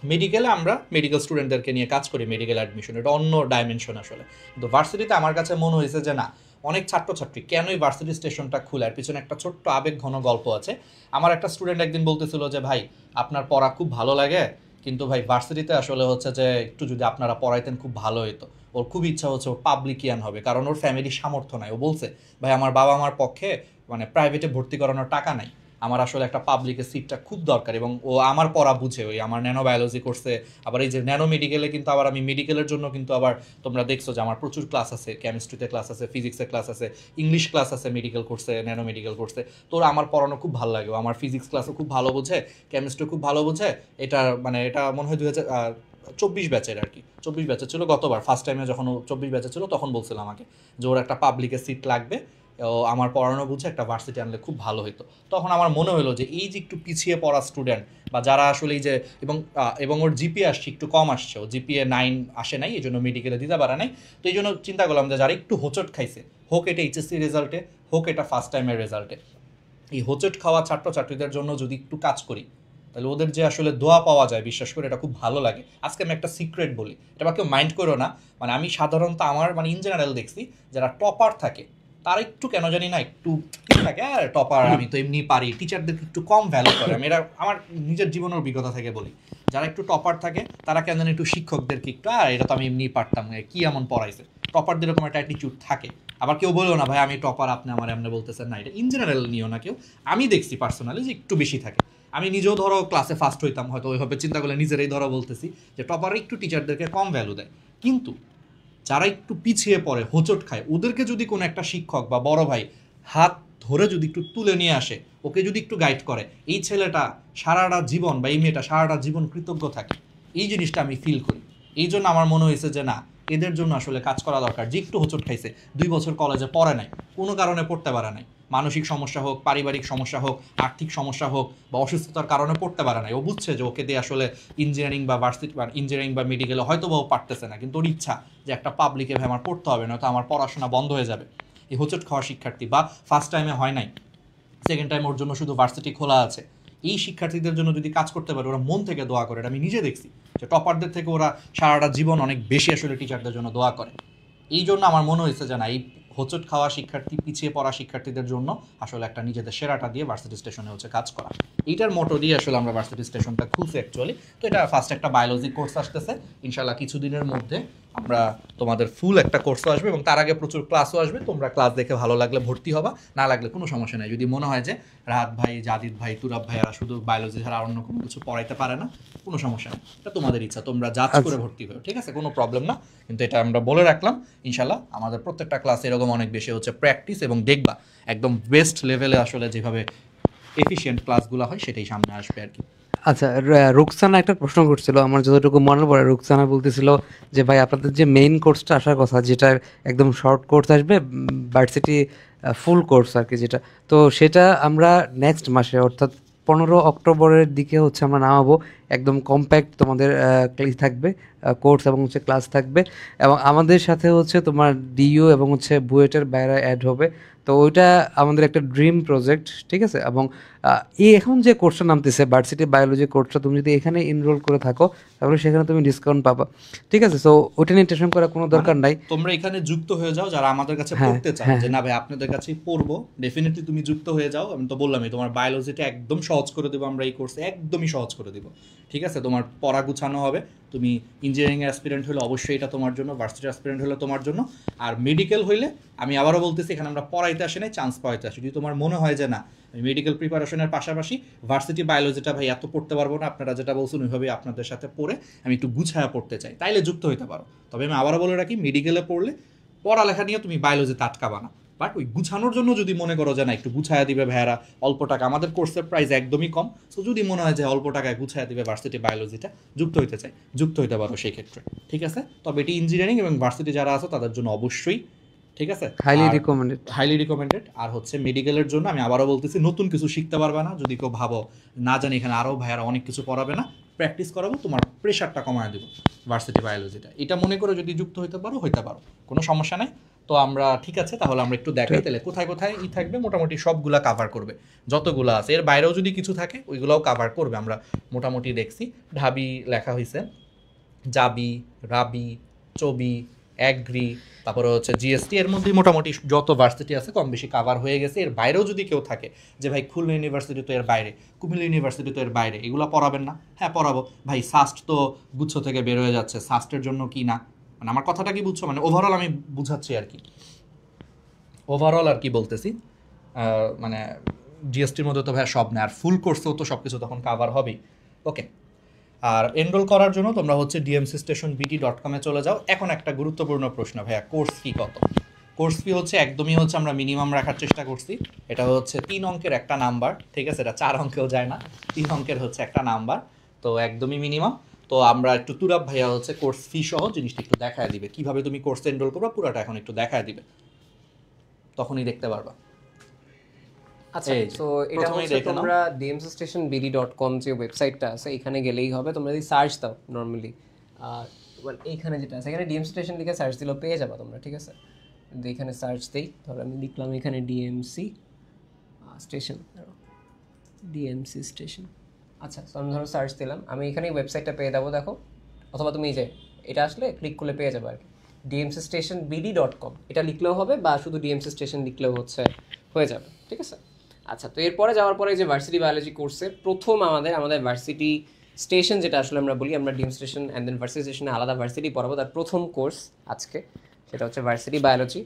মেডিকেলে আমরা মেডিকেল স্টুডেন্টদেরকে নিয়ে কাজ করি, মেডিকেল অ্যাডমিশন, এটা অন্য ডাইমেনশন আসলে। কিন্তু ভার্সিটিতে আমার কাছে মনে হয়েছে যে না, অনেক ছাত্রছাত্রী কেনই ভার্সিটি স্টেশনটা খুলে, এর পিছনে একটা ছোট্ট আবেগ ঘন গল্প আছে। আমার একটা স্টুডেন্ট একদিন বলতেছিল যে ভাই আপনার পড়া খুব ভালো লাগে, কিন্তু ভাই ভার্সিটিতে আসলে হচ্ছে যে একটু যদি আপনারা পড়াইতেন খুব ভালো হতো। ওর খুব ইচ্ছা হচ্ছে ওর পাবলিকিয়ান হবে, কারণ ওর ফ্যামিলির সামর্থ্য নাই। ও বলছে ভাই আমার বাবা আমার পক্ষে মানে প্রাইভেটে ভর্তি করানোর টাকা নাই, আমার আসলে একটা পাবলিকের সিটটা খুব দরকার। এবং ও আমার পড়া বুঝে, ওই আমার ন্যানো বায়োলজি করছে, আবার এই যে ন্যানো মেডিকেলে কিন্তু আবার আমি মেডিকেলের জন্য কিন্তু আবার তোমরা দেখছো যে আমার প্রচুর ক্লাস আছে, কেমিস্ট্রিতে ক্লাস আছে, ফিজিক্সে ক্লাস আছে, ইংলিশ ক্লাস আছে, মেডিকেল করছে, ন্যানো মেডিকেল করছে। তো ওরা আমার পড়ানো খুব ভালো লাগে, আমার ফিজিক্স ক্লাসও খুব ভালো বোঝে, কেমিস্ট্রি খুব ভালো বোঝে। এটা মানে এটা মনে হয় 2024 ব্যাচের আর কি, 24 ব্যাচের ছিল গতবার, ফার্স্ট টাইমে যখন ও 24 ব্যাচে ছিল তখন বলছিল আমাকে যে ওর একটা পাবলিকের সিট লাগবে, ও আমার পড়ানো বুঝে একটা ভার্সিটি আনলে খুব ভালো হতো। তখন আমার মনে হলো যে এই যে একটু পিছিয়ে পড়া স্টুডেন্ট বা যারা আসলে এই যে এবং ওর জিপিএ আসছে একটু কম আসছে, ও জিপিএ 9 আসে নাই, এই জন্য মেডিকেলে দিতে পারে নাই। তো এই জন্য চিন্তা করলাম যে যারা একটু হোঁচট খাইছে, হোক এটা এইচএসসি রেজাল্টে, হোক এটা ফার্স্ট টাইমের রেজাল্টে, এই হোঁচট খাওয়া ছাত্রছাত্রীদের জন্য যদি একটু কাজ করি, তাহলে ওদের যে আসলে দোয়া পাওয়া যায়, বিশ্বাস করে এটা খুব ভালো লাগে। আজকে আমি একটা সিক্রেট বলি, এটা বা কেউ মাইন্ড করো না, মানে আমি সাধারণত আমার মানে ইন জেনারেল দেখছি যারা টপার থাকে তারা একটু কেন জানি না একটু থাকে, আর টপার আমি তো এমনি পারি, টিচারদেরকে একটু কম ভ্যালু করে। আমি এটা আমার নিজের জীবনের অভিজ্ঞতা থেকে বলি, যারা একটু টপার থাকে তারা কেন জানি একটু শিক্ষকদেরকে একটু এটা তো আমি এমনি পারতাম, কি এমন পড়াইছে, টপারদের এরকম একটা অ্যাটিটিউড থাকে। আবার কেউ বললো না ভাই আমি টপার আপনি আমার এমনি বলতেছেন না, এটা ইন জেনারেল নিও না কেউ, আমি দেখছি পার্সোনালি যে একটু বেশি থাকে। আমি নিজেও ধরো ক্লাসে ফার্স্ট হইতাম, হয়তো ওইভাবে চিন্তা করলে নিজেরাই ধরো বলতেছি যে টপার একটু টিচারদেরকে কম ভ্যালু দেয়। কিন্তু যারা একটু পিছিয়ে পড়ে, হোঁচট খায়, ওদেরকে যদি কোনো একটা শিক্ষক বা বড় ভাই হাত ধরে যদি একটু তুলে নিয়ে আসে, ওকে যদি একটু গাইড করে, এই ছেলেটা সারাটা জীবন বা এই মেয়েটা সারাটা জীবন কৃতজ্ঞ থাকে। এই জিনিসটা আমি ফিল করি। এই জন্য আমার মনে হয়েছে যে না, এদের জন্য আসলে কাজ করা দরকার। যে একটু হোঁচট খাইছে, 2 বছর কলেজে পড়ে নাই, কোনো কারণে পড়তে পারে নাই, মানসিক সমস্যা হোক, পারিবারিক সমস্যা হোক, আর্থিক সমস্যা হোক বা অসুস্থতার কারণে পড়তে পারে নাই, ও বুঝছে যে ওকে দিয়ে আসলে ইঞ্জিনিয়ারিং বা ভার্সিটি বা ইঞ্জিনিয়ারিং বা মেডিকেলে হয়তো বা ও পারতেছে না, কিন্তু ওর ইচ্ছা যে একটা পাবলিকে ভাই আমার পড়তে হবে, নয়তো আমার পড়াশোনা বন্ধ হয়ে যাবে। এই হোঁচট খাওয়া শিক্ষার্থী বা ফার্স্ট টাইমে হয় নাই, সেকেন্ড টাইম ওর জন্য শুধু ভার্সিটি খোলা আছে, এই শিক্ষার্থীদের জন্য যদি কাজ করতে পারে, ওরা মন থেকে দোয়া করে। এটা আমি নিজে দেখছি যে টপারদের থেকে ওরা সারাটা জীবন অনেক বেশি আসলে টিচারদের জন্য দোয়া করে। এই জন্য আমার মনে হয়েছে যে না, এই হোঁচট খাওয়া শিক্ষার্থী, পিছিয়ে পড়া শিক্ষার্থীদের জন্য আসলে একটা নিজেদের সেরাটা দিয়ে ভার্সিটি স্টেশনে হচ্ছে কাজ করা। এইটার মোটো দিয়ে আসলে আমরা ভার্সিটি স্টেশনটা খুলছি অ্যাকচুয়ালি। তো এটা ফার্স্ট একটা বায়োলজি কোর্স আসতেছে, ইনশাল্লাহ কিছুদিনের মধ্যে আমরা তোমাদের ফুল একটা কোর্সও আসবে, এবং তার আগে প্রচুর ক্লাসও আসবে। তোমরা ক্লাস দেখে ভালো লাগলে ভর্তি হবা, না লাগলে কোনো সমস্যা নেই। যদি মনে হয় যে রাহাত ভাই, জাদিদ ভাই, তুরাব ভাইয়ারা শুধু বায়োলজি ছাড়া অন্য কোনো কিছু পড়াইতে পারে না, কোনো সমস্যা নেই, এটা তোমাদের ইচ্ছা, তোমরা জাজ করে ভর্তি হও, ঠিক আছে, কোনো প্রবলেম না। কিন্তু এটা আমরা বলে রাখলাম, ইনশাল্লাহ আমাদের প্রত্যেকটা ক্লাসে এরকম অনেক বেশি হচ্ছে প্র্যাকটিস, এবং দেখবা একদম বেস্ট লেভেলে আসলে যেভাবে এফিশিয়েন্ট ক্লাসগুলো হয় সেটাই সামনে আসবে আর কি। আচ্ছা, রুকসানা একটা প্রশ্ন করছিল, আমার যতটুকু মনে পড়ে, রুকসানা বলতেছিল যে ভাই আপনাদের যে মেইন কোর্সটা আসার কথা, যেটা একদম শর্ট কোর্স আসবে, ভার্সিটি ফুল কোর্স আর কি, যেটা, তো সেটা আমরা নেক্সট মাসে অর্থাৎ 15 অক্টোবরের দিকে হচ্ছে আমরা নামাবো। একদম কম্প্যাক্ট তোমাদের থাকবে কোর্স এবং হচ্ছে ক্লাস থাকবে, এবং আমাদের সাথে হচ্ছে তোমার ডিইউ এবং হচ্ছে বুয়েটের বাইরে অ্যাড হবে। তো ওইটা আমাদের একটা ড্রিম প্রজেক্ট, ঠিক আছে। এবং এই এখন যে কোর্সটা নামতেছে ভার্সিটি বায়োলজি কোর্সটা, তুমি যদি এখানে এনরোল করে থাকো তাহলে সেখানে তুমি ডিসকাউন্ট পাবা, ঠিক আছে। সো ওইটা নিয়ে টেনশন করার কোনো দরকার নাই। তোমরা এখানে যুক্ত হয়ে যাও যারা আমাদের কাছে হ্যাঁ, পড়তে চাও, হ্যাঁ। যে না ভাই আপনাদের কাছেই পড়বো, ডেফিনেটলি তুমি যুক্ত হয়ে যাও। আমি তো বললামই তোমার বায়োলজিটা একদম সহজ করে দেবো আমরা, এই কোর্সে একদমই সহজ করে দেবো, ঠিক আছে। তোমার পড়া গুছানো হবে, তুমি ইঞ্জিনিয়ারিং অ্যাসপিরেন্ট হলে অবশ্যই এটা তোমার জন্য, ভার্সিটি অ্যাসপিরেন্ট হলে তোমার জন্য, আর মেডিকেল হইলে আমি আবারও বলতেছি এখানে আমরা পড়াইতে আসি নাই, চান্স পাইতে আসি। যদি তোমার মনে হয় যে না আমি মেডিকেল প্রিপারেশনের পাশাপাশি ভার্সিটি বায়োলজিটা ভাই এত পড়তে পারবো না, আপনারা যেটা বলছেন ওইভাবে আপনাদের সাথে পড়ে আমি একটু গুছায়া পড়তে চাই, তাইলে যুক্ত হইতে পারো। তবে আমি আবারও বলে রাখি, মেডিকেলে পড়লে পড়ালেখা নিয়ে তুমি বায়োলজিতে আটকাবা না, বাট ওই গুছানোর জন্য যদি মনে করো যে না একটু গুছায়া দিবে ভাইয়ারা, অল্প টাকা, আমাদের কোর্সের প্রাইস একদমই কম, সো যদি মনে হয় যে অল্প টাকায় গুছায়া দিবে ভার্সিটি বায়োলজিটা, যুক্ত হইতে চাই, যুক্ত হইতে পারো সেই ক্ষেত্রে, ঠিক আছে। তবে এটি ইঞ্জিনিয়ারিং এবং ভার্সিটি যারা আছে তাদের জন্য অবশ্যই, ঠিক আছে, হাইলি রিকমেন্ডেড। Highly recommended. আর হচ্ছে মেডিকেলের জন্য আমি আবারও বলতেছি, নতুন কিছু শিখতে পারবে না যদি কেউ ভাবো না জানি এখানে আরও ভাইয়ারা অনেক কিছু পড়াবে না, প্র্যাকটিস করাবো, তোমার প্রেশারটা কমায় দেবো ভার্সিটি বায়োলজিটা, এটা মনে করে যদি যুক্ত হইতে পারো, কোনো সমস্যা নাই। তো আমরা ঠিক আছে, তাহলে আমরা একটু দেখাই তাহলে কোথায় কোথায় থাকবে। মোটামুটি সবগুলা কাভার করবে, যতগুলো আছে। এর বাইরেও যদি কিছু থাকে ওইগুলোও কাভার করবে। আমরা মোটামুটি দেখছি ঢাবি লেখা হয়েছে, জাবি, রাবি, চবি, অ্যাগ্রি, তারপরে হচ্ছে জিএসটি। এর মধ্যেই মোটামুটি যত ভার্সিটি আছে কম বেশি কাভার হয়ে গেছে। এর বাইরেও যদি কেউ থাকে যে ভাই খুলনা ইউনিভার্সিটি তো এর বাইরে, কুমিল্লা ইউনিভার্সিটি তো এর বাইরে, এগুলো পড়াবেন না? হ্যাঁ পড়াবো ভাই। সাস্ট তো গুচ্ছ থেকে বের হয়ে যাচ্ছে, সাস্টের জন্য কি না, মানে আমার কথাটা কি বুঝছো? মানে ওভারঅল আমি বুঝাচ্ছি আর কি, ওভারঅল আর কি বলতেছি। মানে জিএসটির মধ্যে তো ভাইয়া সব নেই, আর ফুল কোর্সেও তো সব কিছু তখন কাভার হবেই। ওকে, আর এনরোল করার জন্য তোমরা হচ্ছে dmcsstationbd.com-এ চলে যাও। এখন একটা গুরুত্বপূর্ণ প্রশ্ন, ভাইয়া কোর্স ফি কত? কোর্স ফি হচ্ছে একদমই হচ্ছে আমরা মিনিমাম রাখার চেষ্টা করছি। এটা হচ্ছে 3 অঙ্কের একটা নাম্বার, ঠিক আছে? এটা 4 অঙ্কেও যায় না, 3 অঙ্কের হচ্ছে একটা নাম্বার, তো একদমই মিনিমাম। তো আমরা একটু তুরাব ভাইয়া হচ্ছে কোর্স ফি সহ জিনিসটা একটু দেখায় দিবে, কিভাবে তুমি কোর্সে এনরোল করবা পুরোটা এখন একটু দেখায় দিবে, তখনই দেখতে পারবা। আচ্ছা, তো এটা হচ্ছে তোমরা dmcsstationbd.com যে ওয়েবসাইটটা আছে এখানে গেলেই হবে। তোমরা যদি সার্চ দাও নর্মালি, এইখানে যেটা আছে এখানে ডিএমসি স্টেশন লিখে সার্চ দিলেও পেয়ে যাবা তোমরা, ঠিক আছে? যদি এখানে সার্চ দিই, ধরো আমি লিখলাম এখানে ডিএমসি স্টেশন, ডিএমসি স্টেশন। আচ্ছা, তো আমি ধরো সার্চ দিলাম, আমি এখানে ওয়েবসাইটটা পেয়ে যাবো, দেখো। অথবা তুমি এই যে এটা আসলে ক্লিক করলে পেয়ে যাবে আর কি, dmcsstationbd.com এটা লিখলেও হবে, বা শুধু ডিএমসি স্টেশন লিখলেও হচ্ছে হয়ে যাবে, ঠিক আছে? আচ্ছা, তো এরপরে যাওয়ার পরে যে ভার্সিটি বায়োলজি কোর্সে প্রথম আমাদের ভার্সিটি স্টেশন যেটা আসলে আমরা বলি, আমরা DM station and then varsity স্টেশনে আলাদা ভার্সিটি পড়াবো। তার প্রথম কোর্স আজকে সেটা হচ্ছে ভার্সিটি বায়োলজি।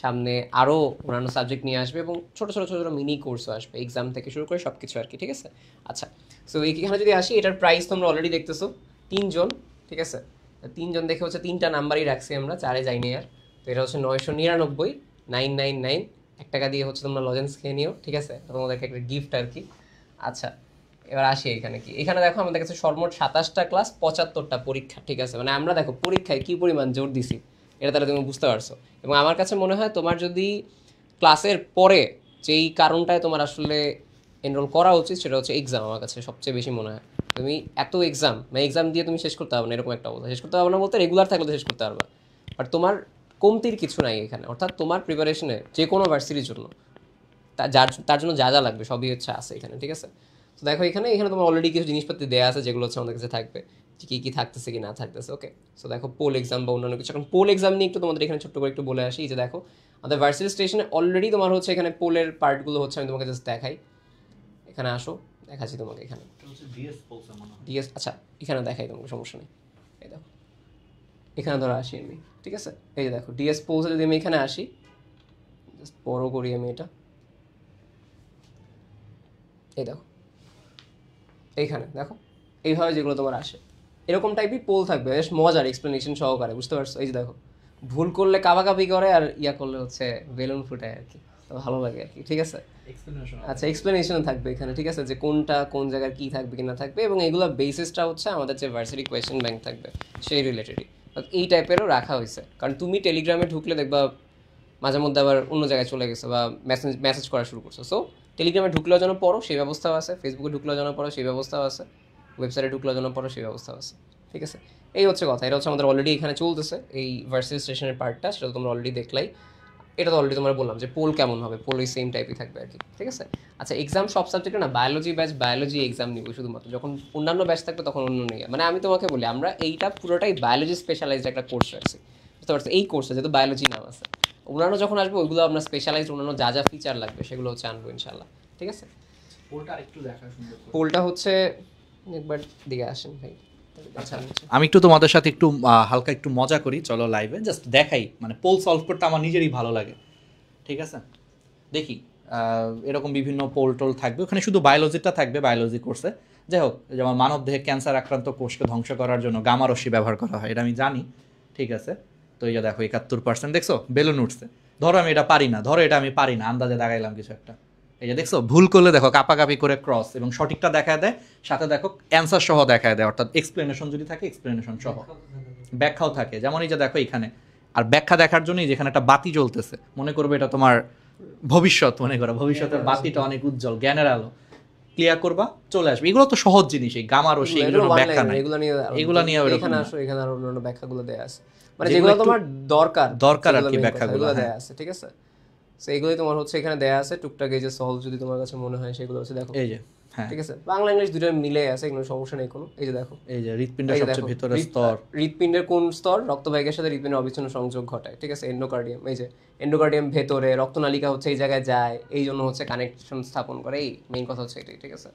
সামনে আরও অন্যান্য সাবজেক্ট নিয়ে আসবে এবং ছোটো ছোটো ছোটো ছোটো মিনি কোর্সও আসবে, এক্সাম থেকে শুরু করে সব কিছু আর কি, ঠিক আছে? আচ্ছা, সো এইখানে যদি আসি, এটার প্রাইস তোমরা অলরেডি দেখতেছো 3 জন, ঠিক আছে? 3 জন দেখে হচ্ছে 3টা নাম্বারই রাখছি আমরা, 4-এ যাইনি আর। তো এটা হচ্ছে 999, 999 1 টাকা দিয়ে হচ্ছে তোমরা লজেন্স খেয়ে নিও, ঠিক আছে? তোমাদেরকে একটা গিফট আর কি। আচ্ছা, এবার আসি এখানে কি, এখানে দেখো আমাদের কাছে সর্বমোট 27টা ক্লাস, 75টা পরীক্ষা, ঠিক আছে? মানে আমরা দেখো পরীক্ষায় কী পরিমাণ জোর দিছি, এটা তাহলে তুমি বুঝতে পারছো। এবং আমার কাছে মনে হয় তোমার যদি ক্লাসের পরে যেই কারণটায় তোমার আসলে এনরোল করা উচিত সেটা হচ্ছে এক্সাম। আমার কাছে সবচেয়ে বেশি মনে হয় তুমি এত এক্সাম, মানে এক্সাম দিয়ে তুমি শেষ করতে পারবে না, এরকম একটা অবস্থা। শেষ করতে পারবে না বলতে রেগুলার থাকলে তো শেষ করতে পারবা, বাট তোমার কমতির কিছু নাই এখানে। অর্থাৎ তোমার প্রিপারেশনে যে কোনো ভার্সিটির জন্য তার জন্য যা যা লাগবে সবই হচ্ছে আছে এখানে, ঠিক আছে? তো দেখো এখানে তোমার অলরেডি কিছু জিনিসপত্র দেওয়া আছে যেগুলো হচ্ছে আমাদের কাছে থাকবে, যে কী কী থাকতেছে কি না থাকতেছে। ওকে, সো দেখো পোল এক্সাম বা অন্যান্য কিছু। এখন পোল এক্সাম নিয়ে একটু তোমাদের এখানে ছোট্ট করে একটু বলে আসি। যে দেখো আমাদের ভার্সিটি স্টেশনে অলরেডি তোমার হচ্ছে এখানে পোলের পার্টগুলো হচ্ছে, আমি তোমাকে জাস্ট দেখাই। এখানে আসো, দেখাচ্ছি তোমাকে এখানে ডিএস। আচ্ছা, এখানে দেখাই তোমাকে, সমস্যা নেই। এই দেখো এখানে ধরো আসি আমি, ঠিক আছে? এই যে দেখো ডিএস পোলসে যদি আমি এখানে আসি, জাস্ট বড় করি আমি এটা, এই দেখো এইখানে দেখো এইভাবে যেগুলো তোমার আসে এরকম টাইপই পোল থাকবে, বেশ মজার এক্সপ্লেনেশন সহকারে, বুঝতে পারছো? এই যে দেখো ভুল করলে কাবাকাবি করে, আর ইয়া করলে হচ্ছে বেলুন ফুটায় আর কি, তো ভালো লাগে আর কি, ঠিক আছে? আচ্ছা, এক্সপ্লেনেশন থাকবে এখানে, ঠিক আছে? যে কোনটা কোন জায়গায় কী থাকবে কি না থাকবে, এবং এগুলো বেসিসটা হচ্ছে আমাদের যে ভার্সিটি কোয়েশ্চেন ব্যাংক থাকবে সেই রিলেটেডই, এই টাইপেরও রাখা হয়েছে। কারণ তুমি টেলিগ্রামে ঢুকলে দেখবা মাঝে মধ্যে আবার অন্য জায়গায় চলে গেছো বা মেসেজ করা শুরু করছো। সো টেলিগ্রামে ঢুকলেও যেন পড়ো সেই ব্যবস্থাও আছে, ফেসবুকে ঢুকলেও যেন পড়ো সেই ব্যবস্থাও আছে, ওয়েবসাইটে ঢুকলেও যেন পড়ো সেই ব্যবস্থাও আছে, ঠিক আছে? এই হচ্ছে কথা। এটা হচ্ছে আমাদের অলরেডি এখানে চলতেছে এই ভার্সিটি স্টেশনের পার্টটা, সেটা তোমরা অলরেডি দেখলাই। এটা তো অলরেডি তোমরা বললাম যে পোল কেমন হবে, পোল ওই সেম টাইপই থাকবে আর কি, ঠিক আছে? আচ্ছা, এক্সাম সব সাবজেক্টে না, বায়োলজি ব্যাচ বায়োলজি এক্সাম নিব শুধুমাত্র, যখন অন্যান্য ব্যাচ থাকবে তখন অন্য নিয়ে। মানে আমি তোমাকে বলি, আমরা এইটা পুরোটাই বায়োলজি স্পেশালাইজড একটা কোর্স রাখছি, বুঝতে পারছো? এই কোর্সে যেহেতু বায়োলজি নাম আছে, অন্যান্য যখন আসবে ওইগুলো আমরা স্পেশালাইজড অন্যান্য যা যা ফিচার লাগবে সেগুলো হচ্ছে আনবো ইনশাল্লাহ, ঠিক আছে? পোলটা হচ্ছে একবার দিকে আসেন ভাই। আচ্ছা, আমি একটু তোমাদের সাথে একটু হালকা একটু মজা করি, চলো লাইভে জাস্ট দেখাই। মানে পোল সলভ করতে আমার নিজেরই ভালো লাগে, ঠিক আছে? দেখি এরকম বিভিন্ন পোল টোল থাকবে, ওখানে শুধু বায়োলজিটা থাকবে, বায়োলজি কোর্সে। যাই হোক, যেমন মানব দেহে ক্যান্সার আক্রান্ত কোষকে ধ্বংস করার জন্য গামা রশ্মি ব্যবহার করা হয়, এটা আমি জানি, ঠিক আছে? তো এই যে দেখো 71% দেখছো বেলুন উঠছে। ধরো আমি এটা পারি না, ধরো এটা আমি পারি না, আন্দাজে দাগাইলাম কিছু একটা, এই যে দেখছো ভুল করলে দেখো কাপাকাপি করে ক্রস, এবং সঠিকটা দেখায় দেয়, সাথে দেখো অ্যান্সার সহ দেখায় দেয়, অর্থাৎ এক্সপ্লেনেশন যদি থাকে এক্সপ্লেনেশন সহ, ব্যাখ্যাও থাকে। যেমন এই যে দেখো এখানে, আর ব্যাখ্যা দেখার জন্যই যেখানে একটা বাতি জ্বলতেছে, মনে করবে এটা তোমার ভবিষ্যৎ, মনে করো ভবিষ্যতের বাতিটা অনেক উজ্জ্বল, জ্ঞানের আলো, ক্লিয়ার করবা চলে আসবে। এগুলো তো সহজ জিনিস, এই গামা রশ্মি এগুলোর ব্যাখ্যা নাই, এগুলো নিয়ে এখানে আসো, এখানে আরো অন্যান্য ব্যাখ্যাগুলো দেয়া আছে। মানে যেগুলো তোমার দরকার আর কি ব্যাখ্যাগুলো দেয়া আছে, ঠিক আছে। সো এগুলোই তোমার হচ্ছে এখানে দেয়া আছে টুকটাক, এই যে সলভ যদি তোমার কাছে মনে হয় সেগুলো হচ্ছে দেখো, এই যে হ্যাঁ ঠিক আছে, বাংলা ইংলিশ দুটো মিলে আছে, কোনো সমস্যা নেই কোনো। এই যে দেখো, এই যে হৃৎপিণ্ডের সবচেয়ে ভিতরের স্তর, হৃৎপিণ্ডের কোন স্তর রক্তবাহিকার সাথে হৃৎপিণ্ডের অবিচ্ছিন্ন সংযোগ ঘটায়, ঠিক আছে, এন্ডোকার্ডিয়াম। এই যে এন্ডোকার্ডিয়াম ভেতরে, রক্তনালিকা হচ্ছে এই জায়গায় যায়, এই জন্য হচ্ছে কানেকশন স্থাপন করে, এই মেইন কথা হচ্ছে এটাই, ঠিক আছে।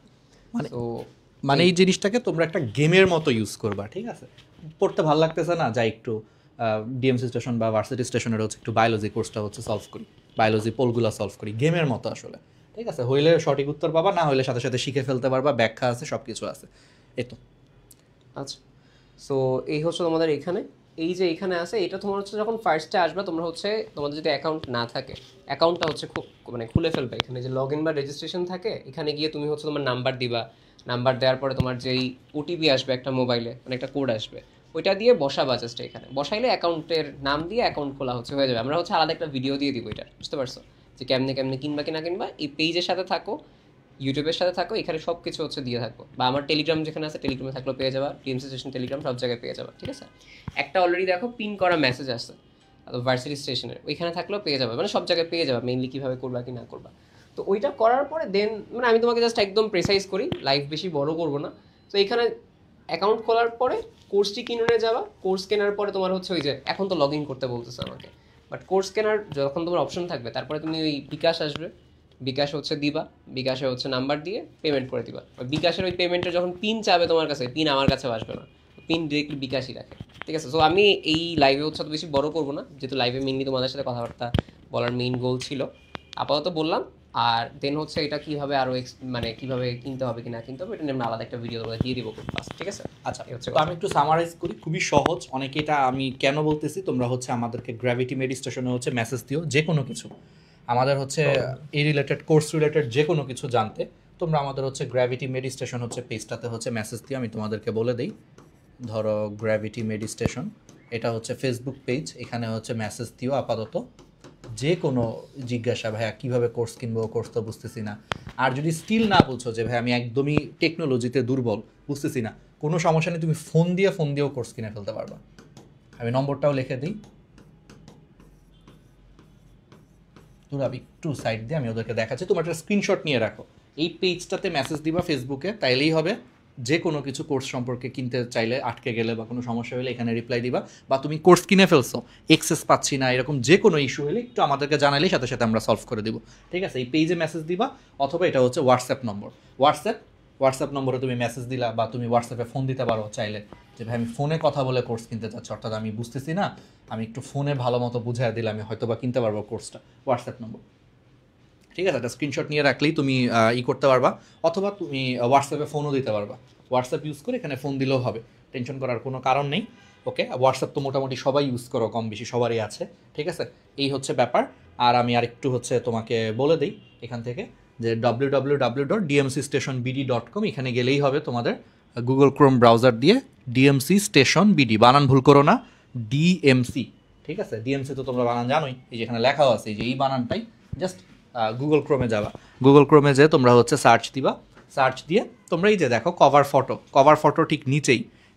তো মানে এই জিনিসটাকে তোমরা একটা গেমের মতো ইউজ করবা, ঠিক আছে। পড়তে ভালো লাগতেছে না, যাই একটু ডিএমসি স্টেশন বা ভার্সিটি স্টেশনের হচ্ছে একটু বায়োলজি কোর্সটা হচ্ছে সলভ করি, বায়োলজি পোলগুলো সলভ করি গেমের মতো আসলে, ঠিক আছে। হইলে সঠিক উত্তর পাবা, না হইলে সাথে সাথে শিখে ফেলতে পারবা, ব্যাখ্যা আছে, সব কিছু আছে, এই তো। আচ্ছা, সো এই হচ্ছে তোমাদের এখানে, এই যে এখানে আছে, এটা তোমার হচ্ছে যখন ফার্স্টে আসবে তোমরা হচ্ছে, তোমাদের যদি অ্যাকাউন্ট না থাকে, অ্যাকাউন্টটা হচ্ছে মানে খুলে ফেলবে। এখানে যে লগ ইন বা রেজিস্ট্রেশন থাকে, এখানে গিয়ে তুমি হচ্ছে তোমার নাম্বার দিবা, নাম্বার দেওয়ার পরে তোমার যেই ওটিপি আসবে একটা মোবাইলে, মানে একটা কোড আসবে, ওইটা দিয়ে বসাবা জাস্ট এখানে, বসাইলে অ্যাকাউন্টের নাম দিয়ে অ্যাকাউন্ট খোলা হচ্ছে, হয়ে যাবে। আমরা হচ্ছে আলাদা একটা ভিডিও দিয়ে দিব এটা, বুঝতে পারছো, যে কেমনে কেমনে কিনবা কি না কিনবা। এই পেজের সাথে থাকো, ইউটিউবের সাথে থাকো, এখানে সব কিছু হচ্ছে দিয়ে থাকবো, বা আমার টেলিগ্রাম যেখানে আছে টেলিগ্রামে থাকলেও পেয়ে যাবা, টিএমসি স্টেশন টেলিগ্রাম সব জায়গায় পেয়ে যাবা, ঠিক আছে। একটা অলরেডি দেখো পিন করা মেসেজ আসছে ভার্সিটি স্টেশনের, ওইখানে থাকলেও পেয়ে যাবে, মানে সব জায়গায় পেয়ে যাবে, মেইনলি কীভাবে করবা কি না করবা। তো ওইটা করার পরে দেন, মানে আমি তোমাকে জাস্ট একদম প্রেসাইজ করি, লাইভ বেশি বড় করবো না। তো এখানে অ্যাকাউন্ট খোলার পরে কোর্সটি কিনে যাবা, কোর্স কেনার পরে তোমার হচ্ছে ওই যে এখন তো লগ ইন করতে বলতেছে আমাকে, বাট কোর্স কেনার যখন তোমার অপশন থাকবে, তারপরে তুমি ওই বিকাশ আসবে, বিকাশে হচ্ছে দিবা, বিকাশে হচ্ছে নাম্বার দিয়ে পেমেন্ট করে দিবা। বিকাশের ওই পেমেন্টের যখন পিন চাবে তোমার কাছে, পিন আমার কাছেও আসবে না, পিন ডিরেক্টলি বিকাশই রাখে, ঠিক আছে। সো আমি এই লাইভে হচ্ছে বেশি বড় করবো না, যেহেতু লাইভে মেইনলি তোমাদের সাথে কথাবার্তা বলার মেইন গোল ছিল, আপাতত বললাম। আর দেন হচ্ছে এটা কীভাবে আরও মানে কীভাবে কিনতে হবে কি না কিনতে হবে, এটা নিয়ে আমরা আলাদা একটা ভিডিও দিয়ে দিব খুব ফাস্ট, ঠিক আছে। আচ্ছা, তো আমি একটু সামারাইজ করি, খুবই সহজ। অনেকে এটা আমি কেন বলতেছি, তোমরা হচ্ছে আমাদেরকে গ্র্যাভিটি মেড স্টেশনে হচ্ছে মেসেজ দিও, যে কোনো কিছু আমাদের হচ্ছে এই রিলেটেড, কোর্স রিলেটেড যে কোনো কিছু জানতে, তোমরা আমাদের হচ্ছে গ্র্যাভিটি মেড স্টেশন হচ্ছে পেজটাতে হচ্ছে মেসেজ দিও। আমি তোমাদেরকে বলে দিই, ধরো গ্র্যাভিটি মেড স্টেশন, এটা হচ্ছে ফেসবুক পেজ, এখানে হচ্ছে মেসেজ দিও আপাতত, যে কোনো জিজ্ঞাসা, ভাইয়া কীভাবে কোর্স কিনবো, কোর্স তো বুঝতেছি না। আর যদি স্টিল না বুঝছো যে ভাই আমি একদমই টেকনোলজিতে দুর্বল, বুঝতেছি না, কোনো সমস্যা নেই, তুমি ফোন দিয়েও কোর্স কিনে ফেলতে পারবা। আমি নম্বরটাও লিখে দিই, আমি একটু সাইড দিয়ে আমি ওদেরকে দেখাচ্ছি, তোমার একটা স্ক্রিনশট নিয়ে রাখো, এই পেজটাতে মেসেজ দিবা ফেসবুকে, তাইলেই হবে। যে কোনো কিছু কোর্স সম্পর্কে কিনতে চাইলে, আটকে গেলে বা কোনো সমস্যা হলে এখানে রিপ্লাই দিবা, বা তুমি কোর্স কিনে ফেলছো, এক্সেস পাচ্ছি না, এরকম যে কোনো ইস্যু হলে একটু আমাদেরকে জানালেই সাথে সাথে আমরা সলভ করে দিব, ঠিক আছে। এই পেজে মেসেজ দিবা, অথবা এটা হচ্ছে হোয়াটসঅ্যাপ নম্বর, হোয়াটসঅ্যাপ নম্বরে তুমি মেসেজ দিলা, বা তুমি হোয়াটসঅ্যাপে ফোন দিতে পারো চাইলে, যে ভাই আমি ফোনে কথা বলে কোর্স কিনতে চাচ্ছি, অর্থাৎ আমি বুঝতেছি না, আমি একটু ফোনে ভালো মতো বুঝাই দিলে আমি হয়তো বা কিনতে পারবো কোর্সটা, হোয়াটসঅ্যাপ নম্বর, ঠিক আছে। একটা স্ক্রিনশট নিয়ে রাখলেই তুমি করতে পারবা, অথবা তুমি হোয়াটসঅ্যাপে ফোনও দিতে পারবা, হোয়াটসঅ্যাপ ইউজ করে এখানে ফোন দিলেও হবে, টেনশন করার কোনো কারণ নেই। ওকে, হোয়াটসঅ্যাপ তো মোটামুটি সবাই ইউজ করো, কম বেশি সবারই আছে, ঠিক আছে। এই হচ্ছে ব্যাপার। আর আমি আরেকটু হচ্ছে তোমাকে বলে দিই এখান থেকে, যে www.dmcstationbd.com, এখানে গেলেই হবে তোমাদের গুগল ক্রোম ব্রাউজার দিয়ে ডিএমসি স্টেশন বিডি, বানান ভুল করো না, ডিএমসি, ঠিক আছে। ডিএমসি তো তোমরা বানান জানোই, এই যেখানে লেখাও আছে, এই যে এই বানানটাই, জাস্ট গুগল ক্রোমে যাবা, গুগল ক্রোমে যেয়ে তোমরা হচ্ছে সার্চ দিবা, সার্চ দিয়ে তোমরা এই যে দেখো কভার ফটো ঠিক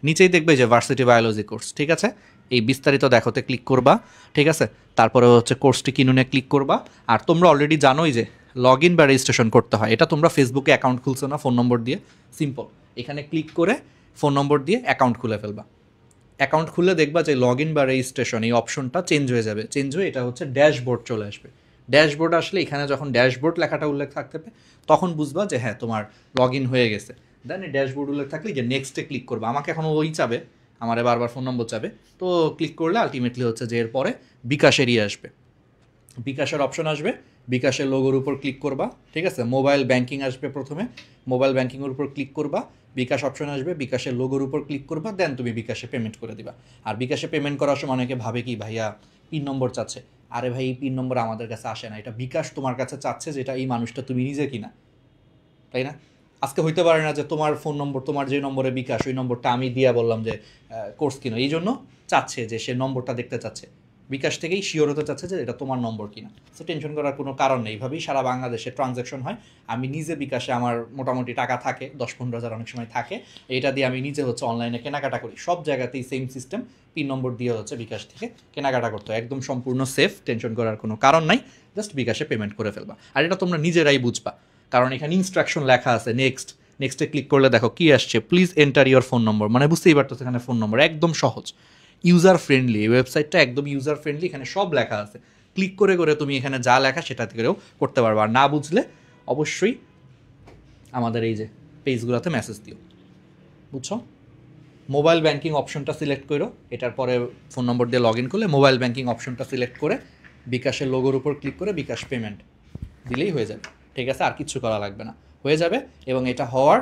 নিচেই দেখবে যে ভার্সিটি বায়োলজি কোর্স, ঠিক আছে। এই বিস্তারিত দেখোতে ক্লিক করবা, ঠিক আছে। তারপরে হচ্ছে কোর্সটি কিনুনে ক্লিক করবা। আর তোমরা অলরেডি জানোই যে লগ ইন বা রেজিস্ট্রেশন করতে হয়, এটা তোমরা ফেসবুকে অ্যাকাউন্ট খুলছো না, ফোন নম্বর দিয়ে, সিম্পল, এখানে ক্লিক করে ফোন নম্বর দিয়ে অ্যাকাউন্ট খুলে ফেলবা। অ্যাকাউন্ট খুলে দেখবা যে লগ ইন বা রেজিস্ট্রেশন এই অপশনটা চেঞ্জ হয়ে যাবে, চেঞ্জ হয়ে এটা হচ্ছে ড্যাশবোর্ড চলে আসবে। ড্যাশবোর্ড আসলে এখানে যখন ড্যাশবোর্ড লেখাটা উল্লেখ থাকতে পারে, তখন বুঝবা যে হ্যাঁ তোমার লগ ইন হয়ে গেছে। দেন এই ড্যাশবোর্ড উল্লেখ থাকলে যে নেক্সটে ক্লিক করবা, আমাকে এখন ওই চাবে, আমার বারবার ফোন নম্বর চাবে, তো ক্লিক করলে আলটিমেটলি হচ্ছে যে এরপরে বিকাশেরই আসবে, বিকাশের অপশন আসবে, বিকাশের লোগোর উপর ক্লিক করবা, ঠিক আছে। মোবাইল ব্যাংকিং আসবে, প্রথমে মোবাইল ব্যাংকিংয়ের উপর ক্লিক করবা, বিকাশ অপশন আসবে, বিকাশের লোগোর উপর ক্লিক করবা, দেন তুমি বিকাশে পেমেন্ট করে দিবা। আর বিকাশে পেমেন্ট করার সময় অনেকে ভাবে কি ভাইয়া পিন নম্বর চাচ্ছে, আরে ভাই এই পিন নম্বর আমাদের কাছে আসে না, এটা বিকাশ তোমার কাছে চাচ্ছে, যেটা এই মানুষটা তুমি নিজে কিনা, তাই না। আজকে হইতে পারে না যে তোমার ফোন নম্বর, তোমার যে নম্বরে বিকাশ, ওই নম্বরটা আমি দিয়া বললাম যে কোর্স কিনো, এই জন্য চাচ্ছে যে সে নম্বরটা দেখতে চাচ্ছে, বিকাশ থেকেই শিওর হতে চাচ্ছে যে এটা তোমার নম্বর কিনা। সো টেনশন করার কোনো কারণ নেই, এইভাবেই সারা বাংলাদেশে ট্রানজ্যাকশন হয়। আমি নিজে বিকাশে আমার মোটামুটি টাকা থাকে 10-15 হাজার অনেক সময় থাকে, এটা দিয়ে আমি নিজে হচ্ছে অনলাইনে কেনাকাটা করি, সব জায়গাতেই সেম সিস্টেম, পিন নম্বর দিয়ে হচ্ছে বিকাশ থেকে কেনাকাটা করতে হয়, একদম সম্পূর্ণ সেফ, টেনশন করার কোনো কারণ নাই, জাস্ট বিকাশে পেমেন্ট করে ফেলবা। আর এটা তোমরা নিজেরাই বুঝবা, কারণ এখানে ইনস্ট্রাকশন লেখা আছে। নেক্সটে ক্লিক করলে দেখো কি আসছে, প্লিজ এন্টার ইউর ফোন নম্বর, মানে বুঝতেই পারতো এখানে ফোন নম্বর, একদম সহজ, ইউজার ফ্রেন্ডলি, এই ওয়েবসাইটটা একদম ইউজার ফ্রেন্ডলি, এখানে সব লেখা আছে, ক্লিক করে করে তুমি এখানে যা লেখা সেটা থেকেও করতে পারবে। আর না বুঝলে অবশ্যই আমাদের এই যে পেজগুলোতে মেসেজ দিও, বুঝছো? মোবাইল ব্যাংকিং অপশনটা সিলেক্ট করো, এটার পরে ফোন নম্বর দিয়ে লগ ইন করলে মোবাইল ব্যাংকিং অপশনটা সিলেক্ট করে বিকাশের লোগোর উপর ক্লিক করে বিকাশ পেমেন্ট দিলেই হয়ে যাবে, ঠিক আছে? আর কিছু করা লাগবে না, হয়ে যাবে। এবং এটা হওয়ার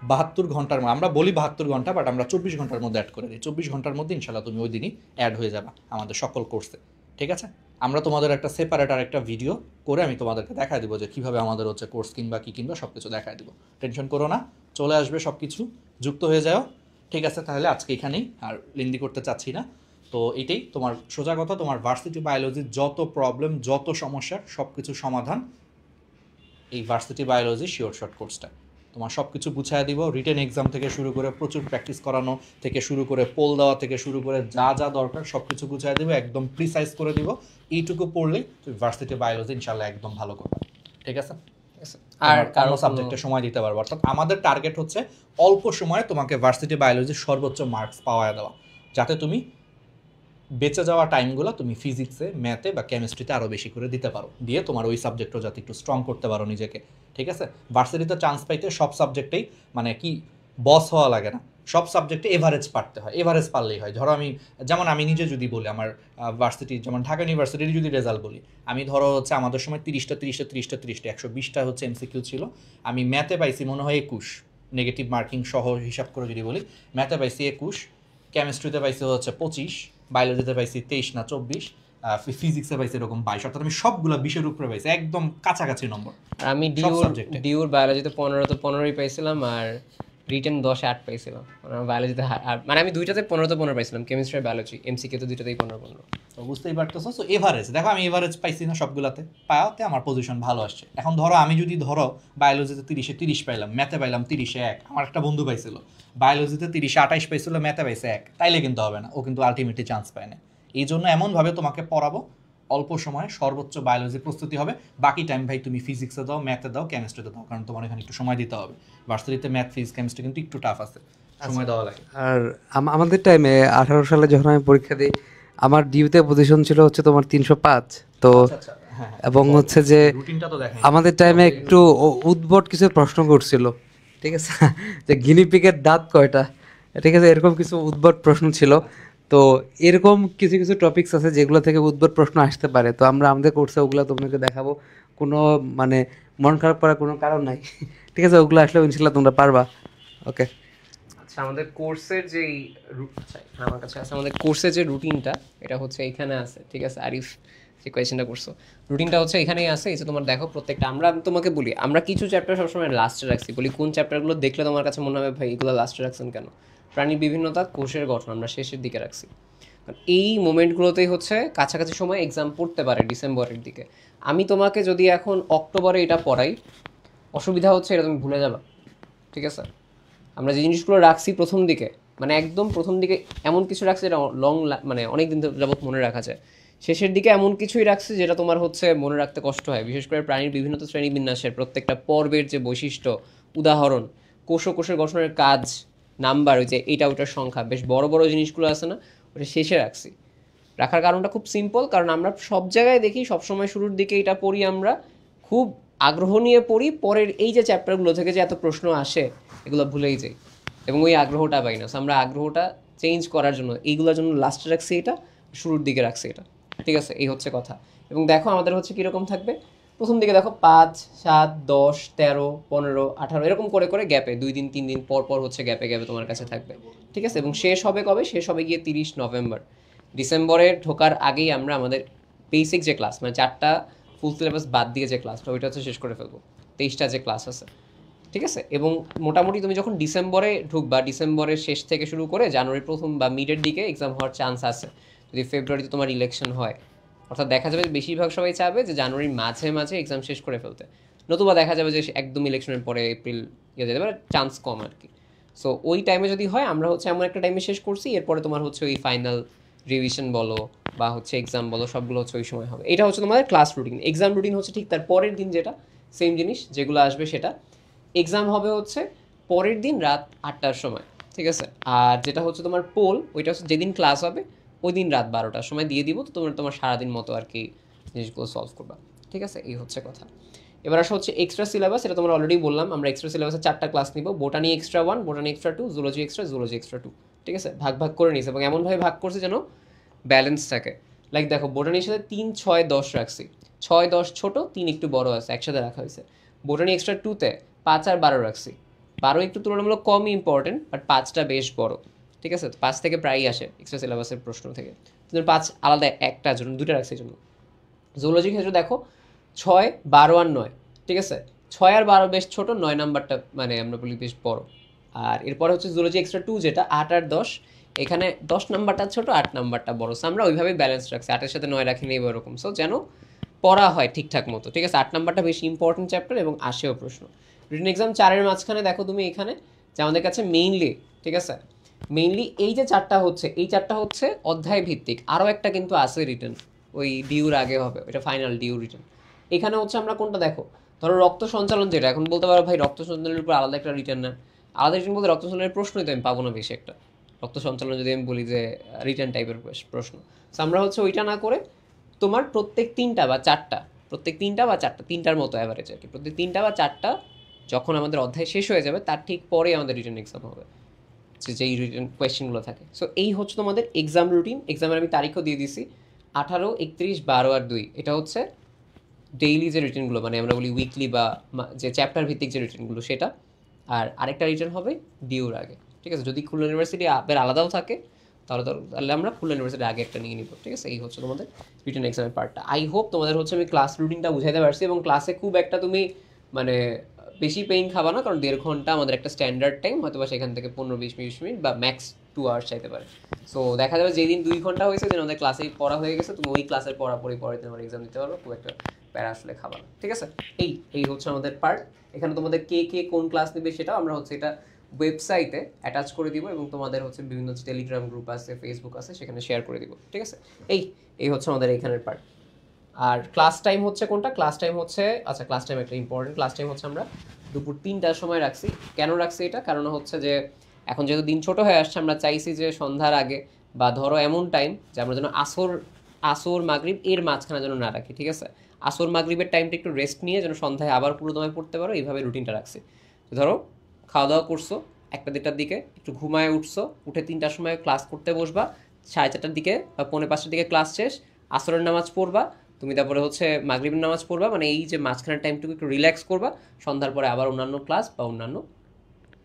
72 ঘন্টার মধ্যে, আমরা বলি 72 ঘন্টা, বাট আমরা 24 ঘন্টার মধ্যে অ্যাড করে দিই। 24 ঘন্টার মধ্যে ইনশাল্লাহ তুমি ওই দিনই অ্যাড হয়ে যাবে আমাদের সকল কোর্সে, ঠিক আছে? আমরা তোমাদের একটা সেপারেট আর একটা ভিডিও করে আমি তোমাদেরকে দেখায় দেবো যে কীভাবে আমাদের হচ্ছে কোর্স কিনবা কী কিনবা সব কিছু দেখায় দেবো, টেনশন করো না, চলে আসবে সব কিছু, যুক্ত হয়ে যাও, ঠিক আছে? তাহলে আজকে এখানেই, আর লেন্দি করতে চাচ্ছি না। তো এটাই তোমার সোজা কথা, তোমার ভার্সিটি বায়োলজির যত প্রবলেম, যত সমস্যার সব কিছু সমাধান এই ভার্সিটি বায়োলজি শিওর শর্ট কোর্সটা। তোমার সব কিছু গুছিয়ে দিব, রিটেন এক্সাম থেকে শুরু করে প্রচুর প্র্যাকটিস করানো থেকে শুরু করে পোল দেওয়া থেকে শুরু করে যা যা দরকার সব কিছু গুছিয়ে দিব, একদম প্রিসাইজ করে দিব। এইটুকু পড়লেই তুমি ভার্সিটি বায়োলজি ইনশাল্লাহ একদম ভালো করবে, ঠিক আছে? আর কারো সাবজেক্টে সময় দিতে পারবো, অর্থাৎ আমাদের টার্গেট হচ্ছে অল্প সময়ে তোমাকে ভার্সিটি বায়োলজির সর্বোচ্চ মার্কস পাওয়া দেওয়া, যাতে তুমি বেঁচে যাওয়া টাইমগুলো তুমি ফিজিক্সে, ম্যাথে বা কেমিস্ট্রিতে আরও বেশি করে দিতে পারো, দিয়ে তোমার ওই সাবজেক্টও যাতে একটু স্ট্রং করতে পারো নিজেকে, ঠিক আছে? ভার্সিটিতে চান্স পাইতে সব সাবজেক্টেই মানে কি বস হওয়া লাগে না, সব সাবজেক্টে এভারেজ পারতে হয়, এভারেজ পারলেই হয়। ধরো আমি নিজে যদি বলি, আমার ভার্সিটি যেমন ঢাকা ইউনিভার্সিটির যদি রেজাল্ট বলি, আমি ধরো হচ্ছে আমাদের সময় 30টা 120টা হচ্ছে এমসিকিউ ছিল, আমি ম্যাথে পাইছি মনে হয় 21, নেগেটিভ মার্কিং সহ হিসাব করে যদি বলি, ম্যাথে পাইছি 21, কেমিস্ট্রিতে পাইছি হচ্ছে 25, বায়োলজিতে পাইছি 23 না 24, ফিজিক্সে পাইছি এরকম 22, অর্থাৎ আমি সবগুলো 20-এর উপরে পাইছি, একদম কাছাকাছি নম্বর। আর আমি ডিউর বায়োলজিতে 15 পাইছিলাম, আর রিটেন 10-8 পাইছিলাম। মানে বায়োলজিতে মানে আমি দুইটাতে 15 পাইছিলাম, কেমিস্ট্রি আর বায়োলজি, এমসিকিউ তো দুইটাতেই 15। তো বুঝতেই পারতেছো। সো এভারেজ দেখো, আমি এভারেজ পাইছি না সবগুলাতে, পাওয়াতে আমার পজিশন ভালো আসছে। এখন ধরো আমি যদি বায়োলজিতে 30-30 পাইলাম, ম্যাথে পাইলাম 30-1, আমার একটা বন্ধু পাইছিল বায়োলজিতে 30-28 পাইছিল, ম্যাথে পাইছে 1, তাইলে কিন্তু হবে না, ও কিন্তু আলটিমেটলি চান্স পায় না। এই জন্য এমনভাবে তোমাকে পড়াবো অল্প সময়ে সর্বোচ্চ বায়োলজি প্রস্তুতি হবে, বাকি টাইম ভাই তুমি ফিজিক্সে দাও, ম্যাথে দাও, কেমিস্ট্রিতে দাও, কারণ তোমার এখানে একটু সময় দিতে হবে। ভার্সিটিতে ম্যাথ, ফিজিক্স, কেমিস্ট্রি কিন্তু একটু টাফ আছে, সময় দেওয়া লাগে। আর আমাদের টাইমে 18 সালে যখন আমি পরীক্ষা দিই, আমার ডিউতে পজিশন ছিল হচ্ছে তোমার 305। তো এবং হচ্ছে যে আমাদের টাইমে একটু উদ্ভট কিছু প্রশ্ন করছিল, ঠিক আছে, যে গিনিপিগের দাঁত কয়টা, ঠিক আছে, এরকম কিছু উদ্ভট প্রশ্ন ছিল। তো এরকম কিছু কিছু টপিকস আছে যেগুলো থেকে উদ্ভট প্রশ্ন আসতে পারে, তো আমরা আমাদের কোর্সে ওগুলো তোমাকে দেখাবো, কোনো মানে মন খারাপ করার কোনো কারণ নাই, ঠিক আছে? ওগুলো আসলে ইনশাল্লাহ তোমরা পারবা, ওকে? আচ্ছা, আমাদের কোর্সের যেই আমার কাছে আছে, আমাদের কোর্সের যে রুটিনটা, এটা হচ্ছে এইখানে আছে, ঠিক আছে? আরিফ যে কোয়েশ্চেনটা করছো, রুটিনটা হচ্ছে এখানেই আছে। এই যে তোমার দেখো প্রত্যেকটা, আমি তোমাকে বলি, আমরা কিছু চ্যাপ্টার সবসময় লাস্টে রাখছি, বলি কোন চ্যাপ্টারগুলো দেখলে তোমার কাছে মনে হবে ভাই এগুলো লাস্টে রাখছেন কেন? প্রাণীর বিভিন্নতা, কোষের গঠন আমরা শেষের দিকে রাখছি, কারণ এই মোমেন্টগুলোতেই হচ্ছে কাছাকাছি সময় এক্সাম পড়তে পারে ডিসেম্বরের দিকে। আমি তোমাকে যদি এখন অক্টোবরে এটা পড়াই, অসুবিধা হচ্ছে এটা তুমি ভুলে যাবা, ঠিক আছে? আমরা যে জিনিসগুলো রাখছি প্রথম দিকে, মানে একদম প্রথম দিকে এমন কিছু রাখছি যেটা মানে অনেক দিন যাবত মনে রাখা যায়, শেষের দিকে এমন কিছুই রাখছি যেটা তোমার হচ্ছে মনে রাখতে কষ্ট হয়। বিশেষ করে প্রাণীর বিভিন্ন শ্রেণীবিন্যাসের প্রত্যেকটা পর্বের যে বৈশিষ্ট্য, উদাহরণ, কোষের গঠনের কাজ, নাম্বার, ওই যে এইটা ওটার সংখ্যা, বেশ বড় বড় জিনিসগুলো আছে না, ওটা শেষে রাখছি। রাখার কারণটা খুব সিম্পল, কারণ আমরা সব জায়গায় দেখি সবসময় শুরুর দিকে এটা পড়ি, আমরা খুব আগ্রহ নিয়ে পড়ি, পরের এই যে চ্যাপ্টারগুলো থেকে যে এত প্রশ্ন আসে এগুলো ভুলেই যাই, এবং ওই আগ্রহটা পাই না। আমরা আগ্রহটা চেঞ্জ করার জন্য এইগুলোর জন্য লাস্টে রাখছি এটা, শুরুর দিকে রাখছি এটা, ঠিক আছে? এই হচ্ছে কথা। এবং দেখো আমাদের হচ্ছে কীরকম থাকবে, প্রথম দিকে দেখো 5, 7, 10, 13, 15, 18 এরকম করে করে গ্যাপে 2 দিন 3 দিন পর পর হচ্ছে গ্যাপে গ্যাপে তোমার কাছে থাকবে, ঠিক আছে? এবং শেষ হবে কবে? শেষ হবে গিয়ে 30 নভেম্বর। ডিসেম্বরে ঢোকার আগেই আমরা আমাদের বেসিক যে ক্লাস, মানে 4টা ফুল সিলেবাস বাদ দিয়ে যে ক্লাসটা, ওইটা হচ্ছে শেষ করে ফেলবো, 23টা যে ক্লাস আছে, ঠিক আছে? এবং মোটামুটি তুমি যখন ডিসেম্বরে ঢুকবা, ডিসেম্বরের শেষ থেকে শুরু করে জানুয়ারি প্রথম বা মিডের দিকে এক্সাম হওয়ার চান্স আছে। যদি ফেব্রুয়ারিতে তোমার ইলেকশন হয়, অর্থাৎ দেখা যাবে যে বেশিরভাগ সবাই চাবে যে জানুয়ারির মাঝে মাঝে এক্সাম শেষ করে ফেলতে, নতুবা দেখা যাবে যে একদম ইলেকশনের পরে এপ্রিল যেতে পারে, চান্স কম আর কি। সো ওই টাইমে যদি হয়, আমরা হচ্ছে এমন একটা টাইমে শেষ করছি, এরপরে তোমার হচ্ছে ওই ফাইনাল রিভিশন বলো বা হচ্ছে এক্সাম বলো, সবগুলো হচ্ছে ওই সময় হবে। এটা হচ্ছে তোমাদের ক্লাস রুটিন। এক্সাম রুটিন হচ্ছে ঠিক তার পরের দিন, যেটা সেম জিনিস যেগুলো আসবে সেটা। এক্সাম হবে হচ্ছে পরের দিন রাত 8টার সময়, ঠিক আছে। আর যেটা হচ্ছে তোমার পোল, ওইটা হচ্ছে যেদিন ক্লাস হবে ওই দিন রাত 12টার সময় দিয়ে দিব। তো তোমার সারাদিন মতো আর কি জিনিসগুলো সলভ করবা, ঠিক আছে। এই হচ্ছে কথা। এবার আসা হচ্ছে এক্সট্রা সিলেবাস। এটা তোমরা অলরেডি বললাম, আমরা এক্সট্রা সিলেবাসে 4টা ক্লাস নিব। Botany extra 1, botany extra 2, zoology extra, zoology extra 2, ঠিক আছে। ভাগ ভাগ করে নিয়েছে এবং এমনভাবে ভাগ করছে যেন ব্যালেন্স থাকে। লাইক দেখো, বোটানির সাথে 3, 6, 10 রাখছি। 6, 10 ছোট, 3 একটু বড় আছে, একসাথে রাখা হয়েছে। বোটানি এক্সট্রা 2তে 5 আর 12 রাখছি। 12 একটু তুলনামূলক কমই ইম্পর্টেন্ট, বাট 5টা বেশ বড়, ঠিক আছে। 5 থেকে প্রায়ই আসে এক্সট্রা সিলেবাসের প্রশ্ন থেকে। 5 আলাদা একটা জন্য 2টা রাখছি এই জন্য। জুলজির ক্ষেত্রে দেখো 6, 12 আর 9, ঠিক আছে। 6 আর 12 বেশ ছোট, 9 নাম্বারটা মানে আমরা বলি বেশ বড়। আর এরপরে হচ্ছে জুলজি এক্সট্রা 2, যেটা 8 আর 10, এখানে 10 নাম্বারটা ছোট, 8 নাম্বারটা বড়। সো আমরা ওইভাবেই ব্যালেন্স রাখছি, 8-এর সাথে 9 রাখিনি এরকম। সো যেন পড়া হয় ঠিকঠাক মতো, ঠিক আছে। 8 নাম্বারটা বেশি ইম্পর্টেন্ট চ্যাপ্টার এবং আসেও প্রশ্ন। রিটেন এক্সাম 4-এর মাঝখানে দেখো তুমি এখানে যে আমাদের কাছে মেইনলি, ঠিক আছে, মেইনলি এই যে 4টা হচ্ছে, এই 4টা হচ্ছে অধ্যায় ভিত্তিক। আরও একটা কিন্তু আছে রিটেন, ওই ডিউর আগে হবে, এটা ফাইনাল ডিউ রিটেন। এখানে হচ্ছে আমরা কোনটা দেখো, ধরো রক্ত সঞ্চালন, যেটা এখন বলতে পারো ভাই রক্ত সঞ্চালনের উপর আলাদা একটা রিটার্ন না। আলাদা রিটার্ন বলতে রক্ত সঞ্চালনের প্রশ্নই তো আমি পাবো না বেশি একটা। রক্ত সঞ্চালন যদি আমি বলি যে রিটার্ন টাইপের প্রশ্ন, সো আমরা হচ্ছে ওইটা না করে তোমার প্রত্যেক 3টা বা 4টা, প্রত্যেক 3টা বা 4টা, 3টার মতো অ্যাভারেজ আর কি, প্রত্যেক 3টা বা 4টা যখন আমাদের অধ্যায় শেষ হয়ে যাবে তার ঠিক পরে আমাদের রিটার্ন এক্সাম হবে, যেই রিটার্ন কোয়েশ্চেনগুলো থাকে। সো এই হচ্ছে তোমাদের এক্সাম রুটিন। এক্সামের আমি তারিখও দিয়ে দিছি, 18, 31, 12 আর 2। এটা হচ্ছে ডেইলি যে রিটার্নগুলো, মানে আমরা বলি উইকলি বা যে চ্যাপ্টার ভিত্তিক যে রিটার্নগুলো সেটা। আর আরেকটা রিটার্ন হবে ডিউর আগে, ঠিক আছে। যদি খুলনা ইউনিভার্সিটি আলাদাও থাকে তাহলে আমরা খুলনা ইউনিভার্সিটির আগে একটা নিয়ে নিব, ঠিক আছে। এই হচ্ছে তোমাদের রিটার্ন এক্সামের পার্টটা। আই হোপ তোমাদের হচ্ছে আমি ক্লাস রুটিনটা বুঝাইতে পারছি এবং ক্লাসে খুব একটা তুমি মানে বেশি পেইন খাবা না, কারণ 1.5 ঘন্টা আমাদের একটা স্ট্যান্ডার্ড টাইম, হয়তো বা সেখান থেকে 15-20 মিনিট বা ম্যাক্স 2 আওয়ার্স চাইতে পারে। সো দেখা যাবে যেদিন 2 ঘন্টা হয়েছে, যেদিন আমাদের ক্লাসেই পড়া হয়ে গেছে, তুমি ওই ক্লাসের পড়াপড়ি পরে তোমার এক্সাম দিতে পারবে, খুব একটা প্যারা আসলে খাবা না, ঠিক আছে। এই হচ্ছে আমাদের পার্ট। এখানে তোমাদের কে কোন ক্লাস নেবে সেটাও আমরা হচ্ছে এটা ওয়েবসাইটে অ্যাটাচ করে দিব এবং তোমাদের হচ্ছে বিভিন্ন টেলিগ্রাম গ্রুপ আছে, ফেসবুক আছে, সেখানে শেয়ার করে দিব, ঠিক আছে। এই হচ্ছে আমাদের এইখানের পার্ট। আর ক্লাস টাইম হচ্ছে কোনটা, ক্লাস টাইম হচ্ছে, আচ্ছা ক্লাস টাইম একটা ইম্পর্টেন্ট, ক্লাস টাইম হচ্ছে আমরা দুপুর 3টার সময় রাখছি। কেন রাখছি এটা, কারণ হচ্ছে যে এখন যেহেতু দিন ছোট হয়ে আসছে, আমরা চাইছি যে সন্ধ্যার আগে বা ধরো এমন টাইম যে আমরা যেন আসর মাগরিব এর মাঝখানে যেন না রাখি, ঠিক আছে। আসর মাগরিবের টাইমটা একটু রেস্ট নিয়ে যেন সন্ধ্যায় আবার পুরো দমে পড়তে পারো, এইভাবে রুটিনটা রাখছি। ধরো খাওয়া দাওয়া করছো 1টা-2টার দিকে, একটু ঘুমায় উঠছো, উঠে 3টার সময় ক্লাস করতে বসবা, 4:30টার দিকে বা 4:45টার দিকে ক্লাস শেষ, আসরের নামাজ পড়বা, তুমি তারপরে হচ্ছে মাগরিবের নামাজ পড়বা, মানে এই যে মাঝখানের টাইমটুকু একটু রিল্যাক্স করবা, সন্ধ্যার পরে আবার অন্যান্য ক্লাস বা অন্যান্য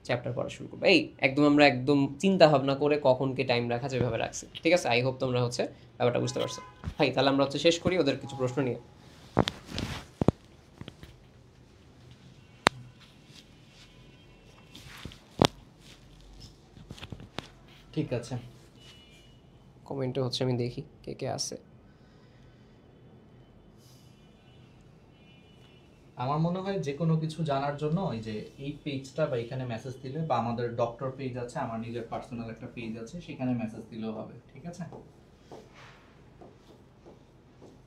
চ্যাপ্টার পড়া শুরু করবো। আমরা একদম চিন্তা ভাবনা করে কখন কি টাইম রাখা যেভাবে রাখছি, ঠিক আছে। আই হোপ তোমরা হচ্ছে ব্যাপারটা বুঝতে পারছো। ভাই তাহলে আমরা হচ্ছে শেষ করি ওদের কিছু প্রশ্ন নিয়ে। ঠিক আছে, কমেন্টে হচ্ছে আমি দেখি কে আছে। আমার মনে হয় যে কোনো কিছু জানার জন্য ওই যে এই পেজটা বা এখানে মেসেজ দিলে, বা আমাদের ডক্টর পেজ আছে, আমার নিজের পার্সোনাল একটা পেজ আছে, সেখানে মেসেজ দিলেও হবে, ঠিক আছে।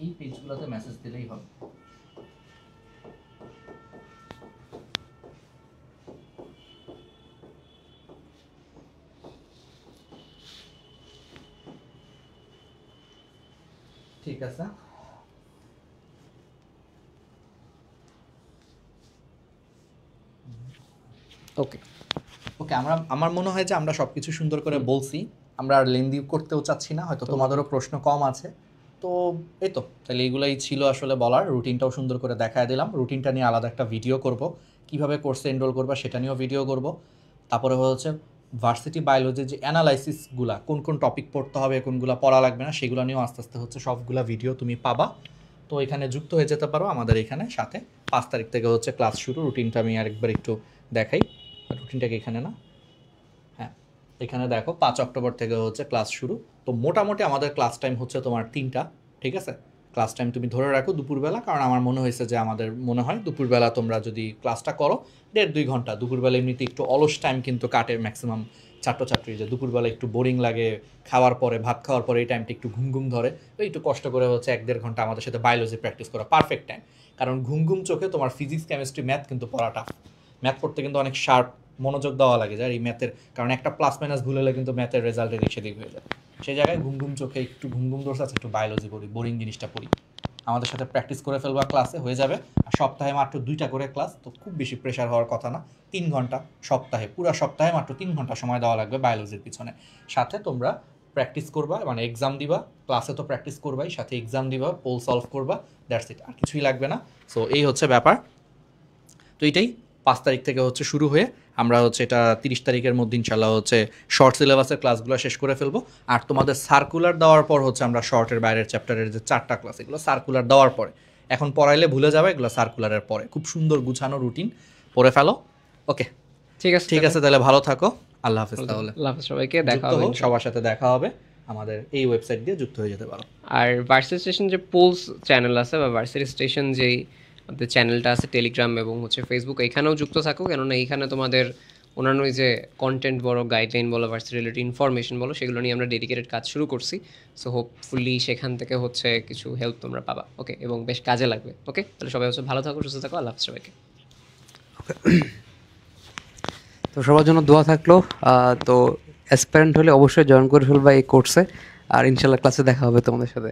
এই পেজগুলোতে মেসেজ দিলেই হবে। ঠিক আছে, ওকে ওকে। আমার মনে হয় যে আমরা সবকিছু সুন্দর করে বলছি, আমরা আর লেন্দি করতেও চাচ্ছি না, হয়তো তোমাদেরও প্রশ্ন কম আছে। তো এই তো, তাহলে এইগুলাই ছিল আসলে বলার। রুটিনটাও সুন্দর করে দেখায় দিলাম, রুটিনটা নিয়ে আলাদা একটা ভিডিও করব, কিভাবে কোর্সে এনরোল করবা সেটা নিয়েও ভিডিও করব। তারপরে হচ্ছে ভার্সিটি বায়োলজির যে অ্যানালাইসিসগুলা, কোন কোন টপিক পড়তে হবে, কোনগুলো পড়া লাগবে না, সেগুলো নিয়েও আস্তে আস্তে হচ্ছে সবগুলা ভিডিও তুমি পাবা। তো এখানে যুক্ত হয়ে যেতে পারো আমাদের এখানে সাথে। 5 তারিখ থেকে হচ্ছে ক্লাস শুরু। রুটিনটা আমি আরেকবার একটু দেখাই, রুটিনটাকে এখানে না, হ্যাঁ এখানে দেখো 5 অক্টোবর থেকে হচ্ছে ক্লাস শুরু। তো মোটামুটি আমাদের ক্লাস টাইম হচ্ছে তোমার 3টা, ঠিক আছে? ক্লাস টাইম তুমি ধরে রাখো দুপুরবেলা, কারণ আমার মনে হয়েছে যে আমাদের মনে হয় দুপুরবেলা তোমরা যদি ক্লাসটা করো 1.5-2 ঘন্টা, দুপুরবেলা এমনিতে একটু অলস টাইম কিন্তু কাটে ম্যাক্সিমাম ছাত্রছাত্রী, যে দুপুরবেলা একটু বোরিং লাগে, খাওয়ার পরে ভাত খাওয়ার পরে এই টাইমটা একটু ঘুম ধরে, তো একটু কষ্ট করে হচ্ছে 1-1.5 ঘন্টা আমাদের সাথে বায়োলজি প্র্যাকটিস করা পারফেক্ট টাইম। কারণ ঘুম চোখে তোমার ফিজিক্স, কেমিস্ট্রি, ম্যাথ কিন্তু পড়া টাফ। ম্যাথ পড়তে কিন্তু অনেক শার্প মনোযোগ দেওয়া লাগে যায় এই ম্যাথের, কারণ একটা প্লাস মাইনাস ভুল হলে কিন্তু ম্যাথের রেজাল্টের দিক সেদিক হয়ে যায়। সেই জায়গায় ঘুম চোখে একটু ঘুম ধরছে, আছে একটু বায়োলজি পড়ি, বোরিং জিনিসটা পড়ি, আমাদের সাথে প্র্যাকটিস করে ফেলবা, ক্লাসে হয়ে যাবে। আর সপ্তাহে মাত্র 2টা করে ক্লাস, তো খুব বেশি প্রেশার হওয়ার কথা না। 3 ঘন্টা সপ্তাহে, পুরো সপ্তাহে মাত্র 3 ঘন্টা সময় দেওয়া লাগবে বায়োলজির পিছনে। সাথে তোমরা প্র্যাকটিস করবা, মানে এক্সাম দিবা, ক্লাসে তো প্র্যাকটিস করবাই, সাথে এক্সাম দিবা, পোল সলভ করবা, দ্যাটস ইট, আর কিছুই লাগবে না। সো এই হচ্ছে ব্যাপার। তো এইটাই 5 তারিখ থেকে হচ্ছে শুরু হয়ে আমরা হচ্ছে এটা 30 তারিখের মধ্যে ইনশাল্লাহ হচ্ছে শর্ট সিলেবাসের ক্লাসগুলো শেষ করে ফেলবো। আর তোমাদের সার্কুলার দেওয়ার পর হচ্ছে আমরা শর্টের বাইরের চ্যাপ্টারের যে 4টা ক্লাস, এগুলো সার্কুলার দেওয়ার পরে, এখন পড়াইলে ভুলে যাবে, এগুলো সার্কুলারের পরে খুব সুন্দর গুছানো রুটিন পড়ে ফেলো। ওকে, ঠিক আছে, তাহলে ভালো থাকো, আল্লাহ হাফেজ। তাহলে আল্লাহ হাফেজ সবাইকে, দেখা যুক্ত হবে হও, সবার সাথে দেখা হবে, আমাদের এই ওয়েবসাইট দিয়ে যুক্ত হয়ে যেতে পারো। আর ভার্সিটি স্টেশন যে পোলস চ্যানেল আছে বা ভার্সিটি স্টেশন যেই আমাদের চ্যানেলটা আছে টেলিগ্রাম এবং হচ্ছে ফেসবুক, এখানেও যুক্ত থাকো, কেননা এইখানে তোমাদের অন্যান্য যে কন্টেন্ট বলো, গাইডলাইন বলো, ভার্সিটি রিলেটেড ইনফরমেশন বলো, সেগুলো নিয়ে আমরা ডেডিকেটেড কাজ শুরু করছি। সো হোপফুলি সেখান থেকে হচ্ছে কিছু হেল্প তোমরা পাবা, ওকে, এবং বেশ কাজে লাগবে। ওকে, তাহলে সবাই হচ্ছে ভালো থাকো, সুস্থ থাকো, আল্লাহ হাফেজ সবাইকে। তো সবার জন্য দোয়া থাকলো। তো অ্যাসপারেন্ট হলে অবশ্যই জয়েন করে ফেলবা এই কোর্সে, আর ইনশাল্লাহ ক্লাসে দেখা হবে তোমাদের সাথে।